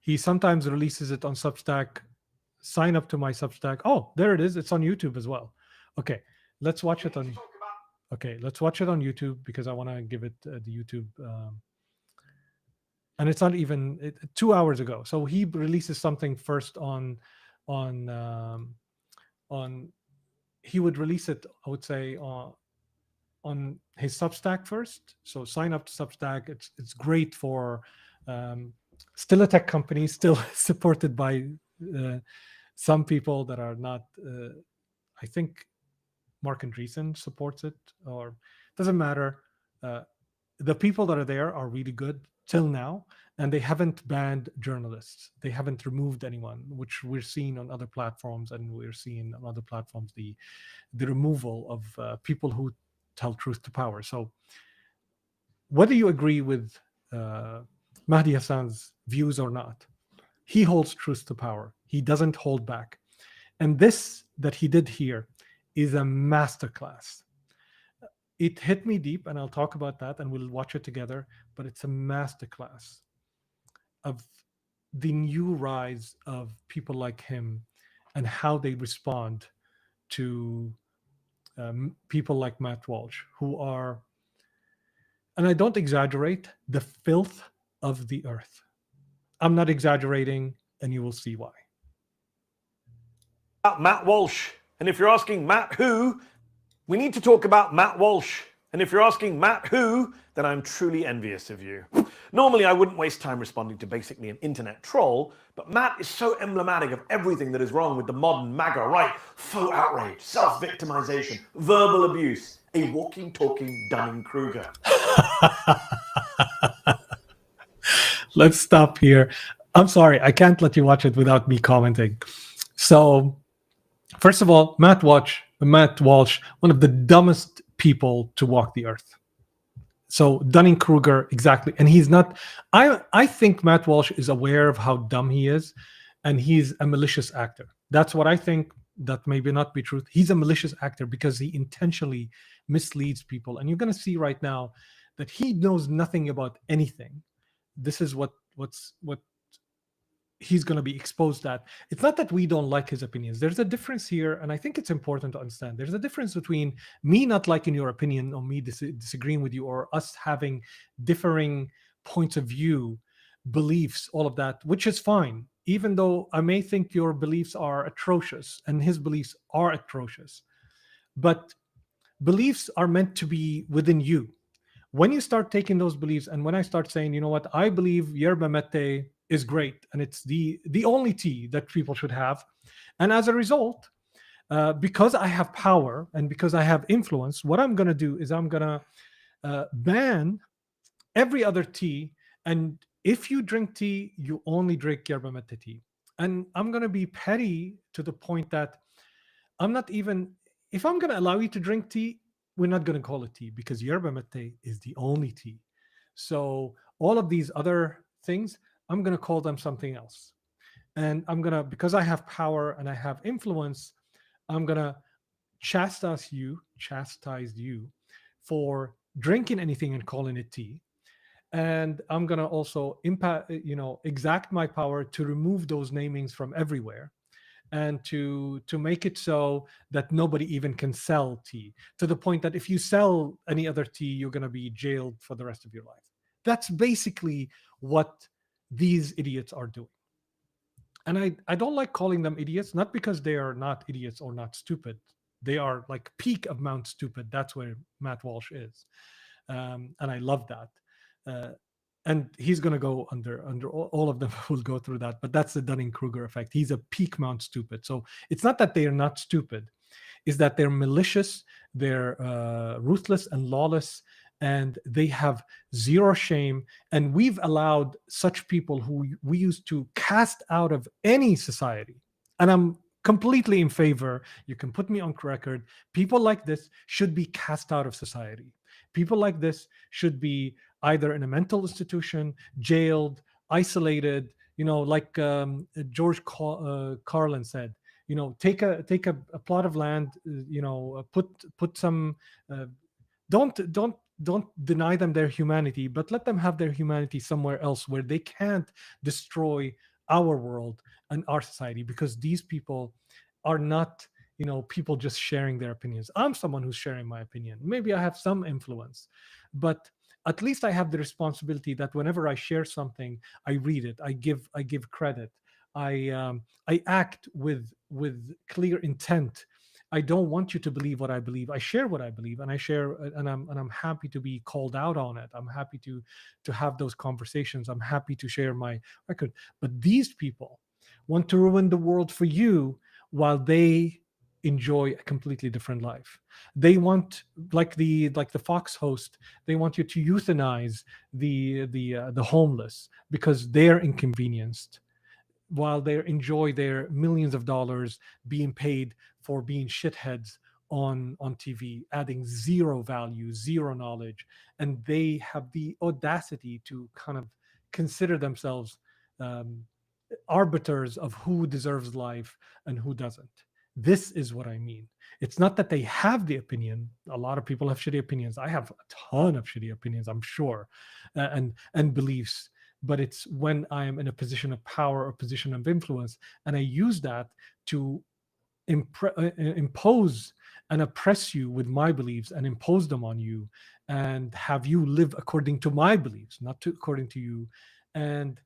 He sometimes releases it on Substack. Sign up to my Substack. Oh, there it is. It's on YouTube as well. Okay, let's watch it on. Okay, let's watch it on YouTube because I want to give it the YouTube. And it's not even 2 hours ago. So he releases something first on he would release it, I would say, on his Substack first. So sign up to Substack. It's great for still a tech company, still supported by some people that are not. I think Mark Andreessen supports it, or doesn't matter. The people that are there are really good till now, and they haven't banned journalists. They haven't removed anyone, which we're seeing on other platforms, and we're seeing on other platforms the removal of people who tell truth to power. So whether you agree with Mahdi Hassan's views or not, he holds truth to power. He doesn't hold back. And this that he did here is a masterclass. It hit me deep, and I'll talk about that, and we'll watch it together, but it's a masterclass of the new rise of people like him and how they respond to people like Matt Walsh, who are, and I don't exaggerate, the filth of the earth. I'm not exaggerating, and you will see why. Matt Walsh. And if you're asking Matt who, we need to talk about Matt Walsh. And if you're asking Matt who, then I'm truly envious of you. Normally, I wouldn't waste time responding to basically an internet troll, but Matt is so emblematic of everything that is wrong with the modern MAGA right. Faux outrage, self-victimization, verbal abuse, a walking, talking Dunning-Kruger. Let's stop here. I'm sorry, I can't let you watch it without me commenting. So, first of all, Matt Walsh, one of the dumbest people to walk the earth. So Dunning-Kruger, exactly. And he's not, I think Matt Walsh is aware of how dumb he is, and he's a malicious actor. That's what I think. That may not be truth. He's a malicious actor because he intentionally misleads people. And you're going to see right now that he knows nothing about anything. This is what he's going to be exposed at. It's not that we don't like his opinions. There's a difference here, and I think it's important to understand. There's a difference between me not liking your opinion, or me disagreeing with you, or us having differing points of view, beliefs, all of that, which is fine, even though I may think your beliefs are atrocious and his beliefs are atrocious. But beliefs are meant to be within you. When you start taking those beliefs, and when I start saying, you know what, I believe yerba mate is great, and it's the only tea that people should have, and as a result, because I have power and because I have influence, what I'm going to do is I'm going to ban every other tea, and if you drink tea, you only drink yerba mate tea. And I'm going to be petty to the point that I'm not even, if I'm going to allow you to drink tea, we're not going to call it tea, because yerba mate is the only tea. So all of these other things, I'm going to call them something else. And I'm going to, because I have power and I have influence, I'm going to chastise you for drinking anything and calling it tea. And I'm going to also exact my power to remove those namings from everywhere, and to make it so that nobody even can sell tea, to the point that if you sell any other tea, you're going to be jailed for the rest of your life. That's basically what these idiots are doing. And I don't like calling them idiots, not because they are not idiots or not stupid. They are like peak of Mount Stupid. That's where Matt Walsh is. And I love that. And he's going to go under all of them will go through that. But that's the Dunning-Kruger effect. He's a peak Mount Stupid. So it's not that they are not stupid. It's that they're malicious, they're ruthless and lawless, and they have zero shame. And we've allowed such people who we used to cast out of any society. And I'm completely in favor. You can put me on record. People like this should be cast out of society. People like this should be either in a mental institution, jailed, isolated, like George Carlin said, take a plot of land, put some, don't deny them their humanity, but let them have their humanity somewhere else where they can't destroy our world and our society, because these people are not people just sharing their opinions. I'm someone who's sharing my opinion. Maybe I have some influence, but at least I have the responsibility that whenever I share something, I read it, I give credit, I act with clear intent. I don't want you to believe what I believe. I share what I believe, and I share, and I'm happy to be called out on it. I'm happy to have those conversations. I'm happy to share my record. But these people want to ruin the world for you while they enjoy a completely different life. They want, like the Fox host, they want you to euthanize the homeless because they're inconvenienced, while they enjoy their millions of dollars being paid for being shitheads on TV, adding zero value, zero knowledge, and they have the audacity to kind of consider themselves arbiters of who deserves life and who doesn't. This is what I mean. It's not that they have the opinion. A lot of people have shitty opinions. I have a ton of shitty opinions, I'm sure, and beliefs. But it's when I am in a position of power or position of influence, and I use that to impose and oppress you with my beliefs and impose them on you and have you live according to my beliefs, not according to you, and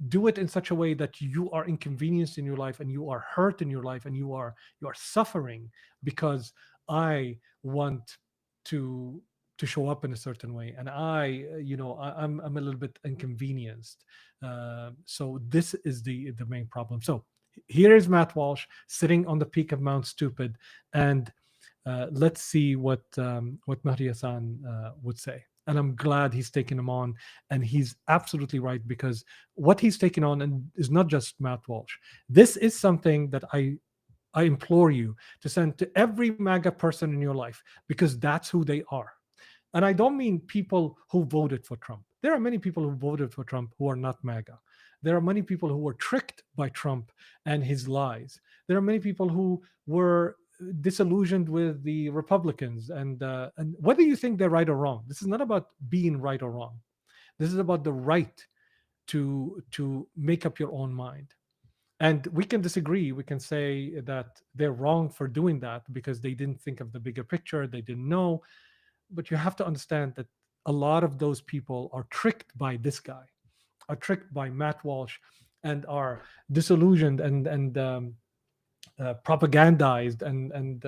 do it in such a way that you are inconvenienced in your life and you are hurt in your life and you are suffering because I want to show up in a certain way, and I'm a little bit inconvenienced. So this is the main problem. So here is Matt Walsh sitting on the peak of Mount Stupid, and let's see what Mahdi Hassan would say. And I'm glad he's taken him on, and he's absolutely right, because what he's taken on and is not just Matt Walsh. This is something that I implore you to send to every MAGA person in your life, because that's who they are. And I don't mean people who voted for Trump. There are many people who voted for Trump who are not MAGA. There are many people who were tricked by Trump and his lies. There are many people who were disillusioned with the Republicans, and whether you think they're right or wrong, this is not about being right or wrong. This is about the right to make up your own mind. And we can disagree. We can say that they're wrong for doing that because they didn't think of the bigger picture. They didn't know. But you have to understand that a lot of those people are tricked by this guy, are tricked by Matt Walsh, and are disillusioned and propagandized and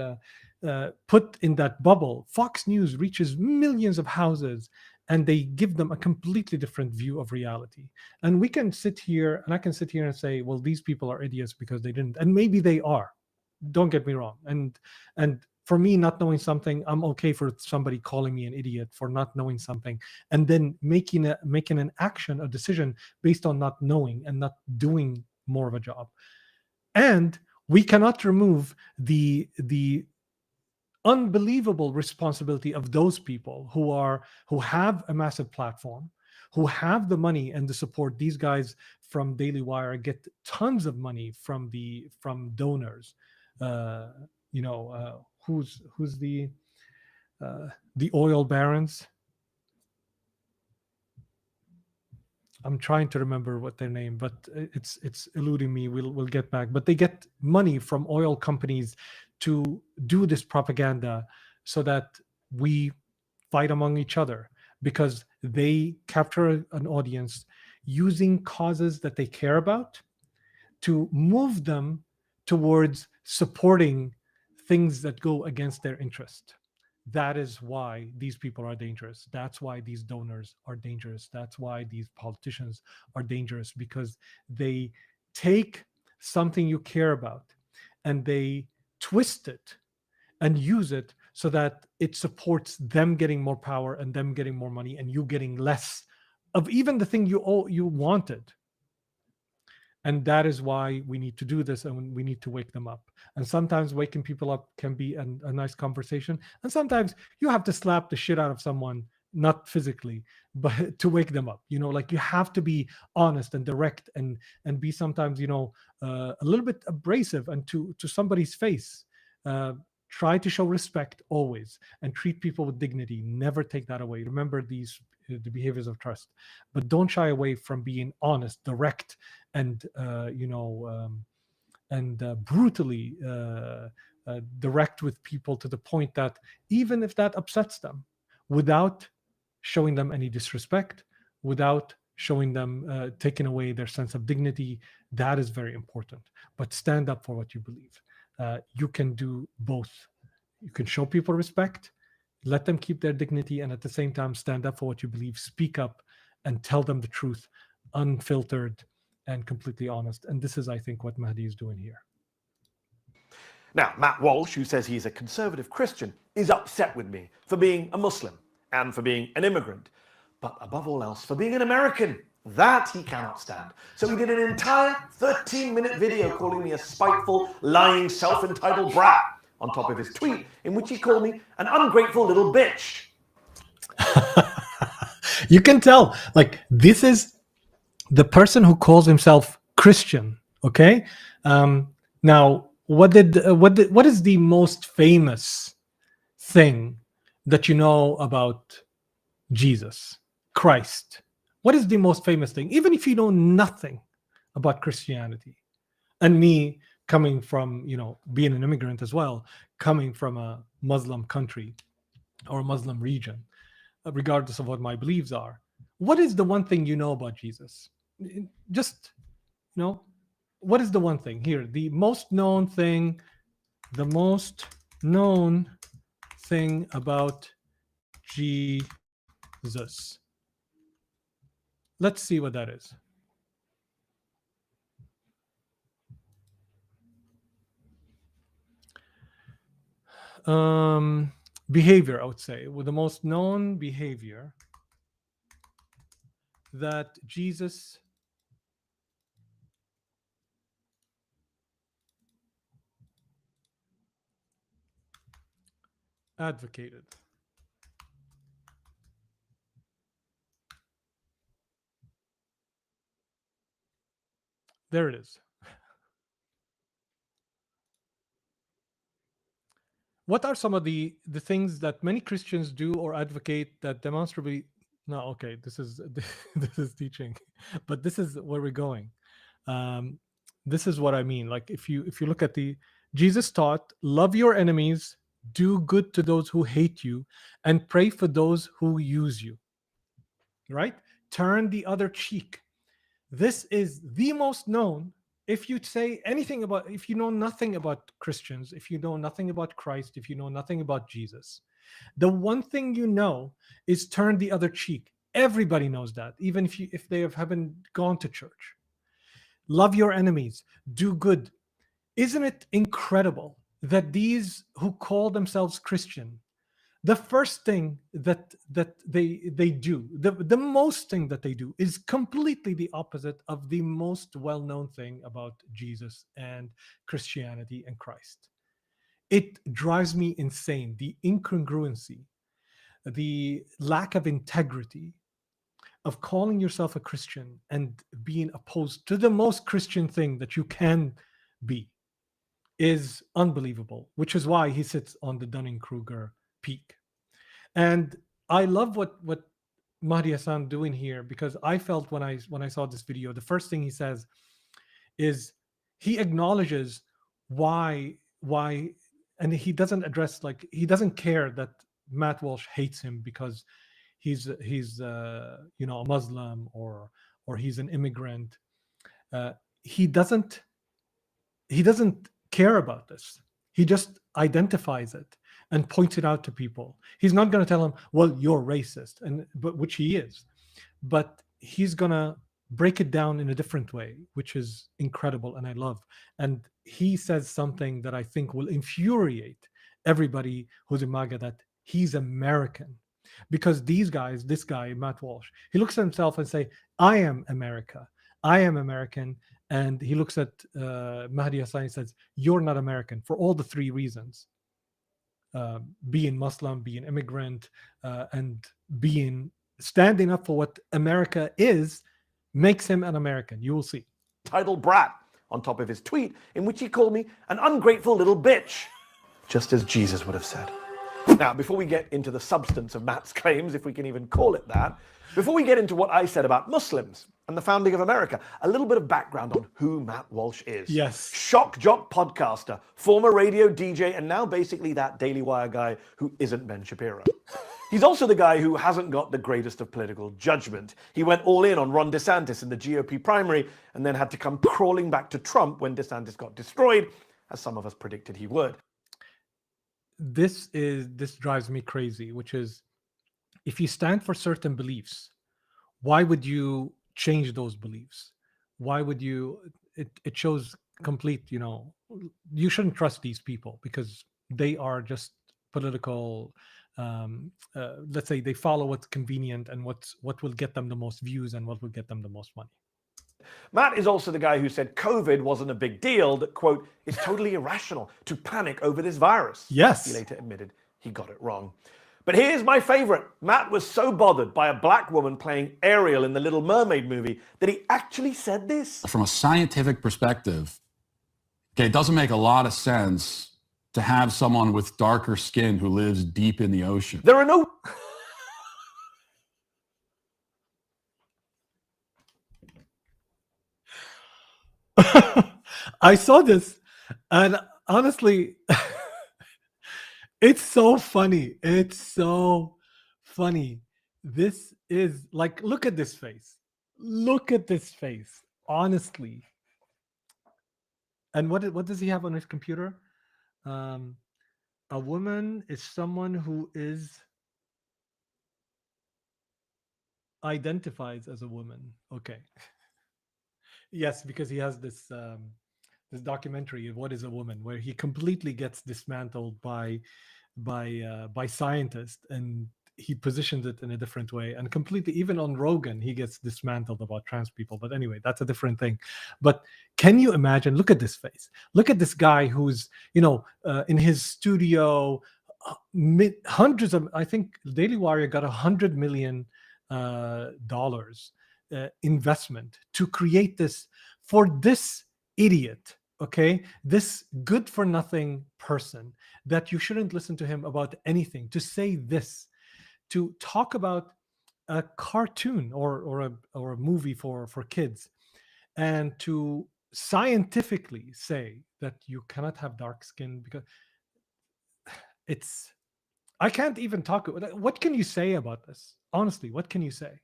put in that bubble. Fox News reaches millions of houses, and they give them a completely different view of reality. And we can sit here, and I can sit here and say, well, these people are idiots because they didn't. And maybe they are. Don't get me wrong. And for me, not knowing something, I'm okay for somebody calling me an idiot for not knowing something, and then making an action, a decision based on not knowing and not doing more of a job. And we cannot remove the unbelievable responsibility of those people who have a massive platform, who have the money and the support. These guys from Daily Wire get tons of money from donors. Who's the oil barons? I'm trying to remember what their name, but it's eluding me. We'll get back. But they get money from oil companies to do this propaganda so that we fight among each other, because they capture an audience using causes that they care about to move them towards supporting things that go against their interest. That is why these people are dangerous. That's why these donors are dangerous. That's why these politicians are dangerous, because they take something you care about and they twist it and use it so that it supports them getting more power and them getting more money and you getting less of even the thing you wanted. And that is why we need to do this, and we need to wake them up. And sometimes waking people up can be a nice conversation. And sometimes you have to slap the shit out of someone, not physically, but to wake them up. Like you have to be honest and direct and be sometimes, a little bit abrasive and to somebody's face. Try to show respect always and treat people with dignity. Never take that away. Remember the behaviors of trust, and don't shy away from being honest, direct, and brutally direct with people to the point that even if that upsets them, without showing them any disrespect, without showing them taking away their sense of dignity, that is very important. But stand up for what you believe. You can do both. You can show people respect, let them keep their dignity, and at the same time stand up for what you believe, speak up and tell them the truth, unfiltered and completely honest. And this is, I think, what Mahdi is doing here. Now, Matt Walsh, who says he's a conservative Christian, is upset with me for being a Muslim and for being an immigrant, but above all else, for being an American. That he cannot stand. So he did an entire 13-minute video calling me a spiteful, lying, self-entitled brat on top of his tweet, in which he called me an ungrateful little bitch. You can tell, like, this is the person who calls himself Christian, okay? Now, what is the most famous thing that you know about Jesus, Christ? What is the most famous thing? Even if you know nothing about Christianity, and me coming from, being an immigrant as well, coming from a Muslim country or a Muslim region, regardless of what my beliefs are, what is the one thing you know about Jesus? Just, what is the one thing here? The most known thing about Jesus. Let's see what that is. Behavior, I would say, with the most known behavior that Jesus advocated. There it is. What are some of the things that many Christians do or advocate that demonstrably? No, okay, this is teaching, but this is where we're going. This is what I mean. Like, if you look at Jesus taught, love your enemies, do good to those who hate you, and pray for those who use you. Right? Turn the other cheek. This is the most known. If you say anything about, if you know nothing about Christians, if you know nothing about Christ, if you know nothing about Jesus, the one thing you know is turn the other cheek. Everybody knows that, even if they haven't gone to church. Love your enemies, do good. Isn't it incredible that these who call themselves Christian, the first thing that they do, the most thing that they do is completely the opposite of the most well-known thing about Jesus and Christianity and Christ. It drives me insane, the incongruency, the lack of integrity of calling yourself a Christian and being opposed to the most Christian thing that you can be is unbelievable, which is why he sits on the Dunning-Kruger peak. And I love what Mahdi Hassan doing here, because I felt when I saw this video, the first thing he says is he acknowledges why, and he doesn't address, like, he doesn't care that Matt Walsh hates him because he's a Muslim or he's an immigrant. He doesn't care about this. He just identifies it and points it out to people. He's not going to tell him, well, you're racist, but which he is. But he's going to break it down in a different way, which is incredible and I love. And he says something that I think will infuriate everybody who's in MAGA, that he's American. Because this guy, Matt Walsh, he looks at himself and say, I am America. I am American. And he looks at Mahdi Hassan and says, you're not American, for all the three reasons. Being Muslim, being immigrant, and standing up for what America is makes him an American. You will see. Titled brat on top of his tweet, in which he called me an ungrateful little bitch, just as Jesus would have said. Now, before we get into the substance of Matt's claims, if we can even call it that, before we get into what I said about Muslims, and the founding of America. A little bit of background on who Matt Walsh is. Yes. Shock jock podcaster, former radio DJ, and now basically that Daily Wire guy who isn't Ben Shapiro. He's also the guy who hasn't got the greatest of political judgment. He went all in on Ron DeSantis in the GOP primary and then had to come crawling back to Trump when DeSantis got destroyed, as some of us predicted he would. This drives me crazy, which is, if you stand for certain beliefs, why would you change those beliefs? Why would you? It shows complete, you shouldn't trust these people because they are just political. Let's say they follow what's convenient and what will get them the most views and what will get them the most money. Matt is also the guy who said COVID wasn't a big deal, that, quote, it's totally irrational to panic over this virus. Yes. He later admitted he got it wrong. But here's my favorite. Matt was so bothered by a black woman playing Ariel in the Little Mermaid movie that he actually said this. From a scientific perspective, okay, it doesn't make a lot of sense to have someone with darker skin who lives deep in the ocean. There are no... I saw this, and honestly, it's so funny. It's so funny. This is like, look at this face. Look at this face. Honestly. And what does he have on his computer? A woman is someone who identifies as a woman. Okay. Yes, because he has this documentary, What is a Woman, where he completely gets dismantled by scientists, and he positions it in a different way, and completely, even on Rogan, he gets dismantled about trans people. But anyway, that's a different thing. But can you imagine? Look at this face. Look at this guy who's in his studio, hundreds of, I think Daily Wire got $100 million investment to create this for this idiot, okay, this good for nothing person that you shouldn't listen to him about anything, to say this, to talk about a cartoon or a movie for kids, and to scientifically say that you cannot have dark skin, because I can't even talk. What can you say about this? Honestly, what can you say?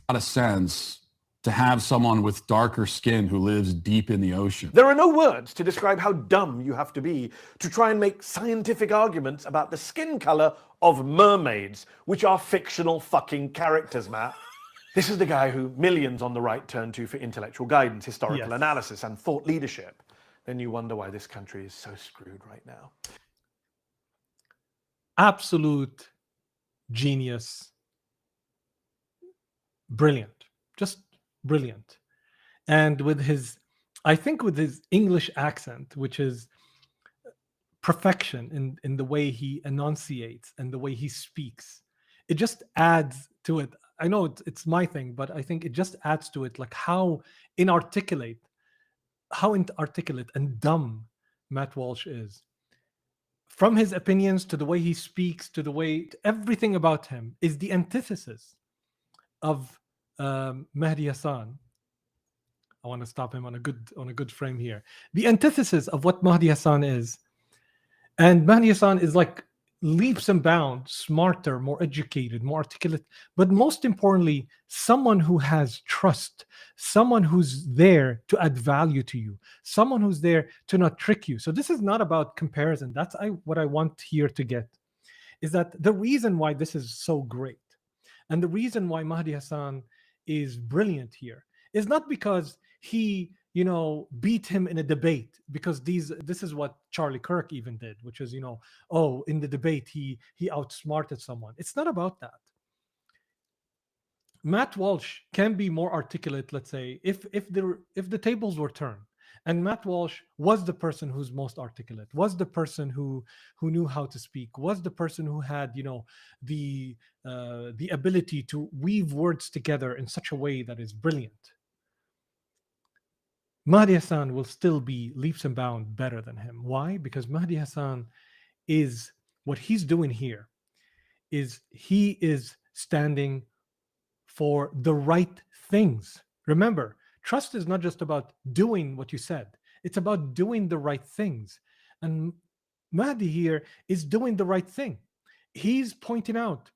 A lot of sense to have someone with darker skin who lives deep in the ocean. There are no words to describe how dumb you have to be to try and make scientific arguments about the skin color of mermaids, which are fictional fucking characters, Matt. This is the guy who millions on the right turn to for intellectual guidance, historical analysis, and thought leadership. Then you wonder why this country is so screwed right now. Absolute genius. Brilliant. Just brilliant. And with his English accent, which is perfection in the way he enunciates and the way he speaks, it just adds to it. I know it's my thing, but I think it just adds to it, like how inarticulate and dumb Matt Walsh is. From his opinions to the way he speaks, to everything about him is the antithesis of Mahdi Hassan. I want to stop him on a good frame here. The antithesis of what Mahdi Hassan is, and Mahdi Hassan is like leaps and bounds smarter, more educated, more articulate, but most importantly, someone who has trust, someone who's there to add value to you, someone who's there to not trick you. So this is not about comparison. That's what I want here to get, is that the reason why this is so great, and the reason why Mahdi Hassan is brilliant here, is not because he beat him in a debate, because this is what Charlie Kirk even did, which is in the debate he outsmarted someone. It's not about that. Matt Walsh can be more articulate, let's say, if the tables were turned, and Matt Walsh was the person who's most articulate, was the person who knew how to speak, was the person who had the ability to weave words together in such a way that is brilliant, Mahdi Hassan will still be leaps and bounds better than him. Why? Because Mahdi Hassan is, what he's doing here is he is standing for the right things. Remember, trust is not just about doing what you said. It's about doing the right things. And Mahdi here is doing the right thing. He's pointing out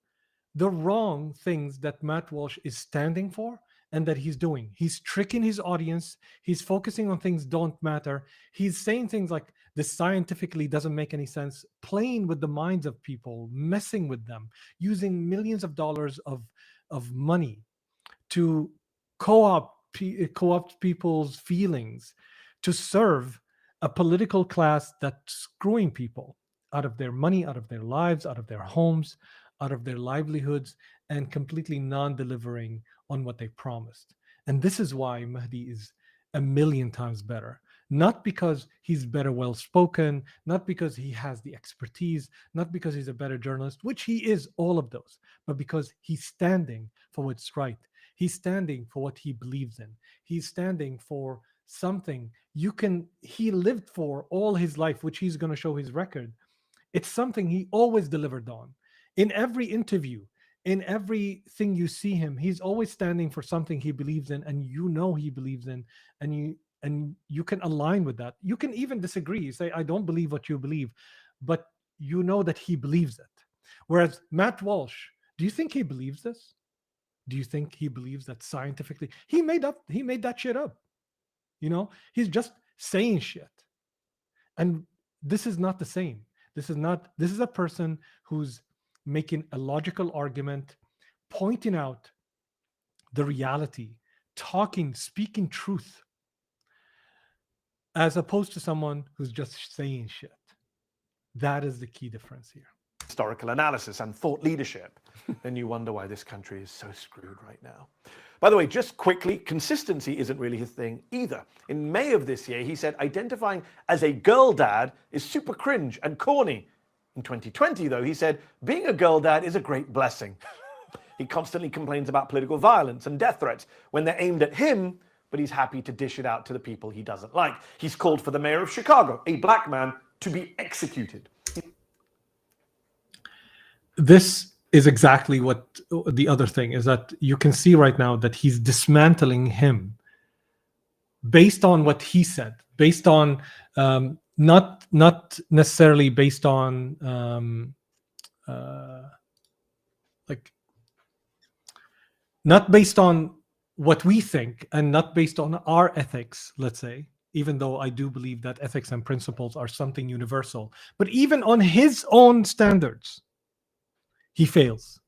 the wrong things that Matt Walsh is standing for and that he's doing. He's tricking his audience. He's focusing on things don't matter. He's saying things like this scientifically doesn't make any sense, playing with the minds of people, messing with them, using millions of dollars of money to co-opt people's feelings to serve a political class that's screwing people out of their money, out of their lives, out of their homes, out of their livelihoods, and completely non-delivering on what they promised. And this is why Mahdi is a million times better. Not because he's better well-spoken, not because he has the expertise, not because he's a better journalist, which he is, all of those, but because he's standing for what's right. He's standing for what he believes in. He's standing for something he lived for all his life, which he's going to show his record. It's something he always delivered on. In every interview, in everything you see him, he's always standing for something he believes in, and you know he believes in, and you can align with that. You can even disagree. You say, I don't believe what you believe, but you know that he believes it. Whereas Matt Walsh, do you think he believes this? Do you think he believes that scientifically? He made that shit up. You know, he's just saying shit. And this is not the same. This is a person who's making a logical argument, pointing out the reality, speaking truth, as opposed to someone who's just saying shit. That is the key difference here. Historical analysis and thought leadership, then you wonder why this country is so screwed right now. By the way, just quickly, consistency isn't really his thing either. In May of this year, he said identifying as a girl dad is super cringe and corny. In 2020, though, he said being a girl dad is a great blessing. He constantly complains about political violence and death threats when they're aimed at him, but he's happy to dish it out to the people he doesn't like. He's called for the mayor of Chicago, a black man, to be executed. This is exactly what the other thing is, that you can see right now that he's dismantling him based on what he said, based on not necessarily based on not based on what we think, and not based on our ethics, let's say, even though I do believe that ethics and principles are something universal, but even on his own standards, he fails.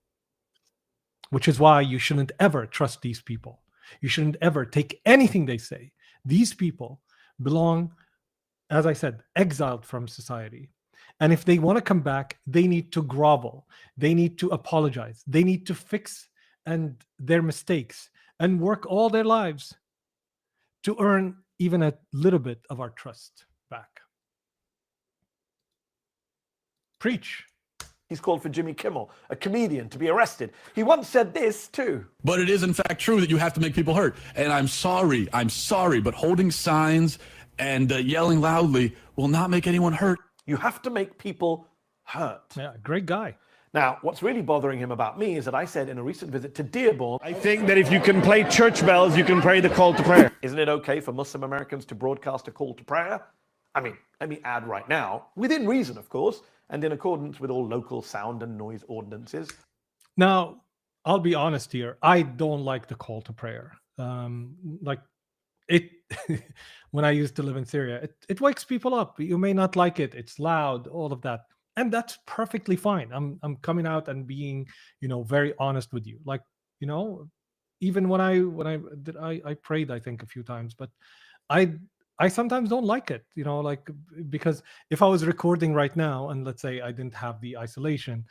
Which is why you shouldn't ever trust these people. You shouldn't ever take anything they say. These people belong, as I said, exiled from society. And if they want to come back, they need to grovel. They need to apologize. They need to fix their mistakes and work all their lives to earn even a little bit of our trust back. Preach. He's called for Jimmy Kimmel, a comedian, to be arrested. He once said this too. But it is in fact true that you have to make people hurt. And I'm sorry, but holding signs and yelling loudly will not make anyone hurt. You have to make people hurt. Yeah, great guy. Now, what's really bothering him about me is that I said in a recent visit to Dearborn, I think that if you can play church bells, you can pray the call to prayer. Isn't it okay for Muslim Americans to broadcast a call to prayer? I mean, let me add right now, within reason, of course, and in accordance with all local sound and noise ordinances. Now, I'll be honest here. I don't like the call to prayer. Like it, when I used to live in Syria, it wakes people up. You may not like it. It's loud, all of that. And that's perfectly fine. I'm coming out and being, very honest with you. Like, even when I prayed, I think a few times, but I sometimes don't like it, because if I was recording right now and let's say I didn't have the isolation,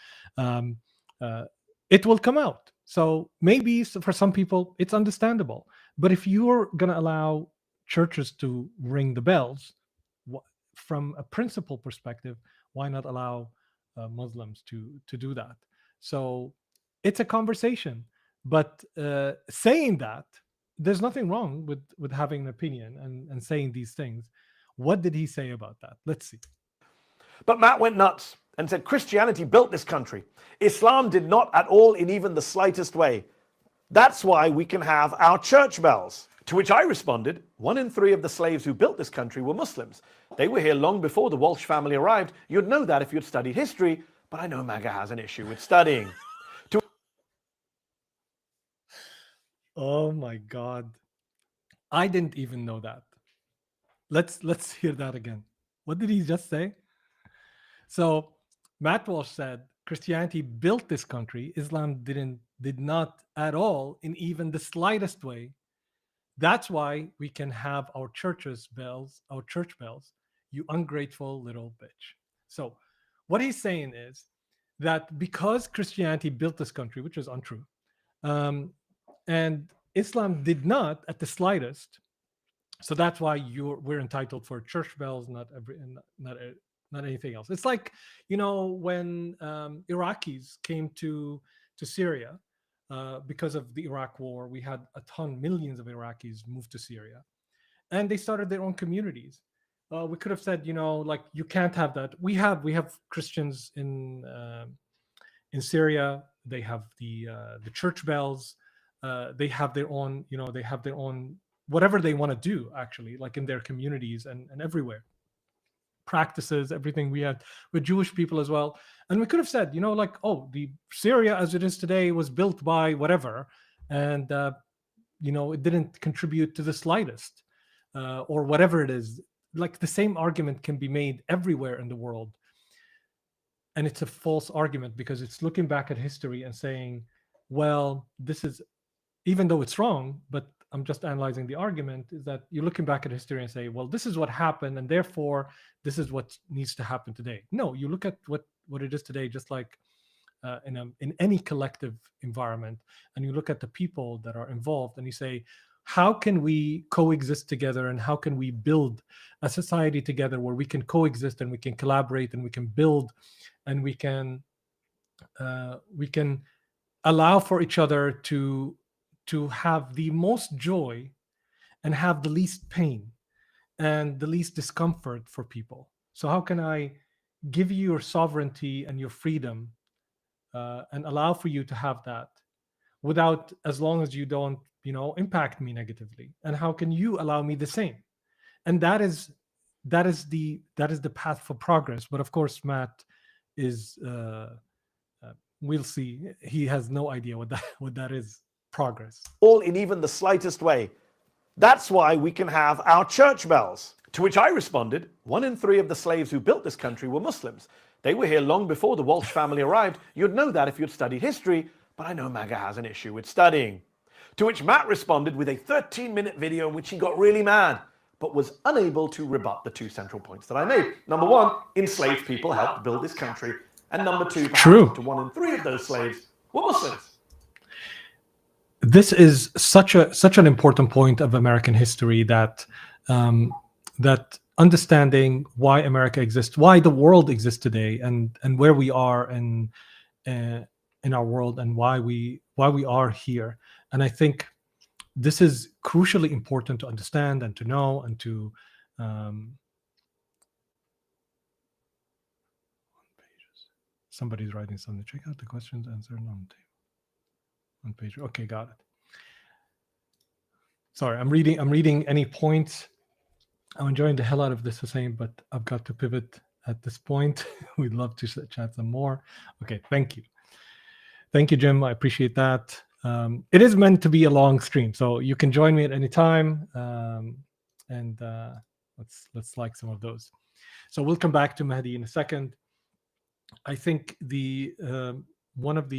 it will come out. So maybe for some people it's understandable. But if you're going to allow churches to ring the bells, from a principle perspective, why not allow Muslims to do that? So it's a conversation. But saying that, there's nothing wrong with having an opinion and saying these things. What did he say about that? Let's see. But Matt went nuts and said Christianity built this country. Islam did not at all in even the slightest way. That's why we can have our church bells. To which I responded, 1 in 3 of the slaves who built this country were Muslims. They were here long before the Walsh family arrived. You'd know that if you'd studied history, but I know MAGA has an issue with studying. Oh my God. I didn't even know that. Let's hear that again. What did he just say? So Matt Walsh said Christianity built this country. Islam did not at all in even the slightest way. That's why we can have our church bells, you ungrateful little bitch. So what he's saying is that because Christianity built this country, which is untrue, and Islam did not at the slightest, so that's why we're entitled for church bells, not anything else. It's like, when Iraqis came to Syria, because of the Iraq war, we had millions of Iraqis move to Syria, and they started their own communities. We could have said, like, you can't have that. We have Christians in Syria. They have the church bells. They have their own, whatever they want to do, actually, like in their communities and everywhere. Practices, everything. We had with Jewish people as well. And we could have said, like, oh, the Syria as it is today was built by whatever, and it didn't contribute to the slightest, or whatever it is. Like, the same argument can be made everywhere in the world, and it's a false argument because it's looking back at history and saying, well, this is, even though it's wrong, but I'm just analyzing the argument, is that you're looking back at history and say, well, this is what happened, and therefore this is what needs to happen today. No, you look at what it is today, just like in any collective environment, and you look at the people that are involved, and you say, how can we coexist together, and how can we build a society together where we can coexist and we can collaborate and we can build and we can allow for each other to have the most joy and have the least pain and the least discomfort for people. So how can I give you your sovereignty and your freedom and allow for you to have that without, as long as you don't, impact me negatively? And how can you allow me the same? And that is the path for progress. But of course, Matt is, we'll see. He has no idea what that is. Progress. All in even the slightest way. That's why we can have our church bells. To which I responded, 1 in 3 of the slaves who built this country were Muslims. They were here long before the Walsh family arrived. You'd know that if you'd studied history, but I know MAGA has an issue with studying. To which Matt responded with a 13-minute video in which he got really mad, but was unable to rebut the 2 central points that I made. Number 1, enslaved people helped build this country. And number 2, true, to 1 in 3 of those slaves were Muslims. This is such an important point of American history, that that understanding why America exists, why the world exists today, and where we are in our world, and why we are here. And I think this is crucially important to understand and to know and to somebody's writing something. Check out the questions answered on the table. On page. Okay, got it. Sorry, I'm reading any points. I'm enjoying the hell out of this, Hussein, but I've got to pivot at this point. We'd love to chat some more. Okay, thank you. Thank you, Jim. I appreciate that. It is meant to be a long stream, so you can join me at any time. And let's like some of those. So we'll come back to Mahdi in a second. I think the one of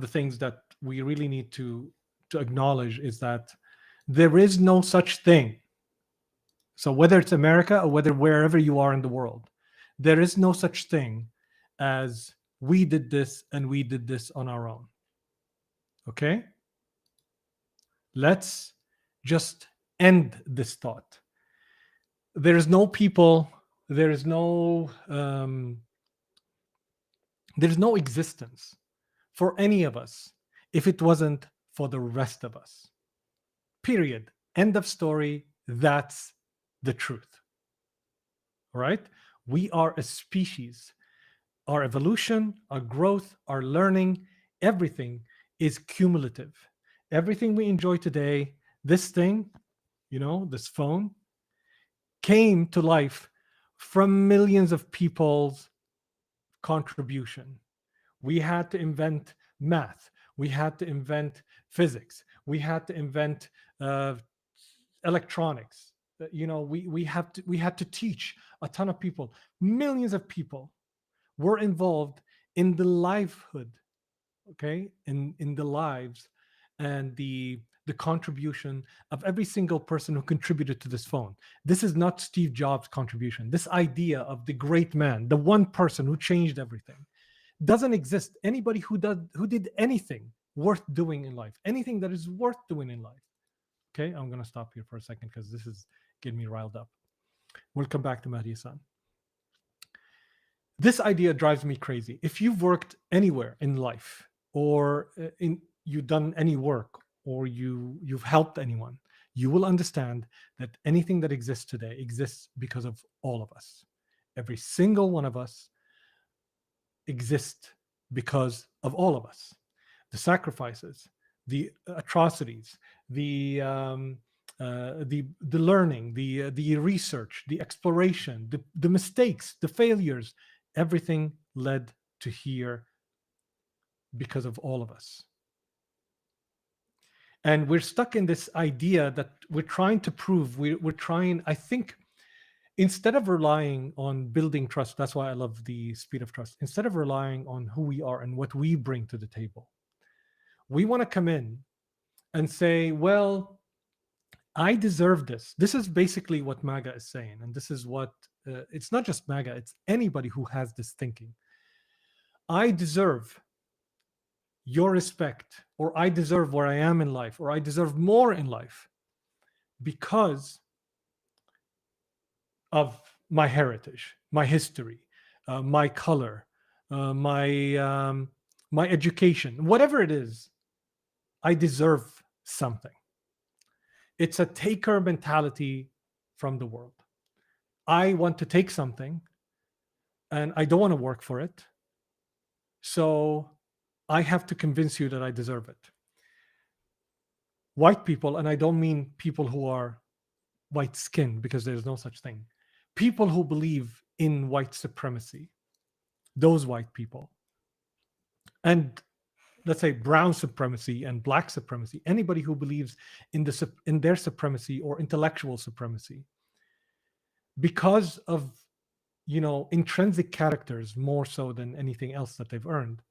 the things that we really need to acknowledge is that there is no such thing. So whether it's America or wherever you are in the world, there is no such thing as we did this and we did this on our own. Okay? Let's just end this thought. There is no people, there is no existence for any of us if it wasn't for the rest of us. Period. End of story. That's the truth. All right? We are a species. Our evolution, our growth, our learning, everything is cumulative. Everything we enjoy today, this thing, this phone, came to life from millions of people's contribution. We had to invent math. We had to invent physics. We had to invent electronics. We had to teach a ton of people. Millions of people were involved in the livelihood, okay, in the lives and the contribution of every single person who contributed to this phone. This is not Steve Jobs' contribution. This idea of the great man, the one person who changed everything, doesn't exist. Anybody who did anything worth doing in life, anything that is worth doing in life. Okay, I'm going to stop here for a second because this is getting me riled up. We'll come back to Mahdi Hassan. This idea drives me crazy. If you've worked anywhere in life, or you've done any work, or you've helped anyone, you will understand that anything that exists today exists because of all of us. Every single one of us exists because of all of us. The sacrifices, the atrocities, the learning, the research, the exploration, the mistakes, the failures, everything led to here because of all of us. And we're stuck in this idea that we're trying to prove, we're trying, I think, instead of relying on building trust, that's why I love the speed of trust, instead of relying on who we are and what we bring to the table, we want to come in and say, well, I deserve this. This is basically what MAGA is saying. And this is what, it's not just MAGA, it's anybody who has this thinking. I deserve your respect, or I deserve where I am in life, or I deserve more in life because of my heritage, my history, my color, my education, whatever it is. I deserve something. It's a taker mentality from the world. I want to take something and I don't want to work for it. So I have to convince you that I deserve it. White people, and I don't mean people who are white skinned, because there's no such thing. People who believe in white supremacy, those white people. And let's say brown supremacy and black supremacy, anybody who believes in their supremacy or intellectual supremacy, because of intrinsic characters more so than anything else that they've earned.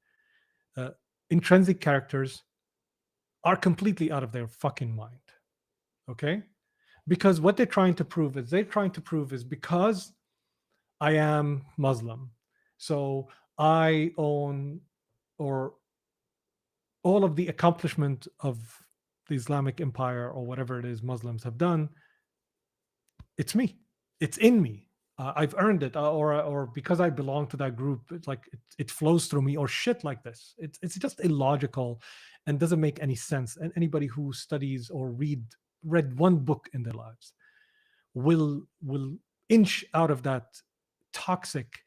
Intrinsic characters are completely out of their fucking mind. Okay? Because what they're trying to prove is because I am Muslim, so I own, or all of the accomplishment of the Islamic Empire or whatever it is Muslims have done, it's me. It's in me. I've earned it, or because I belong to that group, it's like it flows through me, or shit like this. It's just illogical and doesn't make any sense. And anybody who studies or read one book in their lives will inch out of that toxic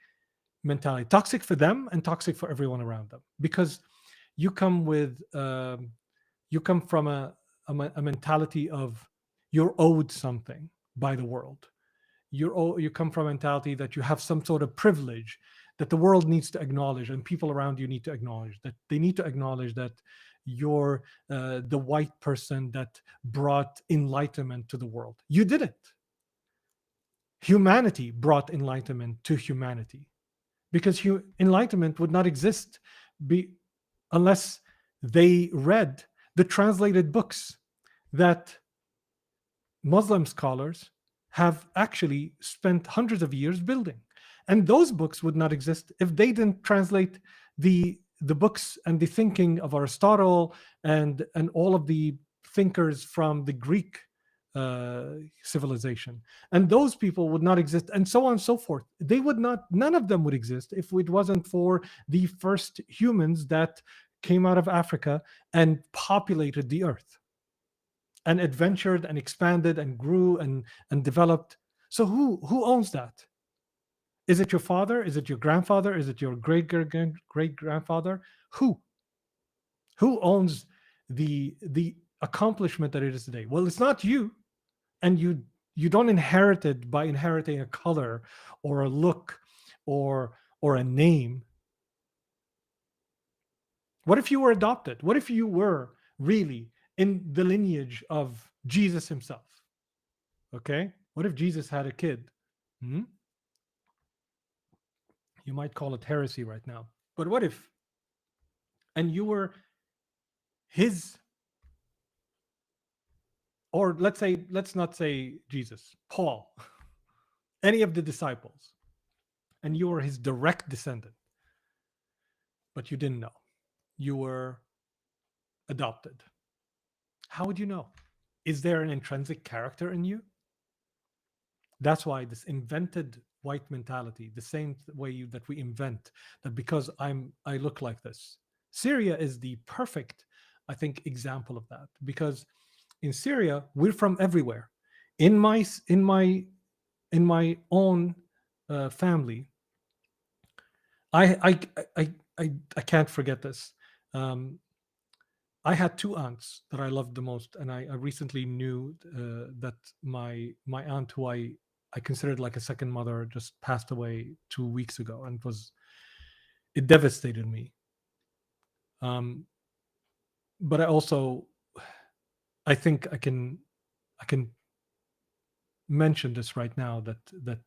mentality, toxic for them and toxic for everyone around them, because you come from a mentality of you're owed something by the world. You come from a mentality that you have some sort of privilege that the world needs to acknowledge, and people around you need to acknowledge, that they need to acknowledge that you're the white person that brought enlightenment to the world. You did it. Humanity brought enlightenment to humanity, because enlightenment would not exist unless they read the translated books that Muslim scholars have actually spent hundreds of years building. And those books would not exist if they didn't translate the books and the thinking of Aristotle and all of the thinkers from the Greek civilization. And those people would not exist, and so on and so forth. None of them would exist if it wasn't for the first humans that came out of Africa and populated the earth and adventured and expanded and grew and developed. So who owns that? Is it your father? Is it your grandfather? Is it your great grandfather? Who owns the accomplishment that it is today? Well, it's not you, and you don't inherit it by inheriting a color or a look or a name. What if you were adopted? What if you were really in the lineage of Jesus himself? Okay? What if Jesus had a kid? You might call it heresy right now. But what if? And you were his, or let's not say Jesus, Paul, any of the disciples, and you were his direct descendant, but you didn't know. You were adopted. How would you know? Is there an intrinsic character in you? That's why this invented white mentality, the same way that we invent that because I look like this. Syria is the perfect, I think, example of that, because in Syria we're from everywhere. In my own family, I can't forget this. I had two aunts that I loved the most, and I recently knew that my aunt, who I considered like a second mother, just passed away 2 weeks ago, and it devastated me. But I think I can mention this right now that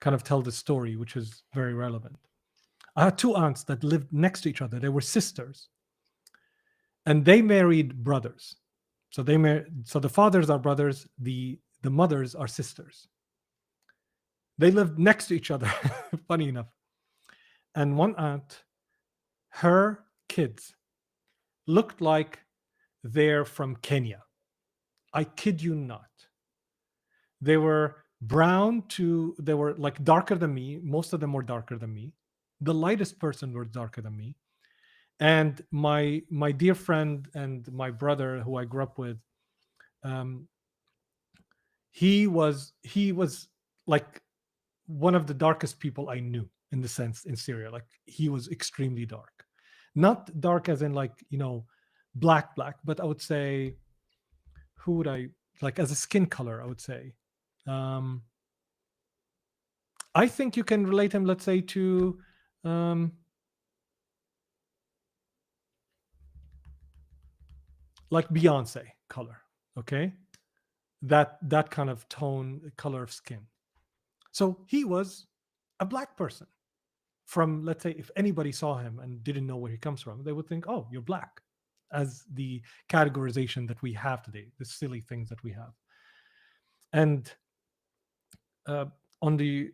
kind of tell the story, which is very relevant. I had two aunts that lived next to each other. They were sisters, and they married brothers. So the fathers are brothers, the mothers are sisters. They lived next to each other, funny enough. And one aunt, her kids looked like they're from Kenya. I kid you not. They were they were like darker than me. Most of them were darker than me. The lightest person was darker than me. And my dear friend and my brother, who I grew up with, he was like one of the darkest people I knew, in the sense, in Syria. Like, he was extremely dark. Not dark as in like, black, but I would say, who would I like as a skin color, I would say. I think you can relate him, let's say, to like Beyonce color, okay? That kind of tone, color of skin. So he was a black person. From, let's say, if anybody saw him and didn't know where he comes from, they would think, oh, you're black, as the categorization that we have today, the silly things that we have. And on the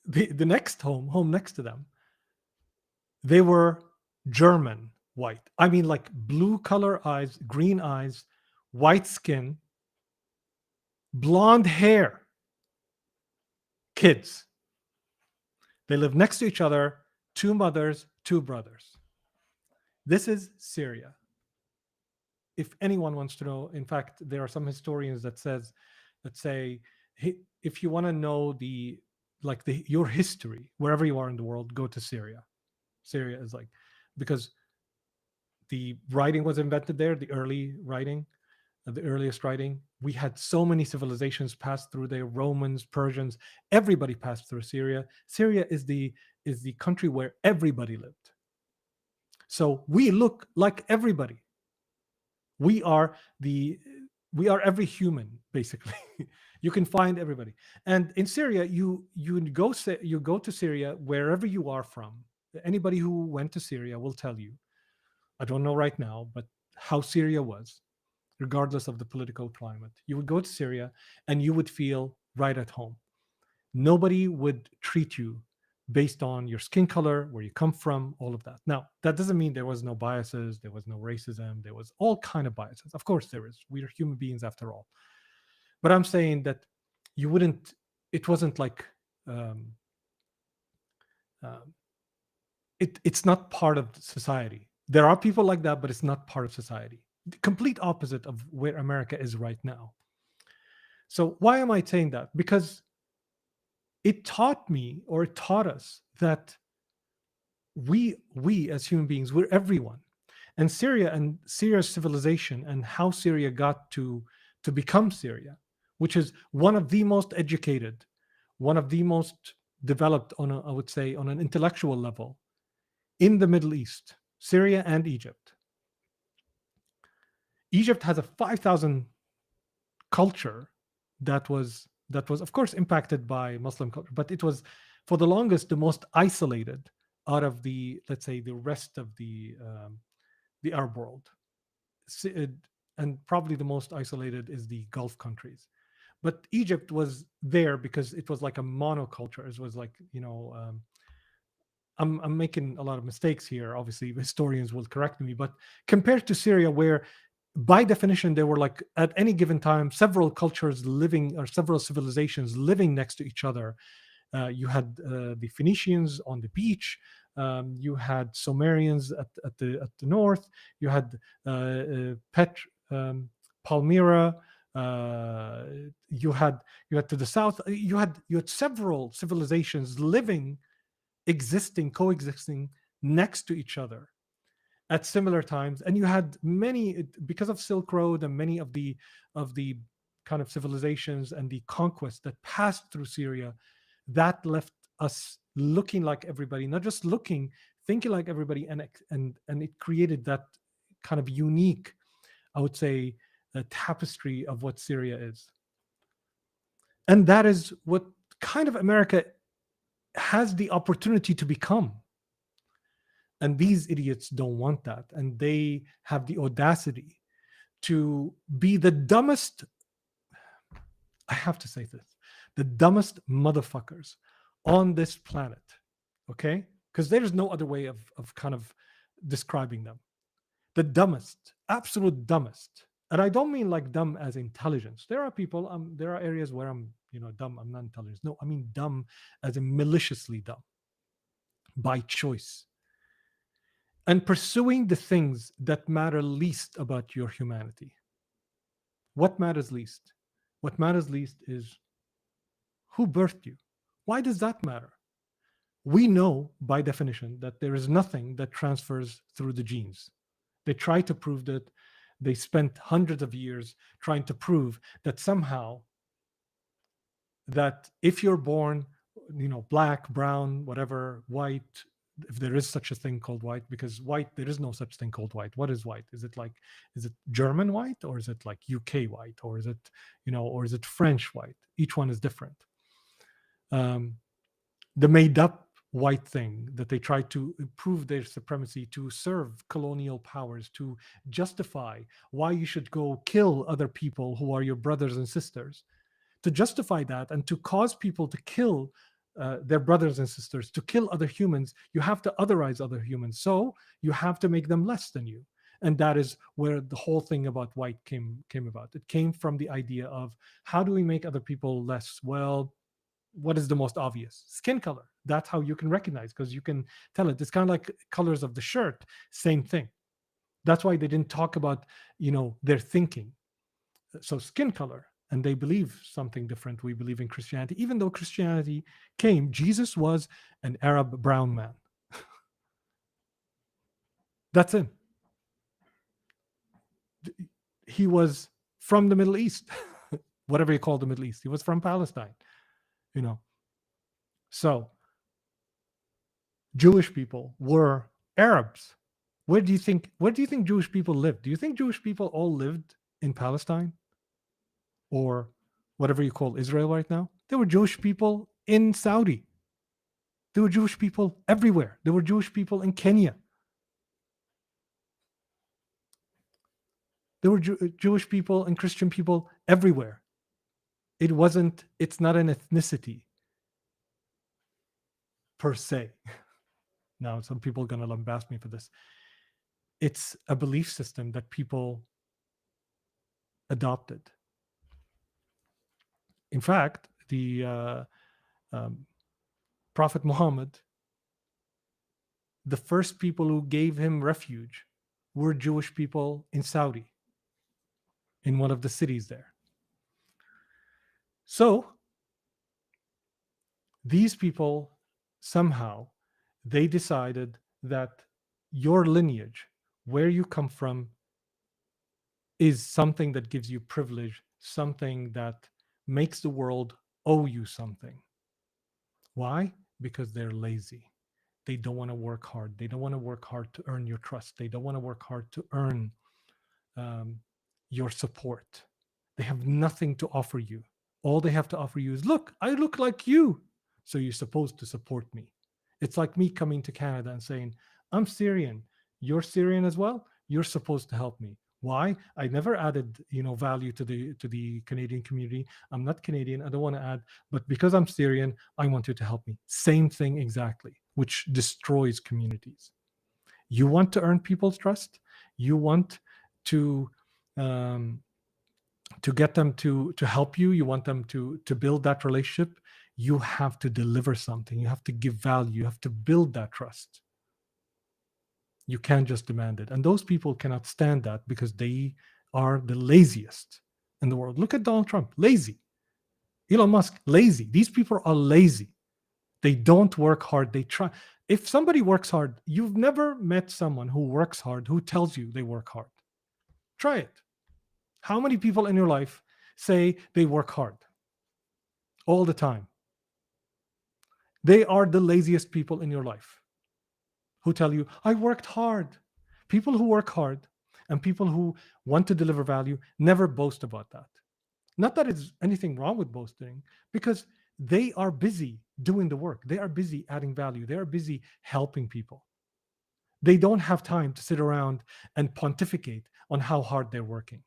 next home next to them, they were German white. I mean, like blue color eyes, green eyes, white skin, blonde hair, kids. They live next to each other, two mothers, two brothers. This is Syria. If anyone wants to know, in fact, there are some historians that say, if you want to know your history, wherever you are in the world, go to Syria. Syria is like, because the writing was invented there, the earliest writing. We had so many civilizations pass through there, Romans, Persians, everybody passed through Syria. Syria is the country where everybody lived. So we look like everybody. We are every human, basically. You can find everybody. And in Syria, you go to Syria wherever you are from. Anybody who went to Syria will tell you, I don't know right now, but how Syria was, regardless of the political climate. You would go to Syria and you would feel right at home. Nobody would treat you based on your skin color, where you come from, all of that. Now, that doesn't mean there was no biases, there was no racism, there was all kind of biases. Of course there is. We are human beings after all. But I'm saying that it wasn't like, it's not part of society. There are people like that, but it's not part of society. The complete opposite of where America is right now. So why am I saying that? Because it taught me, or it taught us, that we as human beings, we're everyone. And Syria's civilization, and how Syria got to become Syria, which is one of the most educated, one of the most developed I would say, on an intellectual level in the Middle East, Syria and Egypt. Egypt has a 5,000 culture that was of course impacted by Muslim culture, but it was for the longest the most isolated out of the, let's say, the rest of the Arab world. And probably the most isolated is the Gulf countries. But Egypt was there because it was like a monoculture. It was like, I'm making a lot of mistakes here. Obviously, historians will correct me. But compared to Syria, where by definition there were, like, at any given time, several cultures living, or several civilizations living next to each other. You had the Phoenicians on the beach. You had Sumerians at the north. You had Palmyra. You had to the south. You had several civilizations coexisting next to each other at similar times. And you had many, because of Silk Road and many of the kind of civilizations and the conquest that passed through Syria, that left us looking like everybody, not just looking, thinking like everybody, and it created that kind of unique, I would say, a tapestry of what Syria is. And that is what kind of America has the opportunity to become. And these idiots don't want that. And they have the audacity to be the dumbest, I have to say this, the dumbest motherfuckers on this planet. Okay? Because there's no other way of kind of describing them. The dumbest, absolute dumbest. And I don't mean like dumb as intelligence. There are people, there are areas where I'm, dumb, I'm not intelligent. No, I mean dumb as in maliciously dumb, by choice. And pursuing the things that matter least about your humanity. What matters least? What matters least is who birthed you. Why does that matter? We know by definition that there is nothing that transfers through the genes. They try to prove that. They spent hundreds of years trying to prove that somehow, that if you're born, black, brown, whatever, white, if there is such a thing called white, because white, there is no such thing called white. What is white? Is it German white, or is it like UK white, or is it, or is it French white? Each one is different. The made up white thing that they try to prove their supremacy, to serve colonial powers, to justify why you should go kill other people who are your brothers and sisters, to justify that and to cause people to kill their brothers and sisters, to kill other humans. You have to otherize other humans, so you have to make them less than you. And that is where the whole thing about white came about. It came from the idea of, how do we make other people less? Well, what is the most obvious? Skin color. That's how you can recognize, because you can tell it. It's kind of like colors of the shirt, same thing. That's why they didn't talk about, their thinking. So skin color, and they believe something different. We believe in Christianity, even though Christianity came, Jesus was an Arab brown man. That's it. He was from the Middle East, whatever you call the Middle East. He was from Palestine. So Jewish people were Arabs. Where do you think Jewish people lived? Do you think Jewish people all lived in Palestine, or whatever you call Israel right now? There were Jewish people in Saudi. There were Jewish people everywhere. There were Jewish people in Kenya. There were Jewish people and Christian people everywhere. It's not an ethnicity per se. Now, some people are going to lambast me for this. It's a belief system that people adopted. In fact, the Prophet Muhammad, the first people who gave him refuge were Jewish people in Saudi, in one of the cities there. So, These people, somehow, they decided that your lineage, where you come from, is something that gives you privilege, something that makes the world owe you something. Why? Because they're lazy. They don't want to work hard. They don't want to work hard to earn your trust. They don't want to work hard to earn your support. They have nothing to offer you. All they have to offer you is, look, I look like you, so you're supposed to support me. It's like me coming to Canada and saying, I'm Syrian. You're Syrian as well. You're supposed to help me. Why? I never added, value to the Canadian community. I'm not Canadian. I don't want to add, but because I'm Syrian, I want you to help me. Same thing exactly, which destroys communities. You want to earn people's trust. You want to get them to help you. You want them to build that relationship. You have to deliver something. You have to give value. You have to build that trust. You can't just demand it. And those people cannot stand that because they are the laziest in the world. Look at Donald Trump, lazy. Elon Musk, lazy. These people are lazy. They don't work hard. They try. If somebody works hard, you've never met someone who works hard, who tells you they work hard. Try it. How many people in your life say they work hard all the time? They are the laziest people in your life who tell you, I worked hard. People who work hard and people who want to deliver value never boast about that. Not that there's anything wrong with boasting, because they are busy doing the work. They are busy adding value. They are busy helping people. They don't have time to sit around and pontificate on how hard they're working.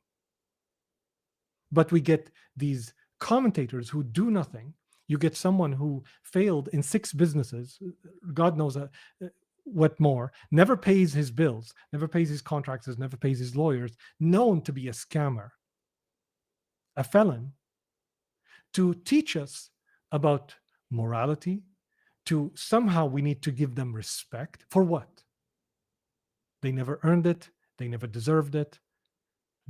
But we get these commentators who do nothing. You get someone who failed in 6 businesses, God knows what more, never pays his bills, never pays his contractors, never pays his lawyers, known to be a scammer, a felon, to teach us about morality, to somehow we need to give them respect. For what? They never earned it. They never deserved it.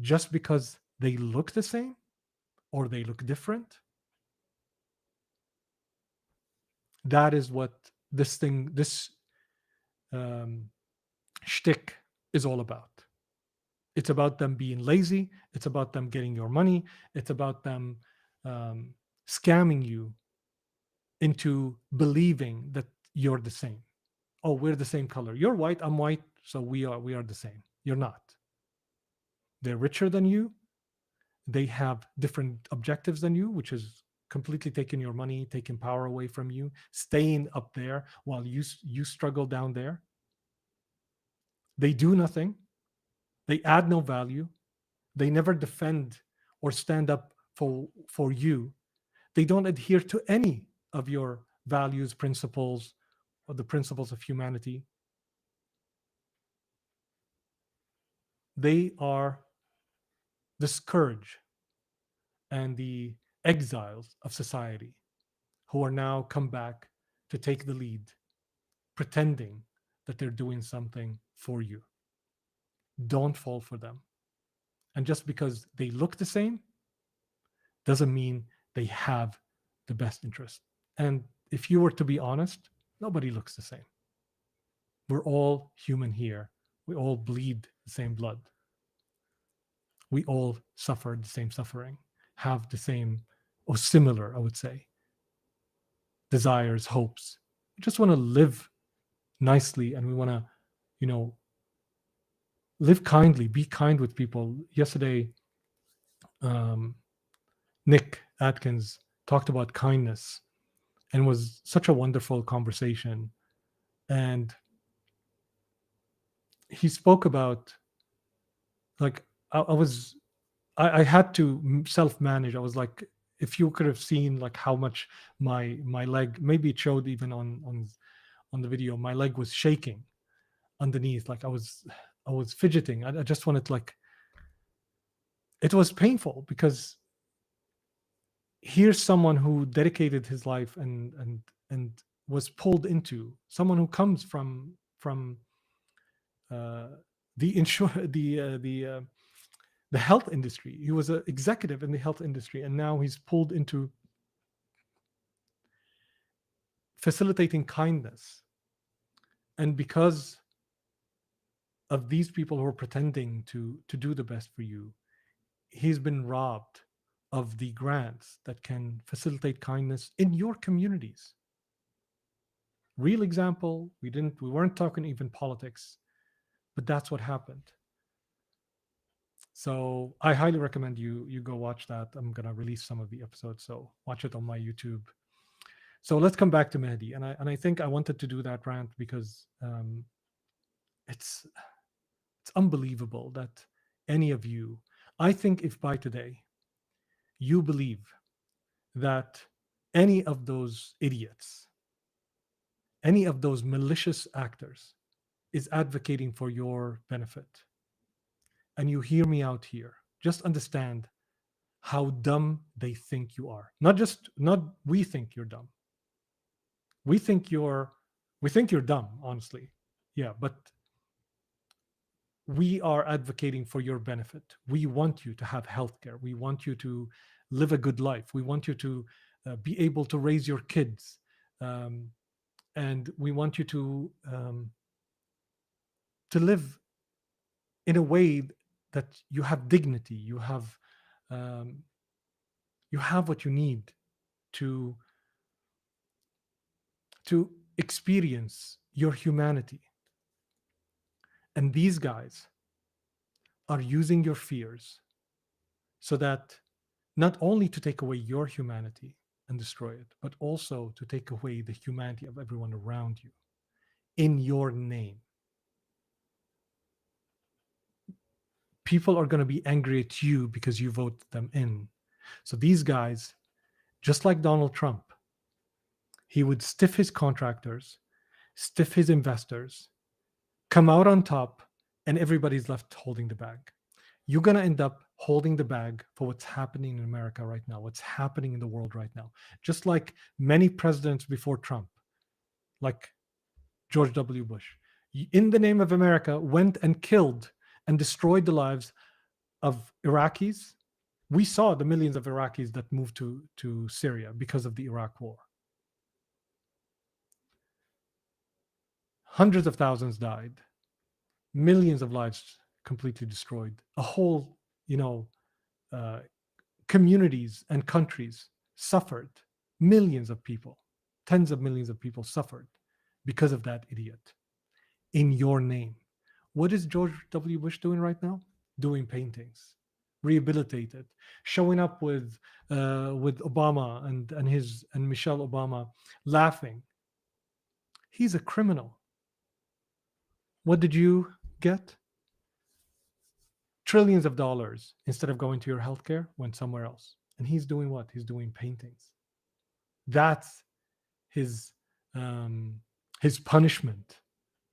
Just because they look the same or they look different. That is what this shtick is all about. It's about them being lazy. It's about them getting your money. It's about them scamming you into believing that you're the same. Oh, we're the same color. You're white, I'm white, so we are the same. You're not. They're richer than you. They have different objectives than you, which is completely taking your money, taking power away from you, staying up there while you struggle down there. They do nothing. They add no value. They never defend or stand up for you. They don't adhere to any of your values, principles, or the principles of humanity. They are the scourge and the exiles of society who are now come back to take the lead, pretending that they're doing something for you. Don't fall for them. And just because they look the same doesn't mean they have the best interest. And if you were to be honest, nobody looks the same. We're all human here. We all bleed the same blood. We all suffer the same suffering, have the same or similar, I would say, desires, hopes. We just want to live nicely, and we want to, live kindly, be kind with people. Yesterday, Nick Atkins talked about kindness, and was such a wonderful conversation. And he spoke about, like, I had to self-manage. I was like, if you could have seen like how much my leg, maybe it showed even on the video, my leg was shaking underneath. Like I was fidgeting. I just wanted to, like, it was painful because here's someone who dedicated his life and was pulled into, someone who comes from the health industry. He was an executive in the health industry, and now he's pulled into facilitating kindness. And because of these people who are pretending to do the best for you, he's been robbed of the grants that can facilitate kindness in your communities. Real example, we weren't talking even politics, but that's what happened. So I highly recommend you go watch that. I'm gonna release some of the episodes, so watch it on my YouTube. So let's come back to Mehdi, and I think I wanted to do that rant because it's unbelievable that any of you, I think if by today you believe that any of those idiots, any of those malicious actors is advocating for your benefit, and you hear me out here, just understand how dumb they think you are. Not we think you're dumb. We think you're dumb, honestly. Yeah, but we are advocating for your benefit. We want you to have healthcare. We want you to live a good life. We want you to be able to raise your kids. And we want you to live in a way that you have dignity. You have what you need to experience your humanity. And these guys are using your fears so that not only to take away your humanity and destroy it, but also to take away the humanity of everyone around you in your name. People are going to be angry at you because you voted them in. So these guys, just like Donald Trump, he would stiff his contractors, stiff his investors, come out on top, and everybody's left holding the bag. You're going to end up holding the bag for what's happening in America right now, what's happening in the world right now. Just like many presidents before Trump, like George W. Bush, in the name of America, went and killed and destroyed the lives of Iraqis. We saw the millions of Iraqis that moved to Syria because of the Iraq war. Hundreds of thousands died. Millions of lives completely destroyed. A whole, communities and countries suffered. Millions of people, tens of millions of people suffered because of that idiot. In your name. What is George W. Bush doing right now? Doing paintings, rehabilitated, showing up with Obama and Michelle Obama, laughing. He's a criminal. What did you get? Trillions of dollars instead of going to your healthcare, went somewhere else. And he's doing what? He's doing paintings. That's his punishment.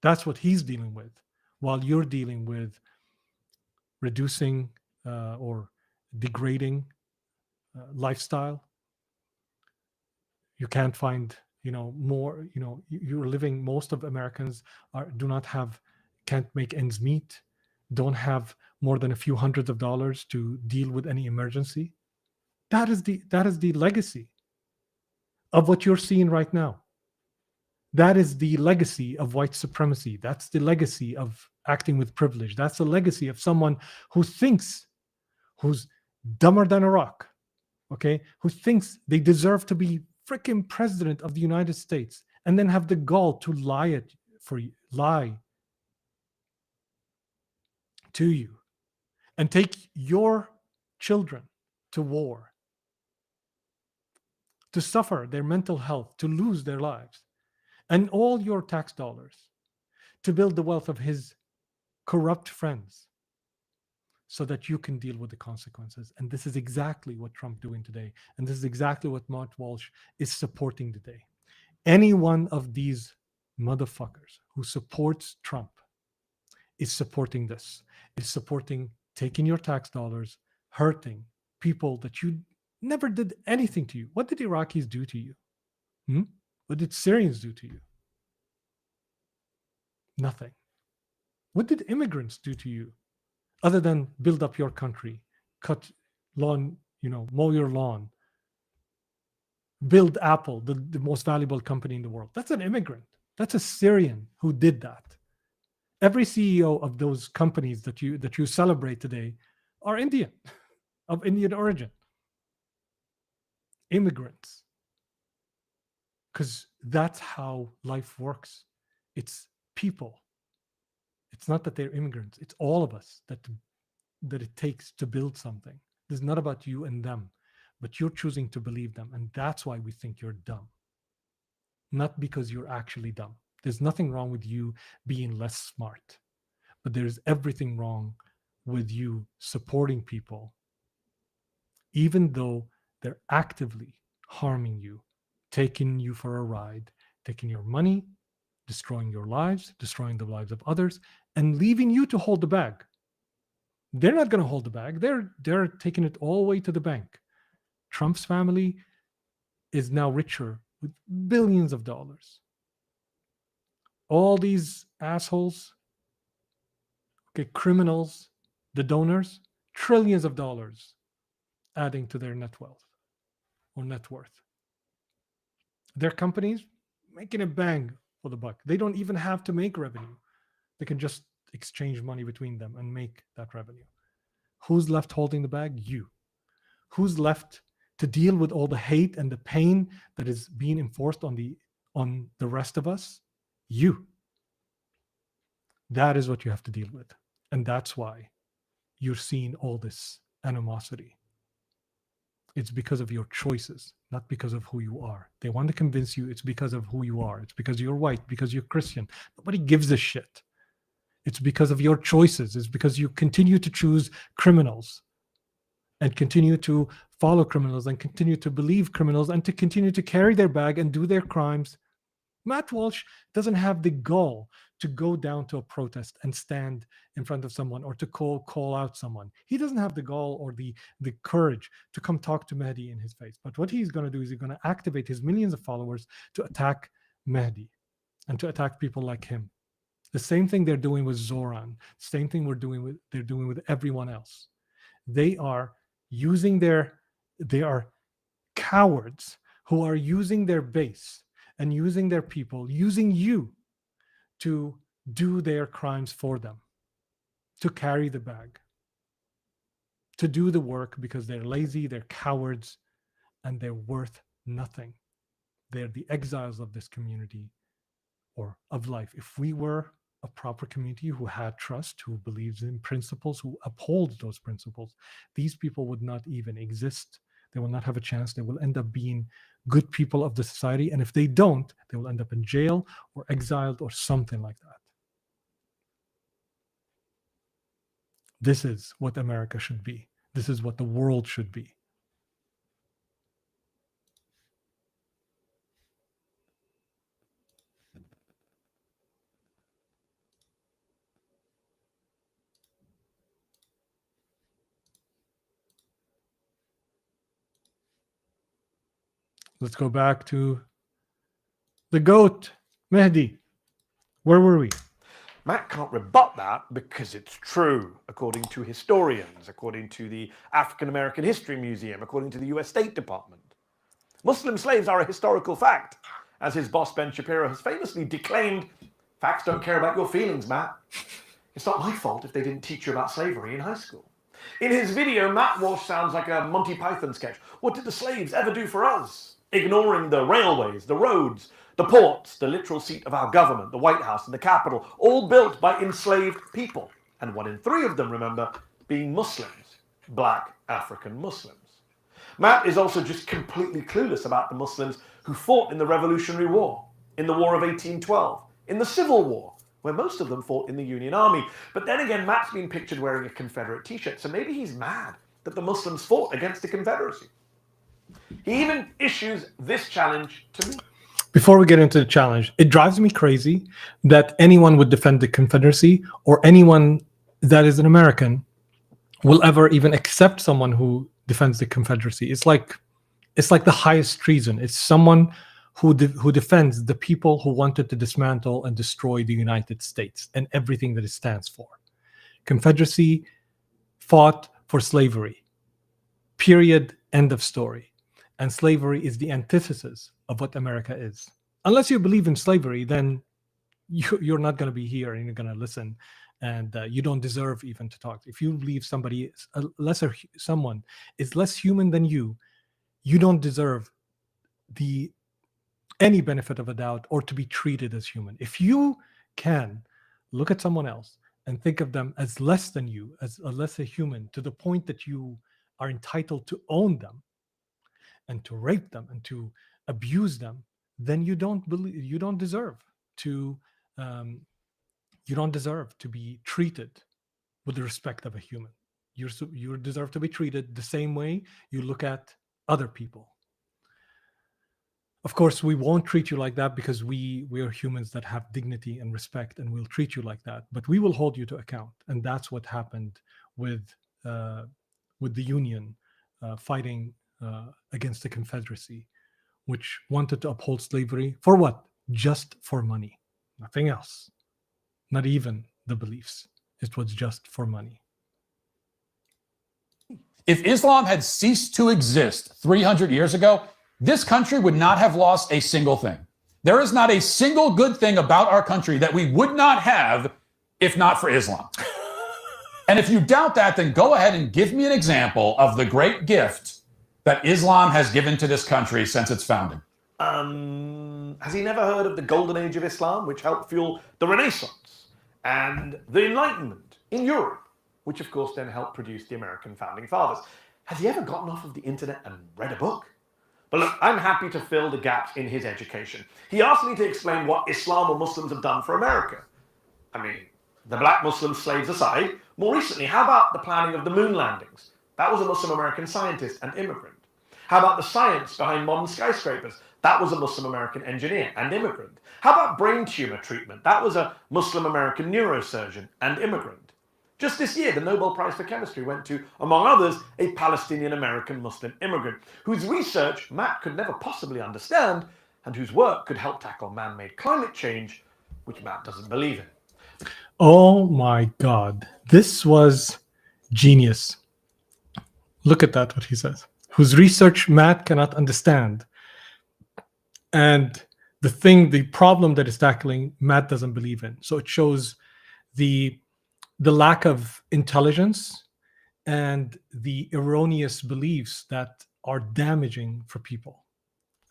That's what he's dealing with, while you're dealing with reducing or degrading lifestyle. You can't find more. You're living. Most of Americans can't make ends meet, don't have more than a few hundreds of dollars to deal with any emergency. That is the legacy of what you're seeing right now. That is the legacy of white supremacy. That's the legacy of acting with privilege. That's the legacy of someone who's dumber than a rock, okay? Who thinks they deserve to be freaking president of the United States and then have the gall to lie to you and take your children to war, to suffer their mental health, to lose their lives, and all your tax dollars to build the wealth of his corrupt friends so that you can deal with the consequences. And this is exactly what Trump doing today. And this is exactly what Matt Walsh is supporting today. Any one of these motherfuckers who supports Trump is supporting this, is supporting taking your tax dollars, hurting people that you never did anything to you. What did Iraqis do to you? What did Syrians do to you? Nothing. What did immigrants do to you other than build up your country, cut lawn, mow your lawn, build Apple, the most valuable company in the world. That's an immigrant. That's a Syrian who did that. Every CEO of those companies that you celebrate today are Indian, of Indian origin. Immigrants. Because that's how life works. It's people. It's not that they're immigrants. It's all of us that it takes to build something. It's not about you and them, but you're choosing to believe them. And that's why we think you're dumb. Not because you're actually dumb. There's nothing wrong with you being less smart, but there's everything wrong with you supporting people, even though they're actively harming you, taking you for a ride, taking your money, destroying your lives, destroying the lives of others, and leaving you to hold the bag. They're not going to hold the bag. They're taking it all the way to the bank. Trump's family is now richer with billions of dollars. All these assholes, criminals, the donors, trillions of dollars adding to their net wealth or net worth. Their companies making a bang for the buck. They don't even have to make revenue. They can just exchange money between them and make that revenue. Who's left holding the bag? You. Who's left to deal with all the hate and the pain that is being enforced on the rest of us? You. That is what you have to deal with. And that's why you're seeing all this animosity. It's because of your choices, not because of who you are. They want to convince you it's because of who you are. It's because you're white, because you're Christian. Nobody gives a shit. It's because of your choices. It's because you continue to choose criminals and continue to follow criminals and continue to believe criminals and to continue to carry their bag and do their crimes. Matt Walsh doesn't have the gall to go down to a protest and stand in front of someone or to call out someone. He doesn't have the gall or the courage to come talk to Mehdi in his face. But what he's going to do is he's going to activate his millions of followers to attack Mehdi and to attack people like him. The same thing they're doing with Zoran. Same thing they're doing with everyone else. They are cowards who are using their base and using their people, using you to do their crimes for them, to carry the bag, to do the work because they're lazy, they're cowards, and they're worth nothing. They're the exiles of this community or of life. If we were a proper community who had trust, who believes in principles, who upholds those principles, these people would not even exist. They will not have a chance. They will end up being good people of the society. And if they don't, they will end up in jail or exiled or something like that. This is what America should be. This is what the world should be. Let's go back to the GOAT, Mehdi. Where were we? Matt can't rebut that because it's true, according to historians, according to the African American History Museum, according to the US State Department. Muslim slaves are a historical fact. As his boss Ben Shapiro has famously declaimed, facts don't care about your feelings, Matt. It's not my fault if they didn't teach you about slavery in high school. In his video, Matt Walsh sounds like a Monty Python sketch. What did the slaves ever do for us? Ignoring the railways, the roads, the ports, the literal seat of our government, the White House and the Capitol, all built by enslaved people. And 1 in 3 of them, remember, being Muslims, black African Muslims. Matt is also just completely clueless about the Muslims who fought in the Revolutionary War, in the War of 1812, in the Civil War, where most of them fought in the Union Army. But then again, Matt's been pictured wearing a Confederate t-shirt, so maybe he's mad that the Muslims fought against the Confederacy. He even issues this challenge to me. Before we get into the challenge, it drives me crazy that anyone would defend the Confederacy or anyone that is an American will ever even accept someone who defends the Confederacy. It's like the highest treason. It's someone who defends the people who wanted to dismantle and destroy the United States and everything that it stands for. Confederacy fought for slavery. Period. End of story. And slavery is the antithesis of what America is. Unless you believe in slavery, then you're not going to be here and you're going to listen, and you don't deserve even to talk. If you believe someone is less human than you don't deserve any benefit of a doubt or to be treated as human. If you can look at someone else and think of them as less than you, as a lesser human, to the point that you are entitled to own them and to rape them and to abuse them, then you don't deserve to be treated with the respect of a human. You deserve to be treated the same way you look at other people. Of course, we won't treat you like that because we are humans that have dignity and respect, and we'll treat you like that. But we will hold you to account, and that's what happened with the Union fighting against the Confederacy, which wanted to uphold slavery for what? Just for money, nothing else. Not even the beliefs. It was just for money. If Islam had ceased to exist 300 years ago, this country would not have lost a single thing. There is not a single good thing about our country that we would not have if not for Islam. And if you doubt that, then go ahead and give me an example of the great gift that Islam has given to this country since its founding. Has he never heard of the Golden Age of Islam, which helped fuel the Renaissance and the Enlightenment in Europe, which of course then helped produce the American founding fathers? Has he ever gotten off of the internet and read a book? But look, I'm happy to fill the gaps in his education. He asked me to explain what Islam or Muslims have done for America. I mean, the black Muslim slaves aside, more recently, how about the planning of the moon landings? That was a Muslim American scientist and immigrant. How about the science behind modern skyscrapers? That was a Muslim American engineer and immigrant. How about brain tumor treatment? That was a Muslim American neurosurgeon and immigrant. Just this year, the Nobel Prize for Chemistry went to, among others, a Palestinian American Muslim immigrant whose research Matt could never possibly understand and whose work could help tackle man-made climate change, which Matt doesn't believe in. Oh my God. This was genius. Look at that, what he says. Whose research Matt cannot understand. And the problem that is tackling, Matt doesn't believe in. So it shows the lack of intelligence and the erroneous beliefs that are damaging for people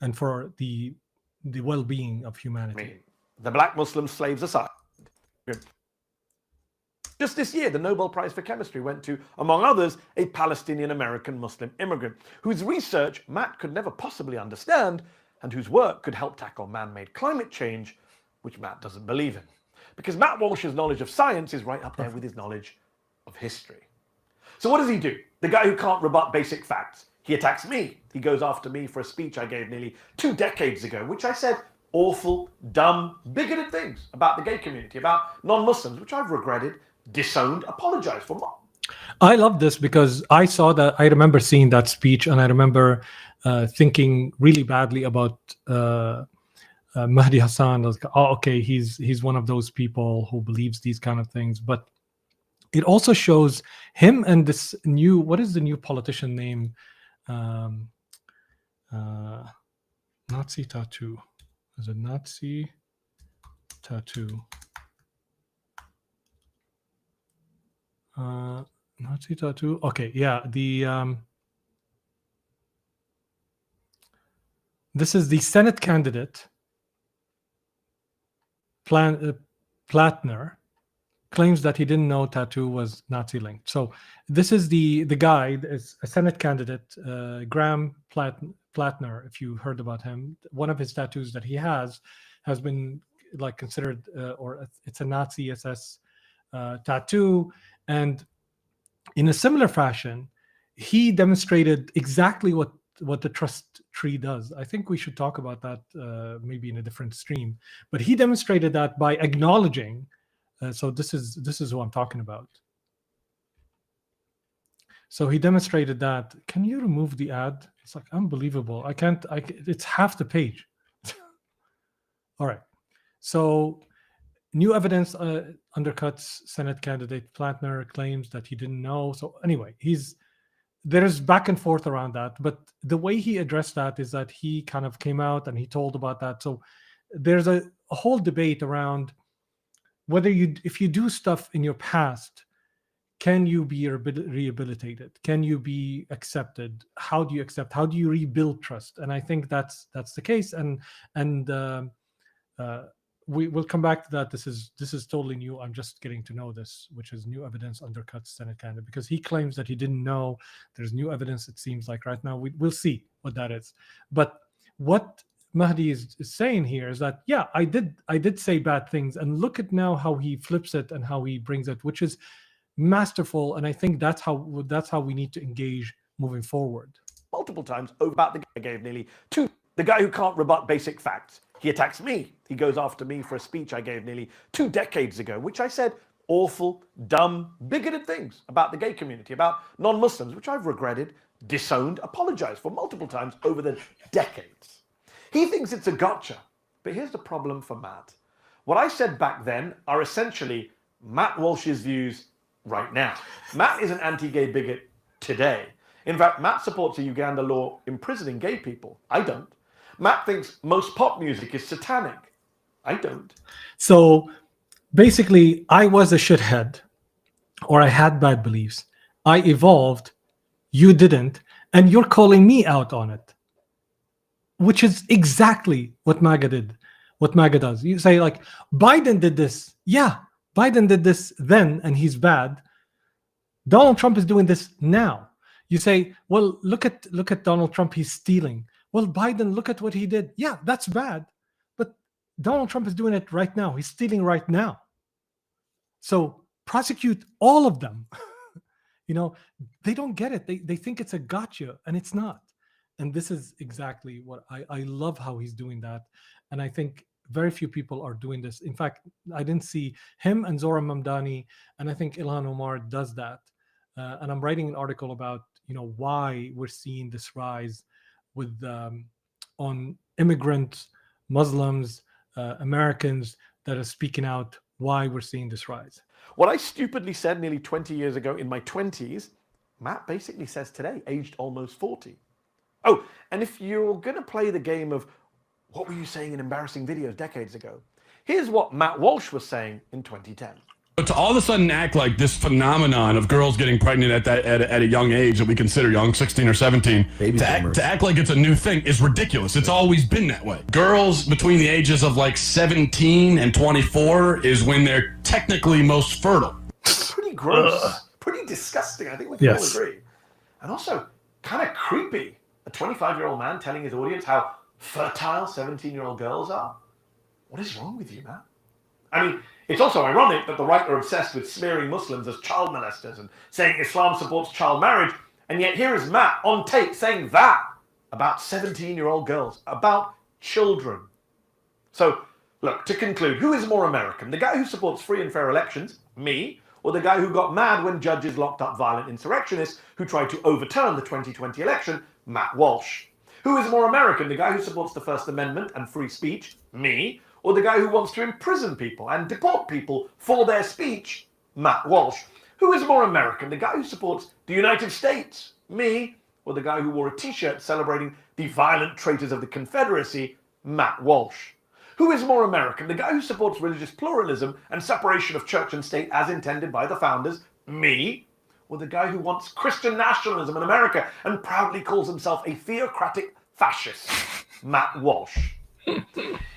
and for the well-being of humanity. I mean, the black Muslim slaves aside. Just this year, the Nobel Prize for Chemistry went to, among others, a Palestinian American Muslim immigrant whose research Matt could never possibly understand and whose work could help tackle man-made climate change, which Matt doesn't believe in. Because Matt Walsh's knowledge of science is right up there with his knowledge of history. So what does he do? The guy who can't rebut basic facts. He attacks me. He goes after me for a speech I gave nearly 2 decades ago, which I said awful, dumb, bigoted things about the gay community, about non-Muslims, which I've regretted, disowned, apologized for. I love this because I saw that. I remember seeing that speech, and I remember thinking really badly about Mahdi Hassan. I was like, oh, okay, he's one of those people who believes these kind of things. But it also shows him and this new, what is the new politician name? Nazi tattoo. Is it Nazi tattoo? Nazi tattoo. Okay, yeah. This is the Senate candidate. Platner claims that he didn't know tattoo was Nazi linked. So this is the guy, is a Senate candidate, Graham Platner. If you heard about him, one of his tattoos that he has been like considered, or it's a Nazi SS tattoo. And in a similar fashion, he demonstrated exactly what the trust tree does. I think we should talk about that maybe in a different stream. But he demonstrated that by acknowledging. So this is who I'm talking about. So he demonstrated that. Can you remove the ad? It's like unbelievable. I can't. It's half the page. All right. So new evidence undercuts Senate candidate Platner claims that he didn't know. So anyway, there's back and forth around that, but the way he addressed that is that he kind of came out and he told about that. So there's a whole debate around whether if you do stuff in your past, can you be rehabilitated? Can you be accepted? How do you accept? How do you rebuild trust? And I think that's the case. And we will come back to that. This is totally new. I'm just getting to know this, which is new evidence undercuts Senate candidate, because he claims that he didn't know. There's new evidence. It seems like right now we'll see what that is. But what Mahdi is saying here is that, yeah, I did say bad things, and look at now how he flips it and how he brings it, which is masterful. And I think that's how we need to engage moving forward. Multiple times about the guy I gave nearly two. The guy who can't rebut basic facts. He attacks me. He goes after me for a speech I gave nearly 2 decades ago, which I said awful, dumb, bigoted things about the gay community, about non-Muslims, which I've regretted, disowned, apologized for multiple times over the decades. He thinks it's a gotcha. But here's the problem for Matt. What I said back then are essentially Matt Walsh's views right now. Matt is an anti-gay bigot today. In fact, Matt supports a Uganda law imprisoning gay people. I don't. Matt thinks most pop music is satanic. I don't. So basically, I was a shithead, or I had bad beliefs. I evolved. You didn't. And you're calling me out on it, which is exactly what MAGA did, what MAGA does. You say, like, Biden did this. Yeah, Biden did this then, and he's bad. Donald Trump is doing this now. You say, well, look at Donald Trump. He's stealing. Well, Biden, look at what he did. Yeah, that's bad. But Donald Trump is doing it right now. He's stealing right now. So prosecute all of them. They don't get it. They think it's a gotcha, and it's not. And this is exactly what I love how he's doing that. And I think very few people are doing this. In fact, I didn't see him and Zohran Mamdani, and I think Ilhan Omar does that. And I'm writing an article about why we're seeing this rise with on immigrant Muslims, Americans that are speaking out, why we're seeing this rise. What I stupidly said nearly 20 years ago in my 20s, Matt basically says today, aged almost 40. Oh, and if you're going to play the game of what were you saying in embarrassing videos decades ago, here's what Matt Walsh was saying in 2010. But to all of a sudden act like this phenomenon of girls getting pregnant at a young age that we consider young, 16 or 17, to act like it's a new thing is ridiculous. It's always been that way. Girls between the ages of like 17 and 24 is when they're technically most fertile. Pretty gross, pretty disgusting. I think we can all agree. And also kind of creepy. A 25-year-old man telling his audience how fertile 17-year-old girls are. What is wrong with you, man? I mean, it's also ironic that the right are obsessed with smearing Muslims as child molesters and saying Islam supports child marriage, and yet here is Matt on tape saying that about 17-year-old girls, about children. So, look, to conclude, who is more American? The guy who supports free and fair elections, me, or the guy who got mad when judges locked up violent insurrectionists who tried to overturn the 2020 election, Matt Walsh? Who is more American? The guy who supports the First Amendment and free speech, me, or the guy who wants to imprison people and deport people for their speech, Matt Walsh? Who is more American? The guy who supports the United States, me, or the guy who wore a t-shirt celebrating the violent traitors of the Confederacy, Matt Walsh? Who is more American? The guy who supports religious pluralism and separation of church and state as intended by the founders, me, or the guy who wants Christian nationalism in America and proudly calls himself a theocratic fascist, Matt Walsh?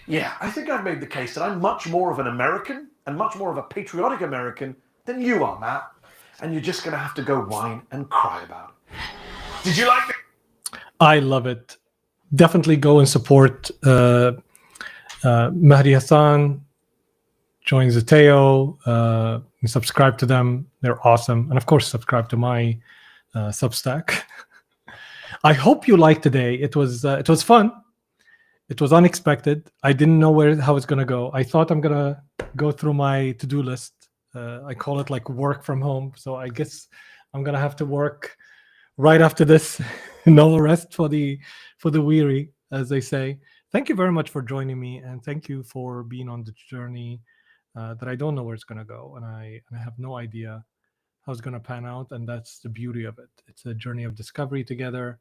Yeah, I think I've made the case that I'm much more of an American and much more of a patriotic American than you are, Matt. And you're just going to have to go whine and cry about it. Did you like it? I love it. Definitely go and support Mahdi Hassan. Join Zeteo. And subscribe to them. They're awesome. And of course, subscribe to my Substack. I hope you liked today. It was fun. It was unexpected. I didn't know how it's going to go. I thought I'm going to go through my to-do list. I call it like work from home. So I guess I'm going to have to work right after this. No rest for the weary, as they say. Thank you very much for joining me. And thank you for being on the journey that I don't know where it's going to go. And I have no idea how it's going to pan out, and that's the beauty of it. It's a journey of discovery together,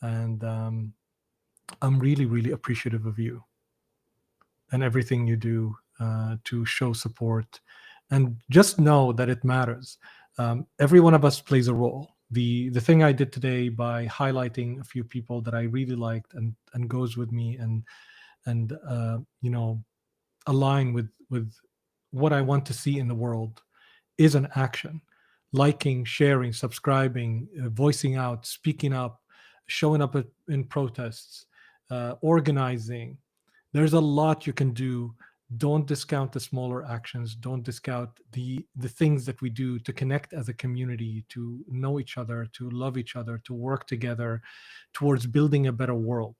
and I'm really, really appreciative of you and everything you do to show support. And just know that it matters. Every one of us plays a role. The thing I did today by highlighting a few people that I really liked and goes with me and you know, align with what I want to see in the world is an action. Liking, sharing, subscribing, voicing out, speaking up, showing up in protests, organizing. There's a lot you can do. Don't discount the smaller actions. Don't discount the things that we do to connect as a community, to know each other, to love each other, to work together towards building a better world.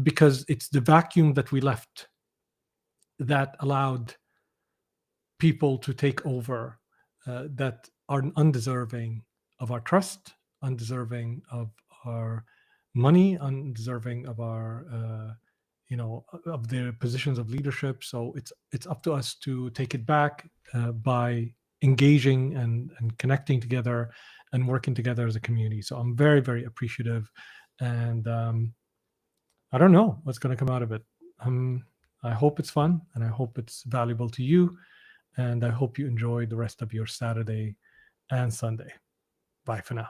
Because it's the vacuum that we left that allowed people to take over that are undeserving of our trust, undeserving of our money, undeserving of our you know, of their positions of leadership. So it's up to us to take it back by engaging and connecting together and working together as a community. So I'm very, very appreciative, and I don't know what's going to come out of it. I hope it's fun, and I hope it's valuable to you, and I hope you enjoy the rest of your Saturday and Sunday. Bye for now.